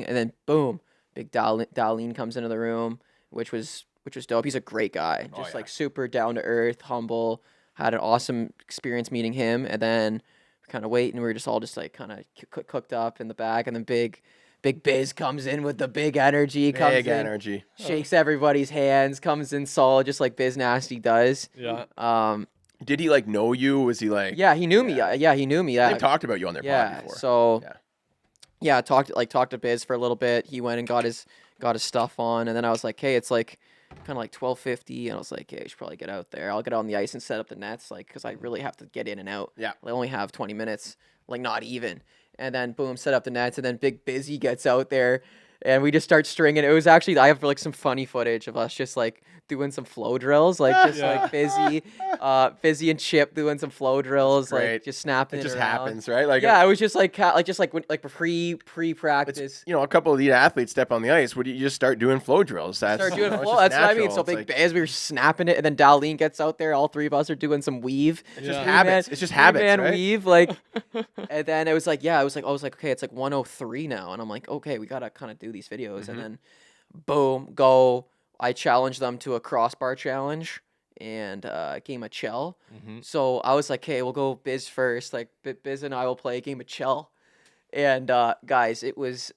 Speaker 2: and then boom, Big Darlene comes into the room, which was dope. He's a great guy, just
Speaker 3: yeah.
Speaker 2: like super down to earth, humble. Had an awesome experience meeting him, and then kind of waiting. We were just all just like kind of cooked up in the back, and then Big Biz comes in with the big energy, comes
Speaker 3: Big
Speaker 2: in,
Speaker 3: energy.
Speaker 2: shakes everybody's hands, comes in solid, just like Biz Nasty does.
Speaker 4: Yeah.
Speaker 3: Did he like know you? Was he like?
Speaker 2: Yeah, he knew me. Yeah, he knew me.
Speaker 3: They've
Speaker 2: Yeah,
Speaker 3: talked about you on their pod before.
Speaker 2: So
Speaker 3: Yeah.
Speaker 2: yeah, talked to Biz for a little bit. He went and got his stuff on, and then I was like, hey, it's like kind of like 12:50, and I was like, hey, I should probably get out there. I'll get on the ice and set up the nets, like, because I really have to get in and out.
Speaker 3: Yeah.
Speaker 2: I only have 20 minutes, like not even. And then boom, set up the nets, and then Big Busy gets out there, and we just start stringing. It was actually I have like some funny footage of us just like doing some flow drills, like just like Fizzy and Chip doing some flow drills, like
Speaker 3: great.
Speaker 2: just snapping
Speaker 3: It just
Speaker 2: around.
Speaker 3: happens, right? Like
Speaker 2: Yeah, it was just like pre practice.
Speaker 3: you know, a couple of the athletes step on the ice. Would you just start doing flow drills? That's
Speaker 2: Start doing
Speaker 3: you know, it's
Speaker 2: flow.
Speaker 3: just
Speaker 2: That's what I mean.
Speaker 3: natural.
Speaker 2: So
Speaker 3: It's
Speaker 2: big
Speaker 3: like-
Speaker 2: Bez, we were snapping it, and then Darlene gets out there. All three of us are doing some weave.
Speaker 3: It's just
Speaker 4: Yeah.
Speaker 3: habits. It's just habits,
Speaker 2: Man
Speaker 3: right?
Speaker 2: weave, like, and then it was like, I was like, okay, it's like 103 now, and I'm like, okay, we gotta kind of do these videos,
Speaker 3: Mm-hmm.
Speaker 2: and then, boom, go. I challenged them to a crossbar challenge and a game of Chell.
Speaker 3: Mm-hmm.
Speaker 2: So I was like, okay, we'll go Biz first. Like, Biz and I will play a game of Chell, and guys, it was.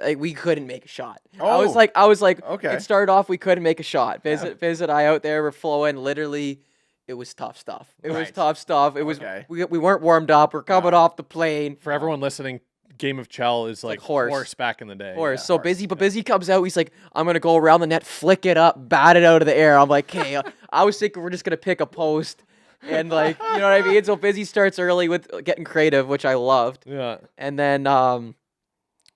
Speaker 2: Like, we couldn't make a shot. I was like,
Speaker 3: Okay.
Speaker 2: It started off, we couldn't make a shot. Biz and I out there were flowing. Literally, it was tough stuff. It was
Speaker 3: Right.
Speaker 2: tough stuff. It was
Speaker 3: Okay.
Speaker 2: we weren't warmed up. We're coming off the plane.
Speaker 4: For everyone listening, Game of Chell is like
Speaker 2: horse.
Speaker 4: back in the day.
Speaker 2: Horse.
Speaker 4: Yeah.
Speaker 2: So Busy comes out. He's like, I'm gonna go around the net, flick it up, bat it out of the air. I'm like, okay. I was thinking we're just gonna pick a post, and like, you know what I mean. So Busy starts early with getting creative, which I loved.
Speaker 4: Yeah.
Speaker 2: And then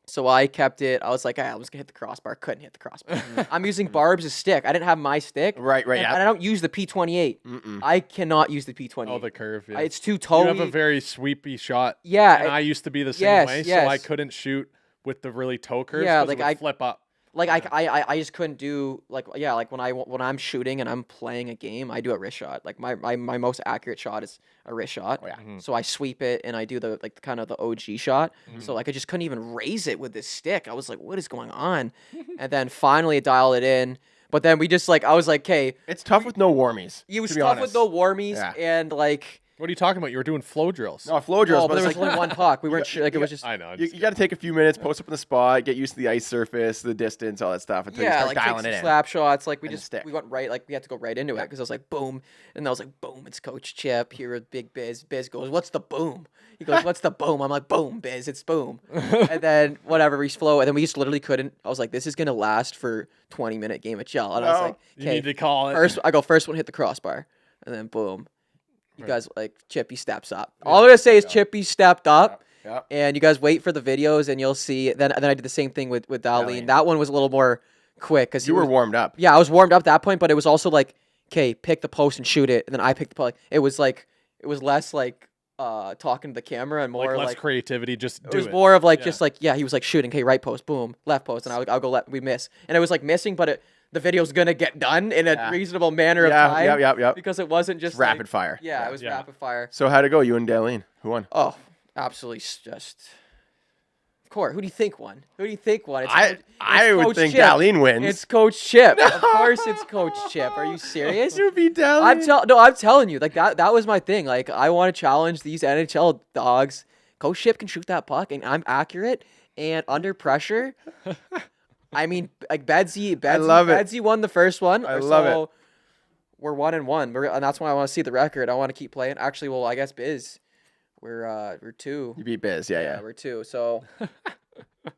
Speaker 2: so I kept it. I was like, I was gonna hit the crossbar. Couldn't hit the crossbar. I'm using Barb's stick. I didn't have my stick.
Speaker 3: Right.
Speaker 2: And,
Speaker 3: Yeah.
Speaker 2: and I don't use the P28.
Speaker 3: Mm-mm.
Speaker 2: I cannot use the P28.
Speaker 4: Oh, the curve. Yeah.
Speaker 2: It's too
Speaker 4: You
Speaker 2: toey.
Speaker 4: have a very sweepy shot.
Speaker 2: Yeah,
Speaker 4: And
Speaker 2: it-
Speaker 4: I used to be the same
Speaker 2: yes,
Speaker 4: way, so I
Speaker 2: yes.
Speaker 4: couldn't shoot with the really toe curves.
Speaker 2: Yeah,
Speaker 4: 'cause
Speaker 2: like
Speaker 4: it would
Speaker 2: I-
Speaker 4: flip up.
Speaker 2: Like I just couldn't do like when I'm shooting and I'm playing a game, I do a wrist shot. Like my most accurate shot is a wrist shot.
Speaker 3: Oh, yeah.
Speaker 2: So I sweep it and I do the like kind of the OG shot.
Speaker 3: Mm-hmm.
Speaker 2: So like I just couldn't even raise it with this stick. I was like, what is going on? And then finally dial it in. But then we just like I was like, okay,
Speaker 3: It's tough with no warmies.
Speaker 2: it was
Speaker 3: to be
Speaker 2: tough
Speaker 3: honest.
Speaker 2: with no warmies
Speaker 3: Yeah.
Speaker 2: and like
Speaker 4: What are you talking about? You were doing flow drills.
Speaker 3: No, flow drills,
Speaker 2: oh,
Speaker 3: but
Speaker 2: but there
Speaker 3: it's
Speaker 2: was
Speaker 3: like
Speaker 2: only one puck. We weren't sure, like it was just
Speaker 4: I know. I'm
Speaker 3: you
Speaker 4: just
Speaker 3: got to take a few minutes, post up in the spot, get used to the ice surface, the distance, all that stuff until you start
Speaker 2: like take
Speaker 3: dialing
Speaker 2: some
Speaker 3: it in.
Speaker 2: slap shots. Like we
Speaker 3: And the
Speaker 2: just
Speaker 3: stick.
Speaker 2: we went right, like we had to go right into it because I was like boom, and I was like boom. It's Coach Chip here with Big Biz. Biz goes, "What's the boom?" He goes, "What's the boom?" I'm like, "Boom, Biz, it's boom." And then whatever we flow, and then we just literally couldn't. I was like, "This is gonna last for 20-minute game of Chell," and I was
Speaker 3: No.
Speaker 2: like,
Speaker 4: you need to
Speaker 2: "Okay,
Speaker 4: call it.
Speaker 2: first first one hit the crossbar, and then boom." You guys like Chippy steps up. All I'm gonna say is Chippy stepped up.
Speaker 3: Yep.
Speaker 2: And you guys wait for the videos, and you'll see. Then I did the same thing with Darlene.
Speaker 3: Darlene.
Speaker 2: That one was a little more quick because
Speaker 3: You were warmed up.
Speaker 2: Yeah, I was warmed up at that point, but it was also like, okay, pick the post and shoot it, and then I picked the post. It was less like talking to the camera and more
Speaker 4: like
Speaker 2: like,
Speaker 4: less creativity, just
Speaker 2: it
Speaker 4: do
Speaker 2: was
Speaker 4: it.
Speaker 2: more of like
Speaker 4: Yeah.
Speaker 2: just like he was like shooting, okay, right post, boom, left post, and I'll go we miss, and it was like missing, but the video's gonna get done in a
Speaker 3: Yeah.
Speaker 2: reasonable manner of
Speaker 3: Yeah,
Speaker 2: time.
Speaker 3: yep.
Speaker 2: Because it wasn't just
Speaker 3: Rapid
Speaker 2: like,
Speaker 3: fire.
Speaker 2: Yeah, it was
Speaker 4: Yeah.
Speaker 2: rapid fire.
Speaker 3: So how'd it go? You and Darlene? Who won?
Speaker 2: Oh, absolutely just. Of course. Who do you think won? Who do you think won?
Speaker 3: I would
Speaker 2: Coach
Speaker 3: think
Speaker 2: Chip.
Speaker 3: Darlene wins.
Speaker 2: It's Coach Chip. Of course, it's Coach Chip. Are you serious?
Speaker 3: You beat Darlene.
Speaker 2: I'm telling you, like that was my thing. Like I want to challenge these NHL dogs. Coach Chip can shoot that puck, and I'm accurate. And under pressure, I mean, like Bedsy
Speaker 3: love it.
Speaker 2: Bedsy won the first one.
Speaker 3: I love it.
Speaker 2: We're 1-1, and that's why I want to see the record. I want to keep playing. Actually, well, I guess Biz, we're 2.
Speaker 3: You beat Biz. Yeah.
Speaker 2: We're 2. So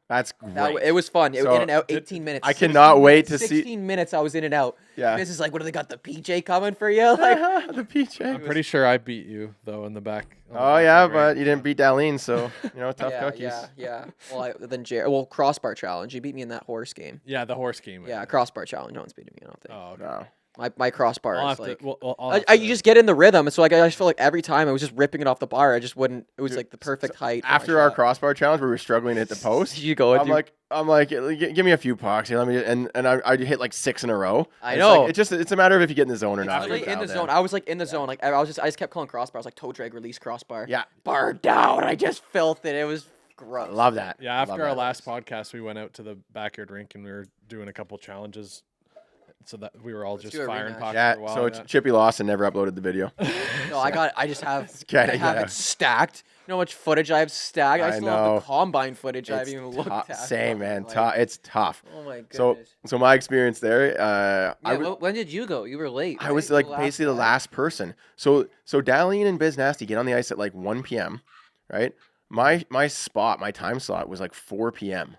Speaker 3: That's great.
Speaker 2: it was fun.
Speaker 3: So,
Speaker 2: in and out, 18 minutes.
Speaker 3: I cannot
Speaker 2: 16
Speaker 3: wait
Speaker 2: minutes,
Speaker 3: to see-
Speaker 2: 16 minutes. I was in and out.
Speaker 3: Yeah.
Speaker 2: Biz is like, what do they got? The PJ coming for you? Like,
Speaker 3: the PJ.
Speaker 4: I'm pretty sure I beat you though in the back. on the
Speaker 3: Oh
Speaker 4: back
Speaker 3: yeah,
Speaker 4: end, right?
Speaker 3: but you didn't beat Darlene, so tough cookies.
Speaker 2: Yeah. Well, crossbar challenge. You beat me in that horse game.
Speaker 4: Yeah, the horse game.
Speaker 2: Yeah, crossbar challenge. No one's beating me. I don't think.
Speaker 4: Oh, okay.
Speaker 3: No.
Speaker 2: My crossbar
Speaker 4: I'll
Speaker 2: is
Speaker 4: have
Speaker 2: like.
Speaker 4: to. I'll have
Speaker 2: You
Speaker 4: to-
Speaker 2: just get in the rhythm, so like I just feel like every time I was just ripping it off the bar. I just wouldn't. It was
Speaker 3: Dude,
Speaker 2: like the perfect height. for my
Speaker 3: After our
Speaker 2: shot.
Speaker 3: crossbar challenge, we were struggling to hit the post.
Speaker 2: You go.
Speaker 3: I'm like, give me a few pucks. Let me, and I hit like 6 in a row.
Speaker 2: I
Speaker 3: It's
Speaker 2: know.
Speaker 3: like, it's a matter of if you get in the zone or not.
Speaker 2: Really
Speaker 3: You're
Speaker 2: in the
Speaker 3: dialed
Speaker 2: zone. I was like in the zone. Like I just kept calling crossbar. I was like toe drag release crossbar.
Speaker 3: Yeah,
Speaker 2: Bar down. I just felt it. It was gross.
Speaker 3: love that.
Speaker 4: Yeah,
Speaker 3: Love
Speaker 4: after our
Speaker 3: that.
Speaker 4: last podcast, we went out to the backyard rink and we were doing a couple challenges, so that we were all just
Speaker 2: do a
Speaker 4: firing
Speaker 2: rematch.
Speaker 4: pucks
Speaker 3: Yeah,
Speaker 4: for a while.
Speaker 3: so
Speaker 4: yeah.
Speaker 3: Chippy lost and never uploaded the video.
Speaker 2: No, I just have
Speaker 3: kidding,
Speaker 2: I have
Speaker 3: yeah.
Speaker 2: it stacked. You know how much footage I have stacked? I
Speaker 3: I
Speaker 2: still have
Speaker 3: know.
Speaker 2: the combine footage I
Speaker 3: It's
Speaker 2: haven't even looked
Speaker 3: tough-
Speaker 2: at.
Speaker 3: Same, man.
Speaker 2: Like,
Speaker 3: It's tough.
Speaker 2: Oh my
Speaker 3: So,
Speaker 2: goodness.
Speaker 3: so my experience there, I
Speaker 2: Yeah,
Speaker 3: was,
Speaker 2: when did you go? You were late.
Speaker 3: I was
Speaker 2: right?
Speaker 3: like basically the last person. So Darlene and Biz Nasty get on the ice at like 1 p.m. Right? My time slot was like 4 p.m.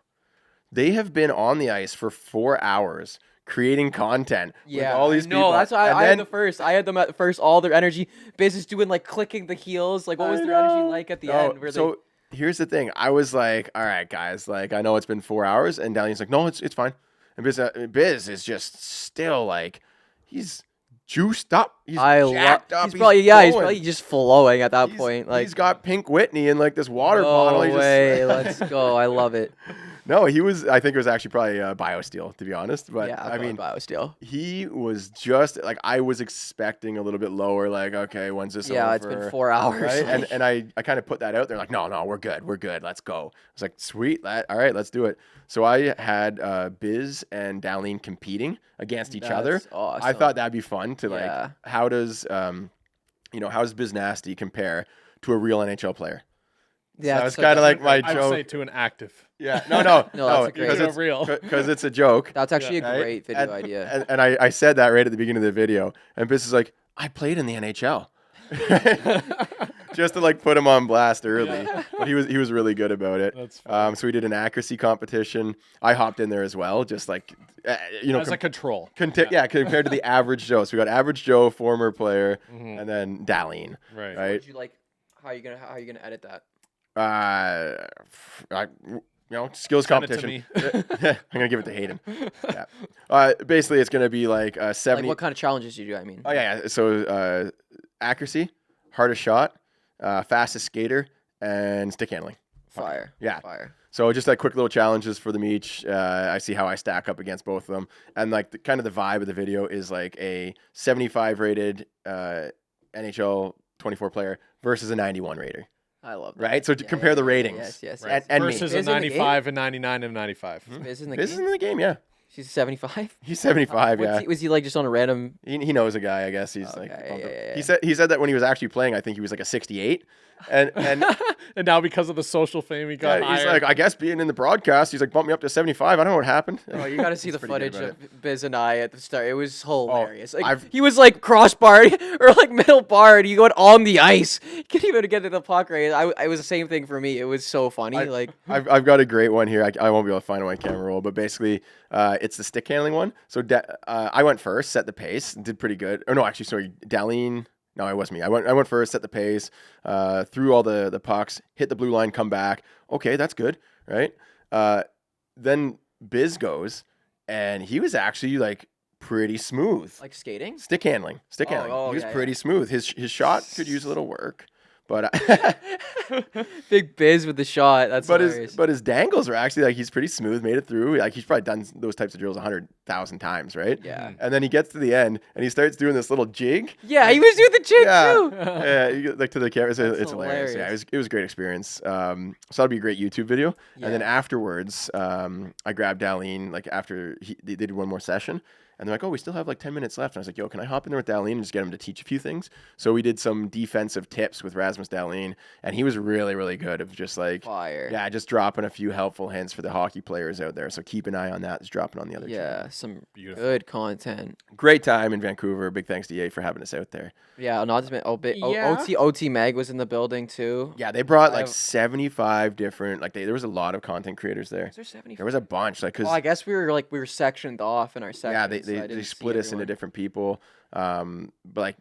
Speaker 3: They have been on the ice for 4 hours creating content with all these people.
Speaker 2: No, that's why
Speaker 3: And
Speaker 2: I had
Speaker 3: then-
Speaker 2: the first. I had them at first. All their energy. Biz is doing like clicking the heels. Like what was
Speaker 3: I
Speaker 2: their energy
Speaker 3: know.
Speaker 2: like at the
Speaker 3: No,
Speaker 2: end? Where
Speaker 3: so here's the thing. I was like, all right, guys, like I know it's been 4 hours, and Dalian's like, no, it's fine. And Biz is just still like, he's juiced up. He's jacked up.
Speaker 2: He's probably
Speaker 3: going.
Speaker 2: just flowing at that point. Like
Speaker 3: he's got Pink Whitney in like this water
Speaker 2: no
Speaker 3: bottle. He's
Speaker 2: way, let's go. I love it.
Speaker 3: No, he was. I think it was actually probably BioSteel, to be honest. But
Speaker 2: Yeah,
Speaker 3: I mean,
Speaker 2: BioSteel.
Speaker 3: he was just like I was expecting a little bit lower. Like, okay, when's this over?
Speaker 2: Yeah, it's been 4 hours.
Speaker 3: Right?
Speaker 2: Like,
Speaker 3: And I kind of put that out there, like, no, we're good, let's go. I was like, sweet, all right, let's do it. So I had Biz and Dowling competing against each other.
Speaker 2: That's awesome.
Speaker 3: I thought that'd be fun to
Speaker 2: Yeah.
Speaker 3: like, how does how does Biz Nasty compare to a real NHL player?
Speaker 2: yeah,
Speaker 3: So
Speaker 2: it's
Speaker 3: it's kind of like my
Speaker 4: I'd
Speaker 3: joke.
Speaker 4: say to an active.
Speaker 3: Yeah, no,
Speaker 2: No, that's a great-
Speaker 3: because
Speaker 4: You're
Speaker 3: it's
Speaker 4: real.
Speaker 3: because it's a joke.
Speaker 2: that's actually
Speaker 3: Right?
Speaker 2: a great video idea.
Speaker 3: And I said that right at the beginning of the video, and Biz is like, I played in the NHL. Just to like put him on blast early, but he was really good about it.
Speaker 4: That's funny.
Speaker 3: So we did an accuracy competition. I hopped in there as well, just like
Speaker 4: As a control.
Speaker 3: compared to the average Joe. So we got average Joe, former player, and then Dallin.
Speaker 4: Right.
Speaker 3: Right.
Speaker 2: Would you like? How are you gonna edit that?
Speaker 3: Skills
Speaker 4: Send it to
Speaker 3: competition.
Speaker 4: me.
Speaker 3: I'm gonna give it to Hayden. Yeah. Basically, it's gonna be like 70.
Speaker 2: Like what kind of challenges you do? I mean.
Speaker 3: Oh yeah. So accuracy, hardest shot, fastest skater, and stick handling.
Speaker 2: Fire.
Speaker 3: Yeah.
Speaker 2: Fire.
Speaker 3: So just like quick little challenges for them each. I see how I stack up against both of them, and like kind of the vibe of the video is like a 75 rated NHL 24 player versus a 91 rater.
Speaker 2: I love that.
Speaker 3: Right. So to compare the ratings.
Speaker 2: Yes.
Speaker 4: Right.
Speaker 3: And me.
Speaker 4: Versus
Speaker 2: Is
Speaker 4: a
Speaker 2: in the game?
Speaker 4: 95 and 99 and 95.
Speaker 2: Biz in the
Speaker 3: This is
Speaker 2: game?
Speaker 3: in the game. Yeah.
Speaker 2: She's 75.
Speaker 3: He's 75. Yeah.
Speaker 2: Was he like just on a random?
Speaker 3: He knows a guy, I guess. He's
Speaker 2: Okay,
Speaker 3: like,
Speaker 2: yeah.
Speaker 3: He said that when he was actually playing, I think he was like a 68, and
Speaker 4: And now because of the social fame he got
Speaker 3: he's
Speaker 4: hired.
Speaker 3: like, I guess being in the broadcast, he's like bumped me up to 75. I don't know what happened.
Speaker 2: Oh, you got to see
Speaker 3: He's
Speaker 2: the
Speaker 3: pretty good
Speaker 2: footage
Speaker 3: about
Speaker 2: of Biz and I at the start. It was hilarious. Like
Speaker 3: I've-
Speaker 2: he was like crossbarred or like middle barred. You going on the ice. You couldn't even get to the puck right. It was the same thing for me. It was so funny. Like
Speaker 3: I've got a great one here. I won't be able to find it on my camera roll, but basically, it's the stick handling one. So I went first, set the pace, did pretty good. Or no, actually, sorry, Dallin. No, it was me. I went first, set the pace, threw all the pucks, hit the blue line, come back. Okay, that's good, right? Then Biz goes, and he was actually like pretty smooth.
Speaker 2: like skating.
Speaker 3: Stick handling.
Speaker 2: Oh,
Speaker 3: He was
Speaker 2: yeah,
Speaker 3: pretty smooth. His shot could use a little work, but
Speaker 2: Big Biz with the shot. That's hilarious.
Speaker 3: his dangles are actually like he's pretty smooth. Made it through. Like he's probably done those types of drills 100,000 times, right?
Speaker 2: Yeah.
Speaker 3: And then he gets to the end and he starts doing this little jig.
Speaker 2: Yeah, he was doing the jig
Speaker 3: Yeah,
Speaker 2: too.
Speaker 3: yeah. You get, like to the camera, it's hilarious. Yeah,
Speaker 2: hilarious.
Speaker 3: it was a great experience. So that'll be a great YouTube video.
Speaker 2: Yeah.
Speaker 3: And then afterwards, I grabbed Dallin. Like after they did one more session. And they're like, oh, we still have like 10 minutes left. And I was like, yo, can I hop in there with Dallin and just get him to teach a few things? So we did some defensive tips with Rasmus Dallin. And he was really, really good of just like,
Speaker 2: Fire.
Speaker 3: yeah, just dropping a few helpful hints for the hockey players out there. So keep an eye on that. It's dropping on the other channel.
Speaker 2: Yeah, some
Speaker 4: Beautiful.
Speaker 2: good content.
Speaker 3: Great time in Vancouver. Big thanks to EA for having us out there.
Speaker 2: Yeah, not to
Speaker 4: Yeah.
Speaker 2: OT Mag was in the building too.
Speaker 3: Yeah, they brought like
Speaker 2: I've-
Speaker 3: 75 different, like there was a lot of content creators there.
Speaker 2: Is there 75?
Speaker 3: There was a bunch, like, cause
Speaker 2: Well, I guess we were sectioned off in our section.
Speaker 3: yeah,
Speaker 2: so I
Speaker 3: they
Speaker 2: didn't see
Speaker 3: split us into
Speaker 2: everyone.
Speaker 3: different people. But like,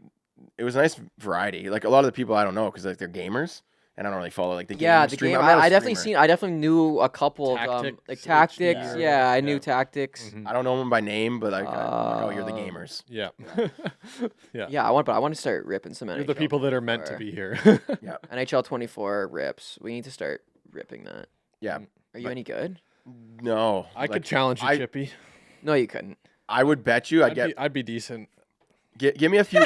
Speaker 3: it was a nice variety. Like a lot of the people I don't know because like they're gamers, and I don't really follow like the
Speaker 2: Yeah,
Speaker 3: game
Speaker 2: the
Speaker 3: stream.
Speaker 2: game.
Speaker 3: I'm not a
Speaker 2: I definitely
Speaker 3: streamer.
Speaker 2: I definitely knew a couple of
Speaker 4: Tactics,
Speaker 2: like
Speaker 4: which
Speaker 2: tactics.
Speaker 4: you
Speaker 2: Yeah, I knew
Speaker 4: yeah.
Speaker 2: tactics.
Speaker 4: Mhm.
Speaker 3: I don't know them by name, but like, oh, you're the gamers.
Speaker 4: Yeah. Yeah.
Speaker 2: Yeah, I want to start ripping some NHL.
Speaker 4: You're the people that are meant to
Speaker 2: 24.
Speaker 4: be here.
Speaker 3: Yeah,
Speaker 2: NHL 24 rips. We need to start ripping that.
Speaker 3: yeah.
Speaker 2: Are you
Speaker 3: But-
Speaker 2: any good?
Speaker 3: No,
Speaker 4: I
Speaker 3: like,
Speaker 4: could challenge you, Chippy.
Speaker 2: No, you couldn't.
Speaker 3: I would bet you.
Speaker 4: I'd be decent.
Speaker 3: Give me a few.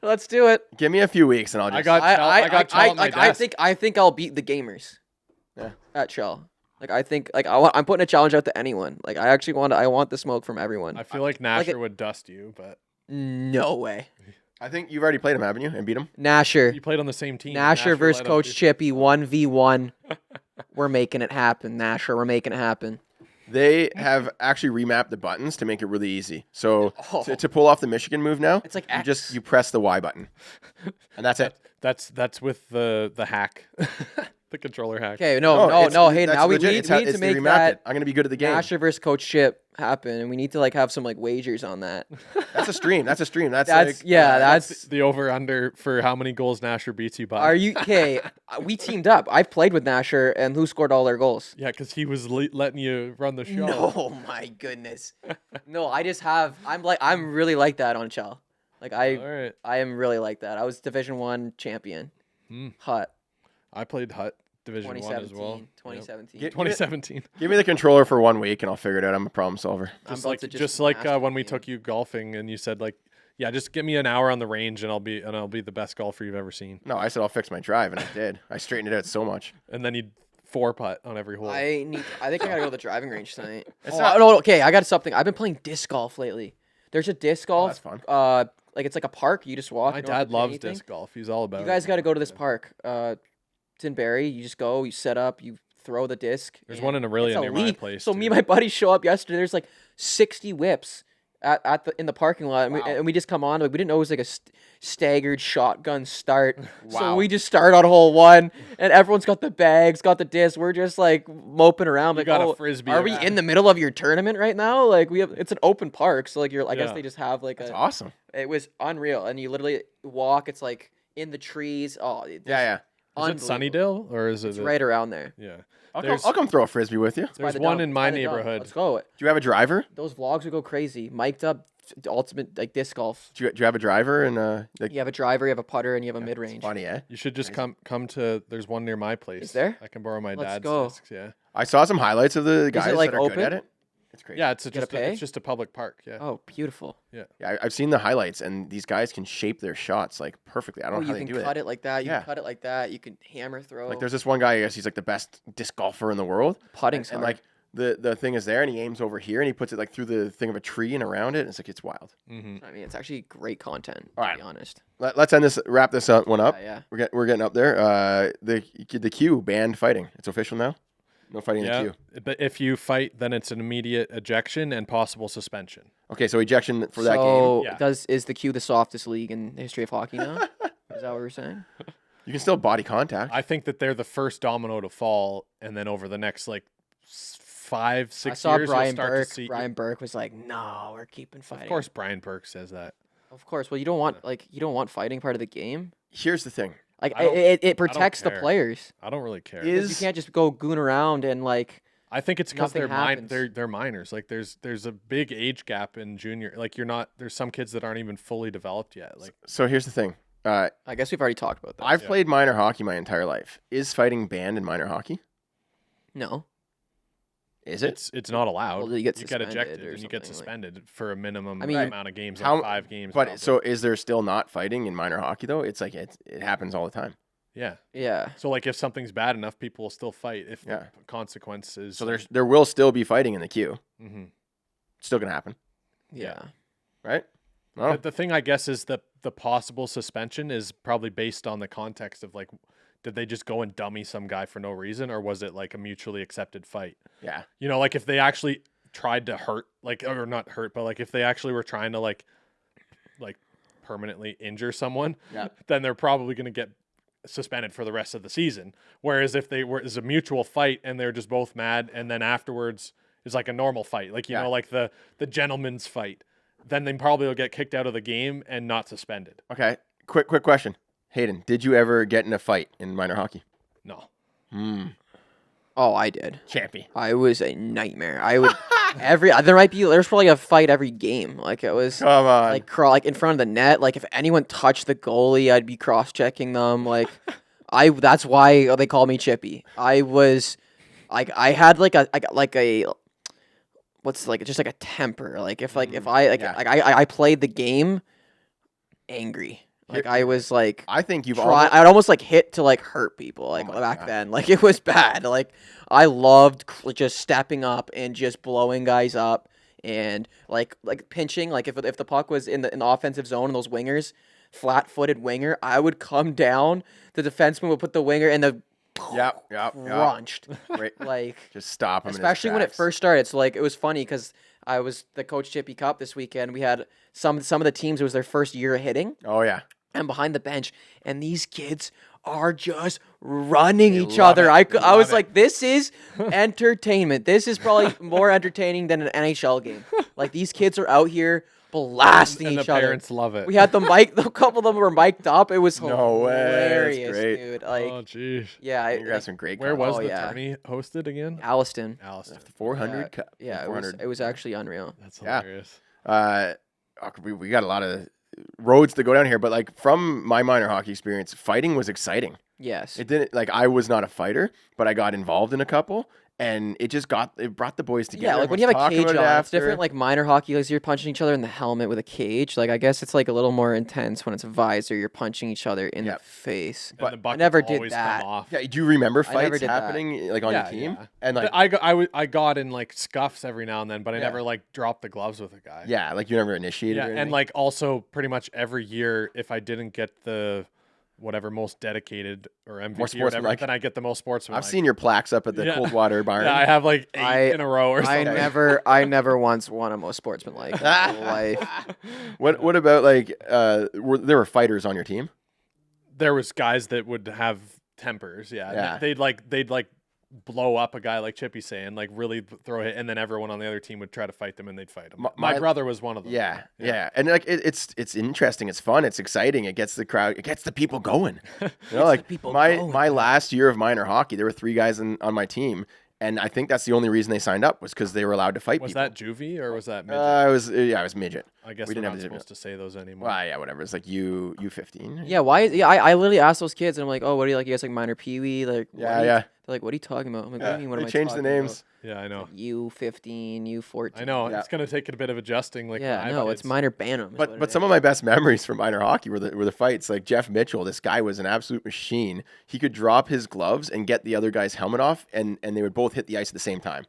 Speaker 2: Let's do it.
Speaker 3: Give me a few weeks, and I'll just.
Speaker 4: I got Chell at my desk.
Speaker 2: I think I'll beat the gamers.
Speaker 3: Yeah.
Speaker 2: At Shell. Like I think like I'm putting a challenge out to anyone. Like I want the smoke from everyone.
Speaker 4: I feel like Nasher would dust you, but
Speaker 2: No way.
Speaker 3: I think you've already played him, haven't you? And beat him.
Speaker 2: Nasher.
Speaker 4: you played on the same team.
Speaker 2: Nasher versus
Speaker 4: let him
Speaker 2: Coach
Speaker 4: do-
Speaker 2: Chippy 1v1. We're making it happen, Nasher. We're making it happen.
Speaker 3: They have actually remapped the buttons to make it really easy. So
Speaker 2: Oh.
Speaker 3: to pull off the Michigan move now,
Speaker 2: It's like
Speaker 3: you
Speaker 2: X.
Speaker 3: you press the Y button, and that's it.
Speaker 4: That's with the hack. The controller hack.
Speaker 2: Okay,
Speaker 3: Oh,
Speaker 2: no. Hey,
Speaker 3: that's
Speaker 2: now we
Speaker 3: legit.
Speaker 2: need
Speaker 3: It's how-
Speaker 2: to
Speaker 3: it's- they
Speaker 2: make
Speaker 3: remapped
Speaker 2: that
Speaker 3: it. I'm gonna be good at the game.
Speaker 2: Nasher versus Coach Chip happen, and we need to like have some like wagers on that.
Speaker 3: That's a stream. That's
Speaker 2: That's
Speaker 3: like,
Speaker 2: that's.
Speaker 4: The over under for how many goals Nasher beats you by.
Speaker 2: Are you okay? We teamed up. I've played with Nasher, and who scored all their goals?
Speaker 4: Yeah, because he was letting you run the show.
Speaker 2: No, my goodness. No, I just have. I'm really like that on Chell. Like
Speaker 4: All right.
Speaker 2: I am really like that. I was Division 1 champion. Hut.
Speaker 4: I played Hut Division 1 as well.
Speaker 2: 2017.
Speaker 3: Get-
Speaker 4: 2017.
Speaker 3: Give me the controller for 1 week and I'll figure it out. I'm a problem solver.
Speaker 2: I'm
Speaker 4: Just
Speaker 2: about
Speaker 4: like
Speaker 2: to
Speaker 4: just like
Speaker 2: master
Speaker 4: when
Speaker 2: the
Speaker 4: we
Speaker 2: game.
Speaker 4: took you golfing and you said like, yeah, just give me an hour on the range and I'll be the best golfer you've ever seen.
Speaker 3: No, I said I'll fix my drive, and I did. I straightened it out so much.
Speaker 4: And then you'd 4-putt on every hole.
Speaker 2: I think I gotta go to the driving range tonight.
Speaker 3: It's
Speaker 2: Oh,
Speaker 3: not-
Speaker 2: no, okay, I got something. I've been playing disc golf lately. There's a disc golf.
Speaker 3: that's fun.
Speaker 2: Like it's like a park. You just walk.
Speaker 4: My
Speaker 2: you don't have
Speaker 4: dad
Speaker 2: to pay
Speaker 4: loves
Speaker 2: anything.
Speaker 4: disc golf. He's all about
Speaker 2: You
Speaker 4: it.
Speaker 2: guys got to go to this park. It's in Barrie. You just go. You set up. You throw the disc.
Speaker 4: There's
Speaker 2: and
Speaker 4: one in Aurelia
Speaker 2: it's
Speaker 4: near my
Speaker 2: elite.
Speaker 4: place,
Speaker 2: So me
Speaker 4: too.
Speaker 2: and my buddy show up yesterday. There's like 60 whips in the parking lot, and we just come on. Like we didn't know it was like a staggered shotgun start. So
Speaker 3: Wow.
Speaker 2: we just start on hole 1, and everyone's got the bags, got the disc. We're just like moping around. Like,
Speaker 4: got a
Speaker 2: oh,
Speaker 4: frisbee
Speaker 2: are we
Speaker 4: around.
Speaker 2: in the middle of your tournament right now? Like it's an open park, so like I guess
Speaker 4: Yeah.
Speaker 2: they just have like
Speaker 3: That's
Speaker 2: a.
Speaker 3: awesome.
Speaker 2: It was unreal, and you literally walk. It's like in the trees. Oh,
Speaker 3: Yeah.
Speaker 4: Is it Sunnydale or is it
Speaker 2: It's right around there.
Speaker 4: Yeah.
Speaker 3: I'll come throw a frisbee with you.
Speaker 2: It's by
Speaker 4: There's
Speaker 2: the
Speaker 4: one
Speaker 2: dump.
Speaker 4: in
Speaker 2: It's
Speaker 4: my
Speaker 2: by the dump.
Speaker 4: neighborhood.
Speaker 2: Let's go.
Speaker 3: Do you have a driver?
Speaker 2: Those vlogs would go crazy. Mic'd up, ultimate like disc golf.
Speaker 3: Do you have a driver and like?
Speaker 2: You have a driver, you have a putter, and you have a mid
Speaker 3: It's
Speaker 2: range.
Speaker 3: funny, eh?
Speaker 4: You should just come to. There's one near my place.
Speaker 2: Is there?
Speaker 4: I can borrow my
Speaker 2: Let's
Speaker 4: dad's
Speaker 2: go.
Speaker 4: discs. Yeah.
Speaker 3: I saw some highlights of the guys
Speaker 2: like,
Speaker 3: that are
Speaker 2: open?
Speaker 3: good at it. It's crazy.
Speaker 4: Yeah,
Speaker 2: gotta pay?
Speaker 4: it's just a public park. Yeah.
Speaker 2: Oh, beautiful.
Speaker 3: Yeah, I've seen the highlights, and these guys can shape their shots like perfectly. I don't know how
Speaker 2: You
Speaker 3: they
Speaker 2: can
Speaker 3: do
Speaker 2: cut it like that. You
Speaker 3: Yeah.
Speaker 2: can cut it like that. You can hammer throw.
Speaker 3: Like there's this one guy, I guess he's like the best disc golfer in the world.
Speaker 2: putting's
Speaker 3: And
Speaker 2: hard.
Speaker 3: like the thing is there, and he aims over here, and he puts it like through the thing of a tree and around it. And it's like it's wild.
Speaker 4: Mm-hmm.
Speaker 2: I mean, it's actually great content.
Speaker 3: All
Speaker 2: To
Speaker 3: right.
Speaker 2: be honest.
Speaker 3: Let's wrap this one up.
Speaker 2: Yeah.
Speaker 3: We're getting up there. The Q banned fighting. It's official now. No fighting in the
Speaker 4: Yeah.
Speaker 3: Q.
Speaker 4: But if you fight, then it's an immediate ejection and possible suspension.
Speaker 3: Okay, so ejection for that game.
Speaker 2: So
Speaker 4: Yeah.
Speaker 2: is the Q the softest league in the history of hockey now? Is that what we're saying?
Speaker 3: You can still body contact.
Speaker 4: I think that they're the first domino to fall, and then over the next like 5, 6
Speaker 2: I saw
Speaker 4: years,
Speaker 2: Brian
Speaker 4: you'll start
Speaker 2: Burke.
Speaker 4: to see.
Speaker 2: Brian Burke was like, "No, we're keeping fighting."
Speaker 4: Of course, Brian Burke says that.
Speaker 2: Of course. Well, you don't want fighting part of the game.
Speaker 3: Here's the thing.
Speaker 2: Like
Speaker 4: I don't-
Speaker 2: it protects the
Speaker 4: care.
Speaker 2: players.
Speaker 4: I don't really care.
Speaker 2: 'Cause you can't just go goon around and like.
Speaker 4: I think it's because
Speaker 2: Nothing happens.
Speaker 4: they're minors. Like there's a big age gap in junior. Like there's some kids that aren't even fully developed yet. Like
Speaker 3: So here's the thing.
Speaker 2: I guess we've already talked about that.
Speaker 3: I've played minor hockey my entire life. Is fighting banned in minor hockey?
Speaker 2: No.
Speaker 3: Is it?
Speaker 4: it's not allowed.
Speaker 2: Well, you get
Speaker 4: ejected
Speaker 2: suspended or
Speaker 4: and you get
Speaker 2: something, like-
Speaker 4: suspended for a minimum
Speaker 2: I mean,
Speaker 4: amount of games,
Speaker 3: How-
Speaker 4: like 5 games.
Speaker 3: But
Speaker 4: probably.
Speaker 3: so is there still not fighting in minor hockey though? It's like it happens all the time.
Speaker 4: yeah.
Speaker 2: Yeah.
Speaker 4: So like if something's bad enough, people will still fight if
Speaker 3: Yeah.
Speaker 4: the consequence is.
Speaker 3: So there will still be fighting in the queue.
Speaker 4: hmm
Speaker 3: Still gonna happen,
Speaker 2: Yeah.
Speaker 3: right? Oh,
Speaker 4: The thing I guess is that the possible suspension is probably based on the context of like, did they just go and dummy some guy for no reason, or was it like a mutually accepted fight?
Speaker 3: yeah.
Speaker 4: You know, like if they actually tried to hurt, like or not hurt, but like if they actually were trying to like permanently injure someone,
Speaker 3: Yeah.
Speaker 4: then they're probably going to get suspended for the rest of the season. Whereas if it's a mutual fight and they're just both mad, and then afterwards is like a normal fight, like you
Speaker 3: Yeah.
Speaker 4: know, like the gentleman's fight, then they probably will get kicked out of the game and not suspended.
Speaker 3: Okay. Quick question. Hayden, did you ever get in a fight in minor hockey?
Speaker 4: No.
Speaker 2: Oh, I did.
Speaker 3: Champy.
Speaker 2: I was a nightmare. I would there's probably a fight every game. Like it was
Speaker 3: Come on.
Speaker 2: like in front of the net. Like if anyone touched the goalie, I'd be cross checking them. Like that's why they call me Chippy. I was like I had like a what's like just like a temper. Like if
Speaker 3: yeah.
Speaker 2: I played the game angry. Like I was like
Speaker 3: I think you've
Speaker 2: I'd almost like hit to like hurt people like
Speaker 3: my
Speaker 2: back
Speaker 3: gosh.
Speaker 2: then. Like it was bad. Like I loved just stepping up and just blowing guys up and like pinching. Like if the puck was in the offensive zone and those wingers, flat-footed winger, I would come down. The defenseman would put the winger in the
Speaker 3: Yep.
Speaker 2: crunched.
Speaker 3: Right.
Speaker 2: Like
Speaker 3: Just stop him.
Speaker 2: especially when it first started. So like it was funny because I was the coach Chippy Cup this weekend. We had some of the teams. It was their first year of hitting.
Speaker 3: Oh yeah.
Speaker 2: I'm behind the bench, and these kids are just running
Speaker 3: They
Speaker 2: each
Speaker 3: love
Speaker 2: other.
Speaker 3: it. They
Speaker 2: I was
Speaker 4: love
Speaker 2: like, this is entertainment. This is probably more entertaining than an NHL game. Like, these kids are out here blasting
Speaker 4: And
Speaker 2: each
Speaker 4: the
Speaker 2: other.
Speaker 4: parents love it.
Speaker 2: We had a couple of them were mic'd up. It was
Speaker 3: No way, that's
Speaker 2: hilarious,
Speaker 3: great.
Speaker 2: dude. Like,
Speaker 4: Oh, jeez.
Speaker 2: yeah,
Speaker 3: You're gonna have some great.
Speaker 4: Where was
Speaker 2: Oh,
Speaker 4: the
Speaker 2: yeah.
Speaker 4: tourney hosted again?
Speaker 2: Alliston.
Speaker 4: Alliston.
Speaker 3: 400
Speaker 2: Yeah,
Speaker 3: cup.
Speaker 2: Yeah,
Speaker 3: 400.
Speaker 2: it was actually unreal.
Speaker 4: That's
Speaker 3: Yeah.
Speaker 4: hilarious.
Speaker 3: We got a lot of roads to go down here, but like from my minor hockey experience, fighting was exciting.
Speaker 2: Yes.
Speaker 3: It didn't like I was not a fighter, but I got involved in a couple, and it brought the boys together.
Speaker 2: Yeah, like when you
Speaker 3: Everyone's
Speaker 2: have a
Speaker 3: talking
Speaker 2: cage
Speaker 3: about
Speaker 2: on,
Speaker 3: it
Speaker 2: it's different.
Speaker 3: after.
Speaker 2: Like minor hockey, like you're punching each other in the helmet with a cage. Like I guess it's like a little more intense when it's a visor. You're punching each other in
Speaker 3: Yep.
Speaker 2: the face.
Speaker 4: And the buckets
Speaker 2: never did
Speaker 4: always
Speaker 2: that.
Speaker 4: Come off.
Speaker 3: Yeah, do you remember
Speaker 2: I never
Speaker 3: fights
Speaker 2: did that.
Speaker 3: happening like on your team?
Speaker 4: Yeah.
Speaker 3: And like
Speaker 4: I got in like scuffs every now and then, but I
Speaker 3: Yeah.
Speaker 4: never like dropped the gloves with a guy.
Speaker 3: yeah, like you never initiated.
Speaker 4: Yeah,
Speaker 3: or
Speaker 4: and
Speaker 3: anything?
Speaker 4: like also pretty much every year, if I didn't get the whatever most dedicated or MVP or whatever,
Speaker 3: sportsmanlike.
Speaker 4: then I get the most sportsman.
Speaker 3: I've seen your plaques up at the
Speaker 4: Yeah.
Speaker 3: Coldwater Barn.
Speaker 4: Yeah, I have like 8 in a row or
Speaker 2: I
Speaker 4: something.
Speaker 2: I never once won a most sportsmanlike in my life.
Speaker 3: What about like there were fighters on your team?
Speaker 4: There was guys that would have tempers. Yeah,
Speaker 3: Yeah.
Speaker 4: they'd like blow up a guy like Chippy saying, like really throw it, and then everyone on the other team would try to fight them, and they'd fight him. My
Speaker 3: my-
Speaker 4: brother was one of them.
Speaker 3: Yeah, and like it's interesting, it's fun, it's exciting, it gets the crowd, it gets the people going. You know, like
Speaker 2: people
Speaker 3: my
Speaker 2: going,
Speaker 3: my last year of minor hockey, there were 3 guys on my team, and I think that's the only reason they signed up was because they were allowed to fight
Speaker 4: Was
Speaker 3: people.
Speaker 4: that juvie or was that midget?
Speaker 3: I was midget.
Speaker 4: I guess
Speaker 3: we
Speaker 4: we're
Speaker 3: didn't have
Speaker 4: not
Speaker 3: the-
Speaker 4: supposed to say those anymore.
Speaker 3: Well, yeah, whatever. It's like U15.
Speaker 2: Yeah, why? Yeah, I literally asked those kids, and I'm like, oh, what do you like? You guys like minor peewee? Like, what
Speaker 3: Yeah,
Speaker 2: are you-
Speaker 3: yeah.
Speaker 2: They're like, what are you talking about? I'm like, what
Speaker 3: Yeah,
Speaker 2: do you mean? What
Speaker 3: they
Speaker 2: am I
Speaker 3: changed the
Speaker 2: talking about?
Speaker 3: names.
Speaker 4: Yeah, I know.
Speaker 2: U15, U14.
Speaker 4: I know.
Speaker 3: Yeah.
Speaker 4: It's gonna take a bit of adjusting. Like
Speaker 2: Yeah,
Speaker 4: my
Speaker 2: no, it's
Speaker 4: kids.
Speaker 2: minor Bantam.
Speaker 3: But some of my best memories from minor hockey were the fights. Like Jeff Mitchell, this guy was an absolute machine. He could drop his gloves and get the other guy's helmet off, and they would both hit the ice at the same time.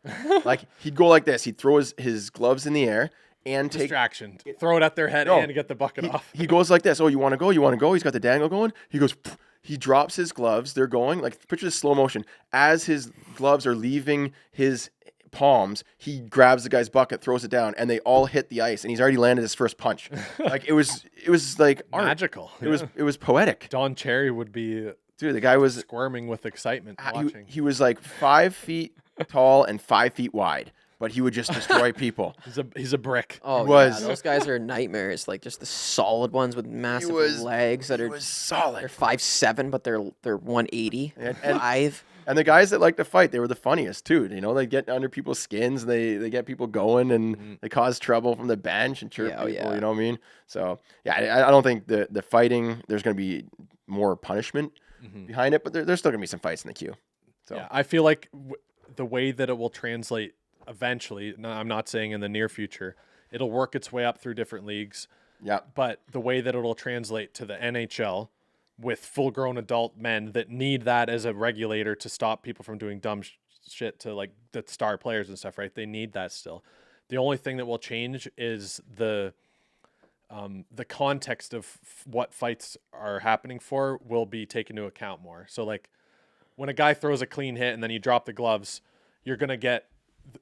Speaker 3: Like he'd go like this. He'd throw his gloves in the air and take.
Speaker 4: distraction. Throw it at their head
Speaker 3: No,
Speaker 4: and get the bucket off.
Speaker 3: He goes like this. Oh, you want to go? You want to go? He's got the dangle going. He goes. Pff, he drops his gloves. They're going like picture this slow motion as his gloves are leaving his palms. He grabs the guy's bucket, throws it down, and they all hit the ice. And he's already landed his first punch. Like it was like art.
Speaker 4: Magical.
Speaker 3: It was poetic.
Speaker 4: Don Cherry would be
Speaker 3: Dude, the guy was
Speaker 4: squirming with excitement watching.
Speaker 3: he was like 5 feet tall and 5 feet wide, but he would just destroy people.
Speaker 4: He's a brick.
Speaker 2: Oh,
Speaker 3: was-
Speaker 2: yeah, those guys are nightmares. Like just the solid ones with massive legs that
Speaker 3: He
Speaker 2: are
Speaker 3: was
Speaker 2: they're
Speaker 3: solid.
Speaker 2: 5'7", but they're 180.
Speaker 3: And-
Speaker 2: 5.
Speaker 3: And the guys that like to fight, they were the funniest too. You know, they get under people's skins, they get people going, and they cause trouble from the bench and chirp
Speaker 2: Yeah, oh,
Speaker 3: people.
Speaker 2: yeah.
Speaker 3: You know what I mean? So yeah, I don't think the fighting. There's going to be more punishment behind it, but there's still going to be some fights in the queue. So
Speaker 4: Yeah, I feel like the way that it will translate eventually, no, I'm not saying in the near future, it'll work its way up through different leagues,
Speaker 3: yeah,
Speaker 4: but the way that it'll translate to the NHL with full-grown adult men that need that as a regulator to stop people from doing dumb shit to like the star players and stuff, right? They need that still. The only thing that will change is the context of what fights are happening for will be taken into account more. So like when a guy throws a clean hit and then you drop the gloves, you're going to get,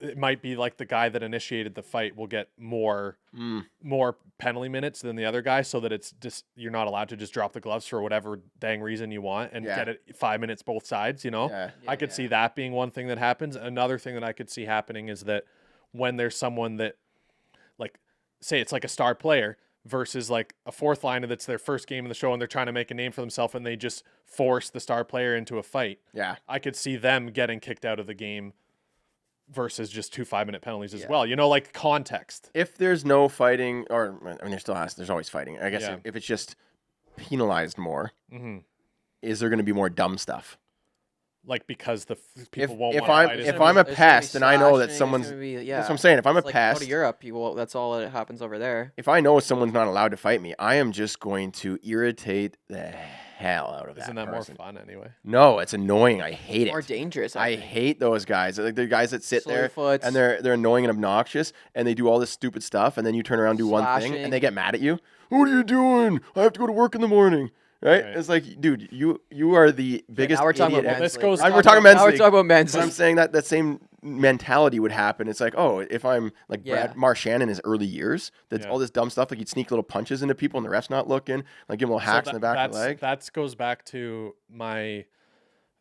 Speaker 4: it might be like the guy that initiated the fight will get more penalty minutes than the other guy, so that it's just, you're not allowed to just drop the gloves for whatever dang reason you want and
Speaker 3: Yeah.
Speaker 4: get it 5 minutes both sides, you know?
Speaker 3: Yeah.
Speaker 4: I could see that being one thing that happens. Another thing that I could see happening is that when there's someone that, like, say it's like a star player versus like a fourth liner that's their first game in the show and they're trying to make a name for themselves and they just force the star player into a fight.
Speaker 3: yeah.
Speaker 4: I could see them getting kicked out of the game versus just 2 5-minute penalties as well. You know, like context.
Speaker 3: If there's no fighting, or I mean, there's always fighting. I guess
Speaker 4: Yeah.
Speaker 3: if it's just penalized more,
Speaker 4: Mm-hmm.
Speaker 3: is there going to be more dumb stuff?
Speaker 4: Like because the people won't
Speaker 3: if
Speaker 4: want to
Speaker 3: I'm-
Speaker 4: fight.
Speaker 3: if
Speaker 4: as
Speaker 3: I'm a
Speaker 4: much.
Speaker 2: There's gonna be
Speaker 3: pest and I know that
Speaker 2: slashing,
Speaker 3: someone's-
Speaker 2: there's gonna be-
Speaker 3: That's what I'm saying. If I'm a
Speaker 2: It's like, go
Speaker 3: pest,
Speaker 2: to Europe, people. That's all that happens over there.
Speaker 3: if I know someone's not allowed to fight me, I am just going to irritate the hell out of
Speaker 4: Isn't that more
Speaker 3: person.
Speaker 4: fun anyway?
Speaker 3: No, it's annoying. I hate
Speaker 2: More
Speaker 3: it.
Speaker 2: dangerous.
Speaker 3: I
Speaker 2: think.
Speaker 3: hate those guys. Like the guys that sit there
Speaker 2: Slowfoots.
Speaker 3: and they're annoying and obnoxious, and they do all this stupid stuff, and then you turn around and do one thing,
Speaker 2: Slashing.
Speaker 3: and they get mad at you. What are you doing? I have to go to work in the morning. Right?
Speaker 4: Right.
Speaker 3: It's like, dude, you are the biggest
Speaker 2: now we're talking
Speaker 3: idiot.
Speaker 2: about
Speaker 3: ever.
Speaker 2: men's
Speaker 4: This goes-
Speaker 2: league.
Speaker 3: We're talking men's
Speaker 2: Now we're
Speaker 3: league.
Speaker 2: talking about men's
Speaker 3: But I'm
Speaker 2: league.
Speaker 3: saying that same mentality would happen. It's like, oh, if I'm like
Speaker 2: Yeah.
Speaker 3: Brad Marchand in his early years, that's
Speaker 4: Yeah.
Speaker 3: all this dumb stuff. Like he'd sneak little punches into people and the ref's not looking, like give him little hacks in the back of the leg.
Speaker 4: That goes back to my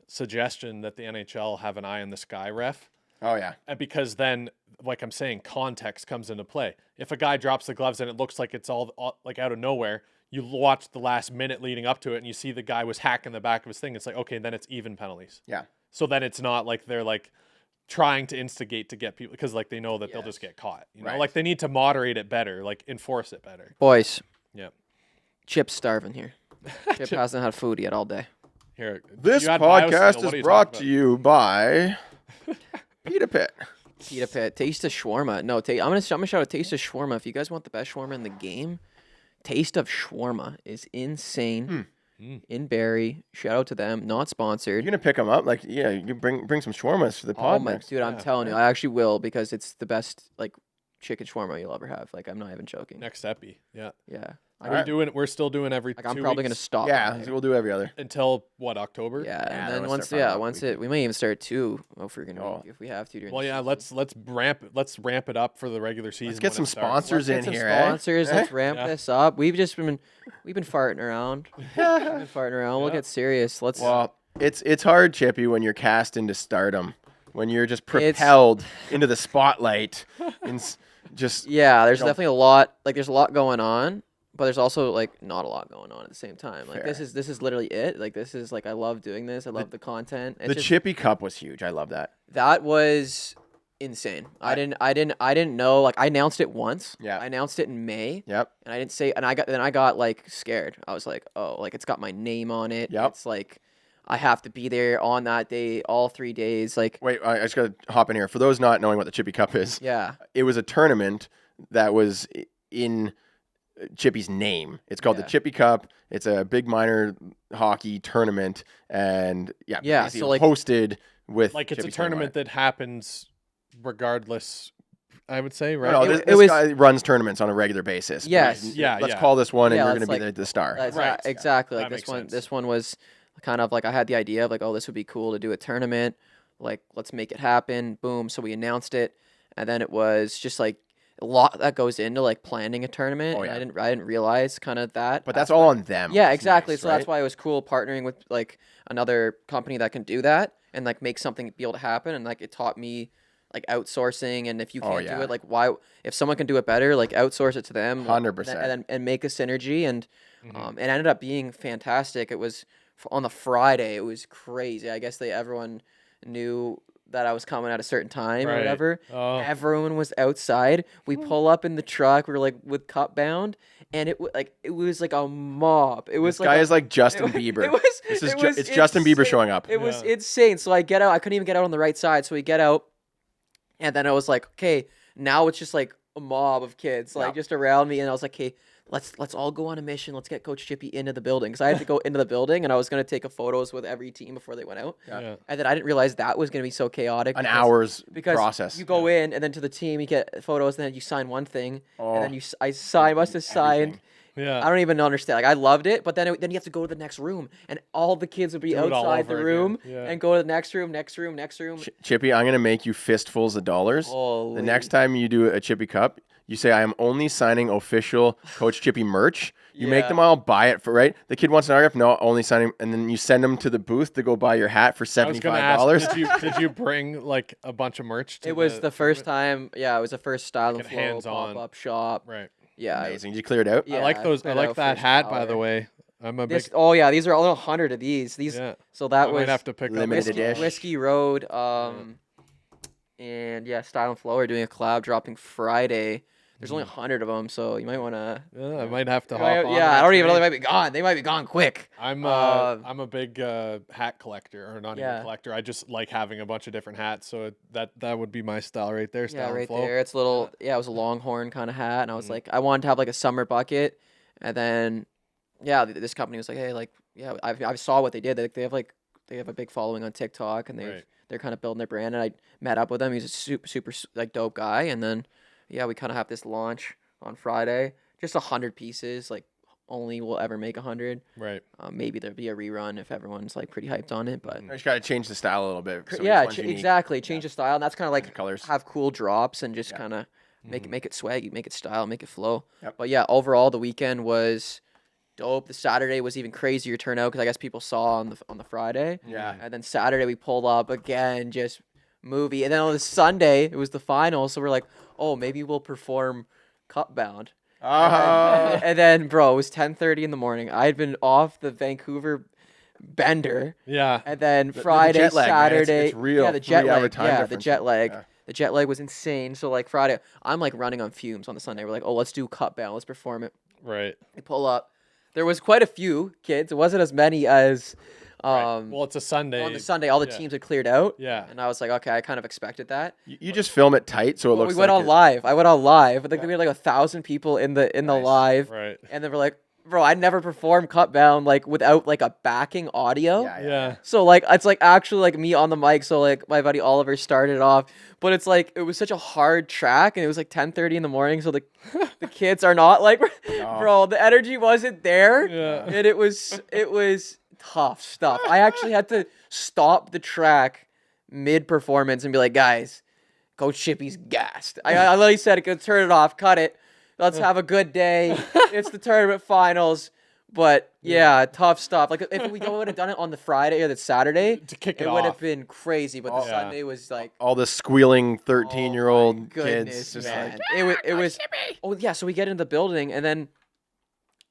Speaker 4: suggestion that the NHL have an eye in the sky ref.
Speaker 3: Oh yeah.
Speaker 4: And because then, like I'm saying, context comes into play. If a guy drops the gloves and it looks like it's all like out of nowhere, you watch the last minute leading up to it and you see the guy was hacking the back of his thing. It's like, okay, then it's even penalties.
Speaker 3: Yeah.
Speaker 4: So then it's not like they're like trying to instigate to get people because like they know that they'll just get caught. You know,
Speaker 3: Right.
Speaker 4: like they need to moderate it better, like enforce it better.
Speaker 2: Boys,
Speaker 4: Yeah.
Speaker 2: Chip's starving here. Chip hasn't had food yet all day.
Speaker 4: Here,
Speaker 3: This
Speaker 4: you had
Speaker 3: podcast
Speaker 4: BioSteel, what
Speaker 3: is
Speaker 4: are you
Speaker 3: brought
Speaker 4: talking
Speaker 3: to you by Pita Pit.
Speaker 2: Pita Pit, Taste of Shawarma. No, I'm gonna shout out Taste of Shawarma. If you guys want the best shawarma in the game, Taste of Shawarma is insane. In Barrie, shout out to them. Not sponsored.
Speaker 3: You're gonna pick them up, like yeah. You can bring some shawarmas for the
Speaker 2: Oh
Speaker 3: pod
Speaker 2: my,
Speaker 3: next.
Speaker 2: dude, I'm telling you, I actually will because it's the best like chicken shawarma you'll ever have. Like I'm not even joking.
Speaker 4: Next epi. Yeah.
Speaker 2: Yeah,
Speaker 4: We're still doing every
Speaker 2: like I'm
Speaker 4: 2
Speaker 2: probably gonna
Speaker 4: weeks
Speaker 2: stop.
Speaker 3: Yeah,
Speaker 2: by there.
Speaker 3: so we'll do every other.
Speaker 4: until what, October?
Speaker 2: Yeah,
Speaker 3: Yeah,
Speaker 2: and
Speaker 3: then
Speaker 2: then
Speaker 3: we'll
Speaker 2: once
Speaker 3: start finding out
Speaker 2: once
Speaker 3: what we
Speaker 2: we might even start 2 if we're gonna
Speaker 3: Oh.
Speaker 2: if we have to. During
Speaker 4: Well,
Speaker 2: the
Speaker 4: yeah,
Speaker 2: season.
Speaker 4: let's ramp it up for the regular season.
Speaker 3: Let's get
Speaker 4: when
Speaker 3: some
Speaker 4: it starts.
Speaker 3: sponsors
Speaker 2: Let's
Speaker 3: in
Speaker 2: get some
Speaker 3: here,
Speaker 2: sponsors.
Speaker 3: eh?
Speaker 2: Let's ramp
Speaker 4: Yeah.
Speaker 2: this up. We've been farting around. We've been farting around. We'll
Speaker 4: Yeah.
Speaker 2: get serious. Let's.
Speaker 3: Well, it's hard, Chippy, when you're cast into stardom, when you're just propelled into the spotlight, and just
Speaker 2: Yeah, there's
Speaker 3: you know-
Speaker 2: definitely a lot. Like, there's a lot going on, but there's also like not a lot going on at the same time. Like, this
Speaker 3: Fair.
Speaker 2: is literally it. Like, this is like I love doing this. I love the content. It's
Speaker 3: the
Speaker 2: just,
Speaker 3: Chippy Cup was huge. I love that.
Speaker 2: that was insane. I didn't know. Like, I announced it once.
Speaker 3: Yeah.
Speaker 2: I announced it in May.
Speaker 3: Yep.
Speaker 2: And I didn't say. And I got like scared. I was like, oh, like it's got my name on it.
Speaker 3: Yep.
Speaker 2: It's like I have to be there on that day, all 3 days. Like,
Speaker 3: Wait, I just gotta hop in here. For those not knowing what the Chippy Cup is,
Speaker 2: yeah.
Speaker 3: it was a tournament that was in Chippy's name. It's called
Speaker 2: Yeah.
Speaker 3: the Chippy Cup. It's a big minor hockey tournament, and
Speaker 2: Yeah,
Speaker 3: basically
Speaker 2: so, like-
Speaker 3: hosted with
Speaker 4: Like it's a
Speaker 3: Chippy's name on
Speaker 4: tournament
Speaker 3: it.
Speaker 4: that happens regardless. I would say, right?
Speaker 3: No,
Speaker 2: It-
Speaker 3: this,
Speaker 2: it
Speaker 3: this
Speaker 2: was-
Speaker 3: guy runs tournaments on a regular basis. but
Speaker 2: Yes.
Speaker 4: Yeah,
Speaker 3: Let's
Speaker 4: yeah.
Speaker 3: call this one, and
Speaker 2: Yeah,
Speaker 3: you're
Speaker 2: let's
Speaker 3: going to be
Speaker 2: like-
Speaker 3: the star.
Speaker 2: That's
Speaker 4: Right.
Speaker 2: exactly.
Speaker 4: That
Speaker 2: Like
Speaker 4: makes
Speaker 2: this one.
Speaker 4: sense.
Speaker 2: This one was kind of like I had the idea of like, oh, this would be cool to do a tournament. Like, let's make it happen. Boom. So we announced it, and then it was just like a lot that goes into like planning a tournament.
Speaker 3: Oh,
Speaker 2: and
Speaker 3: yeah.
Speaker 2: I didn't realize kind of that.
Speaker 3: But that's all on them.
Speaker 2: Yeah,
Speaker 3: It's
Speaker 2: exactly.
Speaker 3: nice,
Speaker 2: So that's
Speaker 3: right?
Speaker 2: why it was cool partnering with like another company that can do that and like make something be able to happen. And like it taught me like outsourcing, and if you
Speaker 3: Oh,
Speaker 2: can't
Speaker 3: yeah.
Speaker 2: do it, like why if someone can do it better, like outsource it to them.
Speaker 3: 100%.
Speaker 2: And make a synergy, and
Speaker 3: Mm-hmm.
Speaker 2: it ended up being fantastic. It was on the Friday. It was crazy. I guess everyone knew that I was coming at a certain time or
Speaker 4: Right.
Speaker 2: whatever.
Speaker 4: Oh.
Speaker 2: Everyone was outside. We pull up in the truck. We were like with cup bound, and it was like a mob. It was
Speaker 3: This
Speaker 2: like
Speaker 3: guy
Speaker 2: a-
Speaker 3: is like Justin
Speaker 2: it,
Speaker 3: Bieber.
Speaker 2: It was.
Speaker 3: This is
Speaker 2: it was
Speaker 3: it's Justin Bieber
Speaker 2: insane.
Speaker 3: showing up.
Speaker 2: It was
Speaker 4: Yeah.
Speaker 2: insane. So I get out. I couldn't even get out on the right side. So we get out, and then I was like, okay, now it's just like a mob of kids like
Speaker 3: Yeah.
Speaker 2: just around me, and I was like, okay, let's all go on a mission. Let's get Coach Chippy into the building, because I had to go into the building, and I was gonna take a photos with every team before they went out.
Speaker 4: Yeah.
Speaker 2: And then I didn't realize that was gonna be so chaotic.
Speaker 3: An
Speaker 2: because-
Speaker 3: hour's
Speaker 2: because
Speaker 3: process.
Speaker 2: you go in, and then to the team you get photos, and then you sign one thing,
Speaker 3: Oh,
Speaker 2: and then I must have signed.
Speaker 3: everything.
Speaker 4: Yeah.
Speaker 2: I don't even understand. Like, I loved it, but then then you have to go to the next room, and all the kids would be
Speaker 4: Do it all
Speaker 2: outside the
Speaker 4: over
Speaker 2: room
Speaker 4: again. Yeah.
Speaker 2: and go to the next room, next room, next room.
Speaker 3: Chippy, I'm gonna make you fistfuls of dollars.
Speaker 2: Holy.
Speaker 3: The next time you do a Chippy Cup, you say, I am only signing official Coach Chippy merch. You make
Speaker 2: Yeah.
Speaker 3: them all buy it for, right? The kid wants an autograph, no, only signing, and then you send them to the booth to go buy your hat for
Speaker 4: I was gonna
Speaker 3: $75.
Speaker 4: ask, did you bring like a bunch of merch? To
Speaker 2: It was the first
Speaker 4: tournament?
Speaker 2: time. Yeah, it was the first style and
Speaker 4: Like a
Speaker 2: flow
Speaker 4: hands-on.
Speaker 2: pop-up shop.
Speaker 4: Right.
Speaker 2: Yeah.
Speaker 3: Amazing. Did you clear it out?
Speaker 2: Yeah,
Speaker 4: I like those. I
Speaker 2: put
Speaker 4: like
Speaker 2: out
Speaker 4: that
Speaker 2: first
Speaker 4: hat, by
Speaker 2: hour.
Speaker 4: the way. I'm a big.
Speaker 2: This, oh yeah, these are all 100 of these. These.
Speaker 4: Yeah.
Speaker 2: So that
Speaker 4: I
Speaker 2: was
Speaker 4: might have to pick up
Speaker 3: limited
Speaker 4: as well.
Speaker 3: edition.
Speaker 2: Whiskey Road. And yeah, Style and Flow are doing a collab dropping Friday. There's only 100 of them, so you might want to.
Speaker 4: Yeah, I might have to hop
Speaker 2: Yeah,
Speaker 4: on.
Speaker 2: I
Speaker 4: that
Speaker 2: don't even know. They
Speaker 4: train.
Speaker 2: might be gone. They might be gone quick.
Speaker 4: I'm
Speaker 2: Uh,
Speaker 4: I'm a big hat collector, or not
Speaker 2: Yeah.
Speaker 4: even collector. I just like having a bunch of different hats. So that would be my style right there. Style
Speaker 2: Yeah,
Speaker 4: and
Speaker 2: right
Speaker 4: flow.
Speaker 2: there. It's a little. Yeah, it was a Longhorn kind of hat, and I was
Speaker 4: Mhm.
Speaker 2: like, I wanted to have like a summer bucket, and then, yeah, this company was like, hey, like, yeah, I saw what they did. They have a big following on TikTok, and
Speaker 4: Right.
Speaker 2: they're kind of building their brand. And I met up with him. He's a super like dope guy, and then, yeah, we kind of have this launch on Friday. Just 100 pieces, like only will ever make 100.
Speaker 4: Right.
Speaker 2: Maybe there'll be a rerun if everyone's like pretty hyped on it, but
Speaker 3: I just got to change the style a little bit. So
Speaker 2: yeah,
Speaker 3: each one's unique.
Speaker 2: exactly. Change the style, and that's kind of like
Speaker 3: colors.
Speaker 2: have cool drops and just
Speaker 3: Yeah.
Speaker 2: kind of make it swaggy, make it style, make it flow.
Speaker 3: Yep.
Speaker 2: But yeah, overall the weekend was dope. The Saturday was even crazier turnout because I guess people saw on the Friday.
Speaker 3: Yeah.
Speaker 2: And then Saturday we pulled up again, just movie. And then on the Sunday it was the final, so we're like, oh, maybe we'll perform Cup Bound. And then, bro, it was 10:30 in the morning. I had been off the Vancouver bender,
Speaker 4: Yeah.
Speaker 2: and then
Speaker 3: The
Speaker 2: Friday,
Speaker 3: jet lag, man.
Speaker 2: Saturday,
Speaker 3: It's real.
Speaker 2: yeah, the jet
Speaker 3: 3-hour
Speaker 2: lag,
Speaker 3: time
Speaker 2: yeah, the
Speaker 3: difference.
Speaker 2: jet lag.
Speaker 3: Yeah.
Speaker 2: The jet lag was insane. So like Friday, I'm like running on fumes on the Sunday. We're like, oh, let's do Cup Bound, let's perform it.
Speaker 4: Right.
Speaker 2: We pull up. There was quite a few kids. It wasn't as many as
Speaker 4: Right. Well, it's a Sunday.
Speaker 2: on the Sunday. All the
Speaker 4: yeah.
Speaker 2: teams had cleared out.
Speaker 4: Yeah.
Speaker 2: And I was like, okay, I kind of expected that.
Speaker 3: You just film it tight so it
Speaker 2: Well,
Speaker 3: looks
Speaker 2: we went
Speaker 3: like
Speaker 2: on live. I went on live. I think we had like 1,000 people in the
Speaker 3: Nice.
Speaker 2: live.
Speaker 4: Right.
Speaker 2: And then we're like, bro, I never performed Cut Bound like without like a backing audio.
Speaker 4: Yeah.
Speaker 2: So like it's like actually like me on the mic. So like my buddy Oliver started it off, but it's like it was such a hard track, and it was like 10:30 in the morning. So the kids are not like, bro, the energy wasn't there,
Speaker 4: Yeah.
Speaker 2: and it was tough stuff. I actually had to stop the track mid performance and be like, guys, Coach Chippy's gassed. I literally said, turn it off, cut it. Let's have a good day. It's the tournament finals. But yeah, tough stuff. Like if we would have done it on the Friday or the Saturday,
Speaker 4: To kick it
Speaker 2: it would have
Speaker 4: off.
Speaker 2: been crazy. But the
Speaker 4: Yeah.
Speaker 2: Sunday was like,
Speaker 3: all the squealing 13-year-old
Speaker 2: oh my
Speaker 3: kids
Speaker 2: goodness,
Speaker 3: just
Speaker 2: man.
Speaker 3: like
Speaker 2: it was. Oh yeah, so we get into the building, and then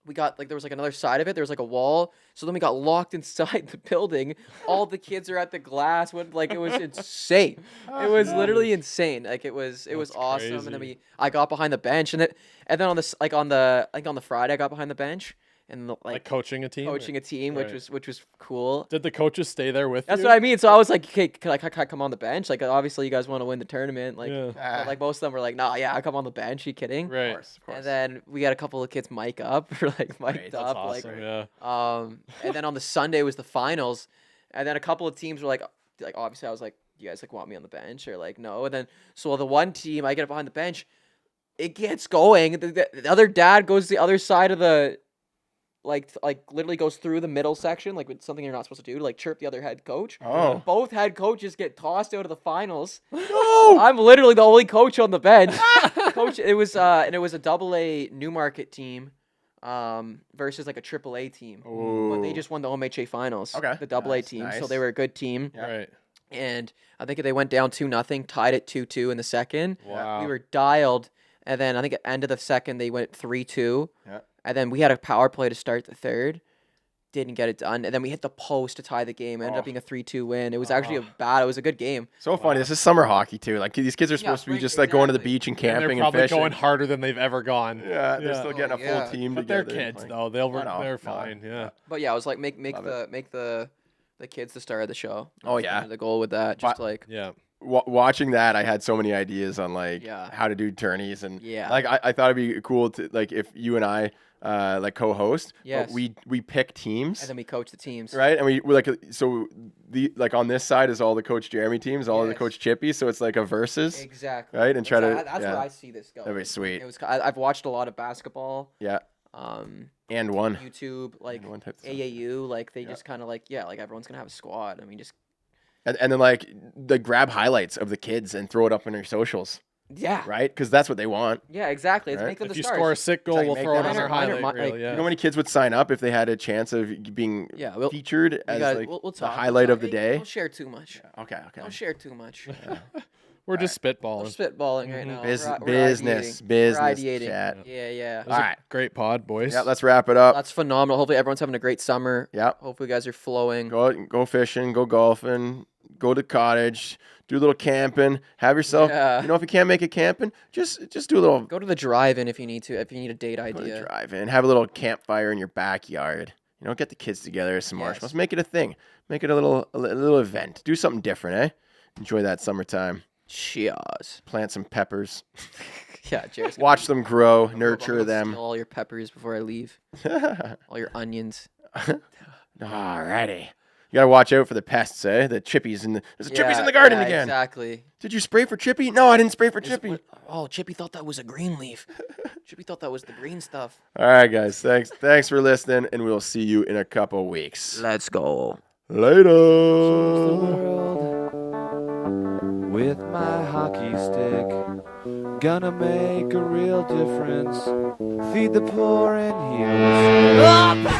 Speaker 2: we got like there was like another side of it. There was like a wall. So then we got locked inside the building. All the kids are at the glass. It was insane. It was literally insane. Like it was
Speaker 4: That's
Speaker 2: awesome. And then
Speaker 4: crazy.
Speaker 2: I got behind the bench, and then on this on the Friday I got behind the bench and
Speaker 4: Like coaching a team. or-
Speaker 2: coaching a team,
Speaker 4: Right.
Speaker 2: which was cool.
Speaker 4: Did the coaches stay there with
Speaker 2: That's
Speaker 4: you?
Speaker 2: what I mean. So I was like, okay, can I come on the bench? Like obviously you guys want to win the tournament. Like
Speaker 4: Yeah.
Speaker 2: but, like most of them were like, nah, yeah, I come on the bench. You kidding?
Speaker 4: Right.
Speaker 3: of course.
Speaker 2: And then we had a couple of kids mic up, or like mic'd
Speaker 3: That's
Speaker 2: up, like
Speaker 4: Awesome. Yeah.
Speaker 2: and then on the Sunday was the finals, and then a couple of teams were like obviously I was like, you guys like want me on the bench or like no, and then so the one team I get behind the bench, it gets going. The other dad goes to the other side of the like literally goes through the middle section like with something you're not supposed to do to like chirp the other head coach.
Speaker 3: Oh.
Speaker 2: Both head coaches get tossed out of the finals. No, I'm literally the only coach on the bench. Coach, it was and it was a AA Newmarket team versus like a AAA team. But they
Speaker 3: Ooh.
Speaker 2: just won the OMHA finals.
Speaker 3: Okay.
Speaker 2: The AA
Speaker 3: Nice,
Speaker 2: team. So
Speaker 3: nice.
Speaker 2: they were a good team.
Speaker 3: Yeah.
Speaker 4: Right.
Speaker 2: And I think they went down 2-0, tied it 2-2 in the second.
Speaker 4: Wow.
Speaker 2: We were dialed, and then I think at the end of the second they went 3-2.
Speaker 3: Yeah.
Speaker 2: And then we had a power play to start the third. Didn't get it done. And then we hit the post to tie the game. It ended up being a 3-2 win. It was actually it was a good game.
Speaker 3: So funny. This is summer hockey too. Like these kids are supposed to be
Speaker 2: right,
Speaker 3: just like going to the
Speaker 2: exactly.
Speaker 3: beach and
Speaker 4: And they're
Speaker 3: camping and,
Speaker 4: probably
Speaker 3: fishing.
Speaker 4: going harder than they've ever gone.
Speaker 3: Yeah, they're
Speaker 4: Yeah.
Speaker 3: still getting a full
Speaker 2: yeah.
Speaker 3: team
Speaker 4: But they're
Speaker 3: together.
Speaker 4: kids
Speaker 3: Like,
Speaker 4: though. They'll
Speaker 3: I know,
Speaker 4: they're
Speaker 3: no.
Speaker 4: fine. Yeah.
Speaker 2: But yeah, I was like make
Speaker 3: Love
Speaker 2: the kids the star of the show.
Speaker 3: Oh,
Speaker 2: That was
Speaker 3: yeah.
Speaker 2: kind of the goal with that. Just like
Speaker 4: Yeah.
Speaker 3: watching that, I had so many ideas on like
Speaker 2: Yeah.
Speaker 3: how to do tourneys and
Speaker 2: Yeah.
Speaker 3: like I thought it'd be cool to like if you and I like co-host. but
Speaker 2: Yes.
Speaker 3: we pick teams.
Speaker 2: and then we coach the teams.
Speaker 3: Right, and we're like so the like on this side is all the Coach Jeremy teams, all of the
Speaker 2: Yes.
Speaker 3: Coach Chippy, so it's like a versus,
Speaker 2: Exactly.
Speaker 3: right? And try to
Speaker 2: That's
Speaker 3: yeah,
Speaker 2: where I see this going.
Speaker 3: that'd be sweet.
Speaker 2: It was. I've watched a lot of basketball.
Speaker 3: Yeah,
Speaker 2: Um,
Speaker 3: and one.
Speaker 2: YouTube, like
Speaker 3: one type of stuff.
Speaker 2: AAU, like they
Speaker 3: Yeah.
Speaker 2: just kind of like like everyone's gonna have a squad. I mean, just
Speaker 3: And then like grab highlights of the kids and throw it up on your socials,
Speaker 2: yeah,
Speaker 3: right? Because that's what they want.
Speaker 2: yeah, exactly. Let's
Speaker 3: Right.
Speaker 2: make them
Speaker 4: If
Speaker 2: the
Speaker 4: you
Speaker 2: stars.
Speaker 4: score a sick goal,
Speaker 3: like
Speaker 4: we'll
Speaker 3: make
Speaker 4: throw it
Speaker 3: them
Speaker 4: on our
Speaker 2: minor-
Speaker 4: highlight
Speaker 2: minor-
Speaker 4: reel.
Speaker 2: like,
Speaker 4: Yeah.
Speaker 3: You know how many kids would sign up if they had a chance of being
Speaker 2: Yeah, we'll,
Speaker 3: featured
Speaker 2: you
Speaker 3: as
Speaker 2: guys,
Speaker 3: like
Speaker 2: we'll
Speaker 3: the
Speaker 2: talk.
Speaker 3: highlight of the
Speaker 2: Hey,
Speaker 3: day?
Speaker 2: Don't share too much.
Speaker 3: Okay, okay.
Speaker 2: Don't share too much.
Speaker 4: We're just
Speaker 2: We're
Speaker 4: spitballing.
Speaker 2: spitballing right
Speaker 4: Mhm.
Speaker 2: now.
Speaker 3: Business,
Speaker 2: We're
Speaker 3: business,
Speaker 2: ideating.
Speaker 3: business
Speaker 2: We're ideating.
Speaker 3: chat.
Speaker 2: Yeah, yeah.
Speaker 4: It was
Speaker 3: All
Speaker 4: a
Speaker 3: right.
Speaker 4: great pod, boys.
Speaker 3: Yeah, let's wrap it up.
Speaker 2: That's phenomenal. Hopefully everyone's having a great summer.
Speaker 3: Yeah,
Speaker 2: Hopefully you guys are flowing.
Speaker 3: go fishing, go golfing, go to cottage, do a little camping, have yourself.
Speaker 2: Yeah.
Speaker 3: You know, if you can't make it camping, just do a little
Speaker 2: Go to the drive-in if you need to. If you need a date
Speaker 3: go to
Speaker 2: idea.
Speaker 3: drive in, have a little campfire in your backyard. You know, get the kids together, some
Speaker 2: Yes.
Speaker 3: marshmallows, make it a thing, make it a little event. Do something different, eh? Enjoy that summertime.
Speaker 2: Cheers.
Speaker 3: Plant some peppers,
Speaker 2: Yeah, cheers.
Speaker 3: watch them grow,
Speaker 2: I'm
Speaker 3: nurture
Speaker 2: gonna
Speaker 3: them.
Speaker 2: steal all your peppers before I leave. All your onions.
Speaker 3: Alrighty. You gotta watch out for the pests, eh? The chippies there's chippies in the garden again.
Speaker 2: Exactly.
Speaker 3: Did you spray for Chippy? No, I didn't spray for Chippy.
Speaker 2: Oh, Chippy thought that was a green leaf. Chippy thought that was the green stuff.
Speaker 3: All right, guys. Thanks for listening, and we'll see you in a couple weeks.
Speaker 2: Let's go.
Speaker 1: the
Speaker 3: Later.
Speaker 1: world with my hockey stick. Gonna make a real difference. Feed the poor and heal the sick.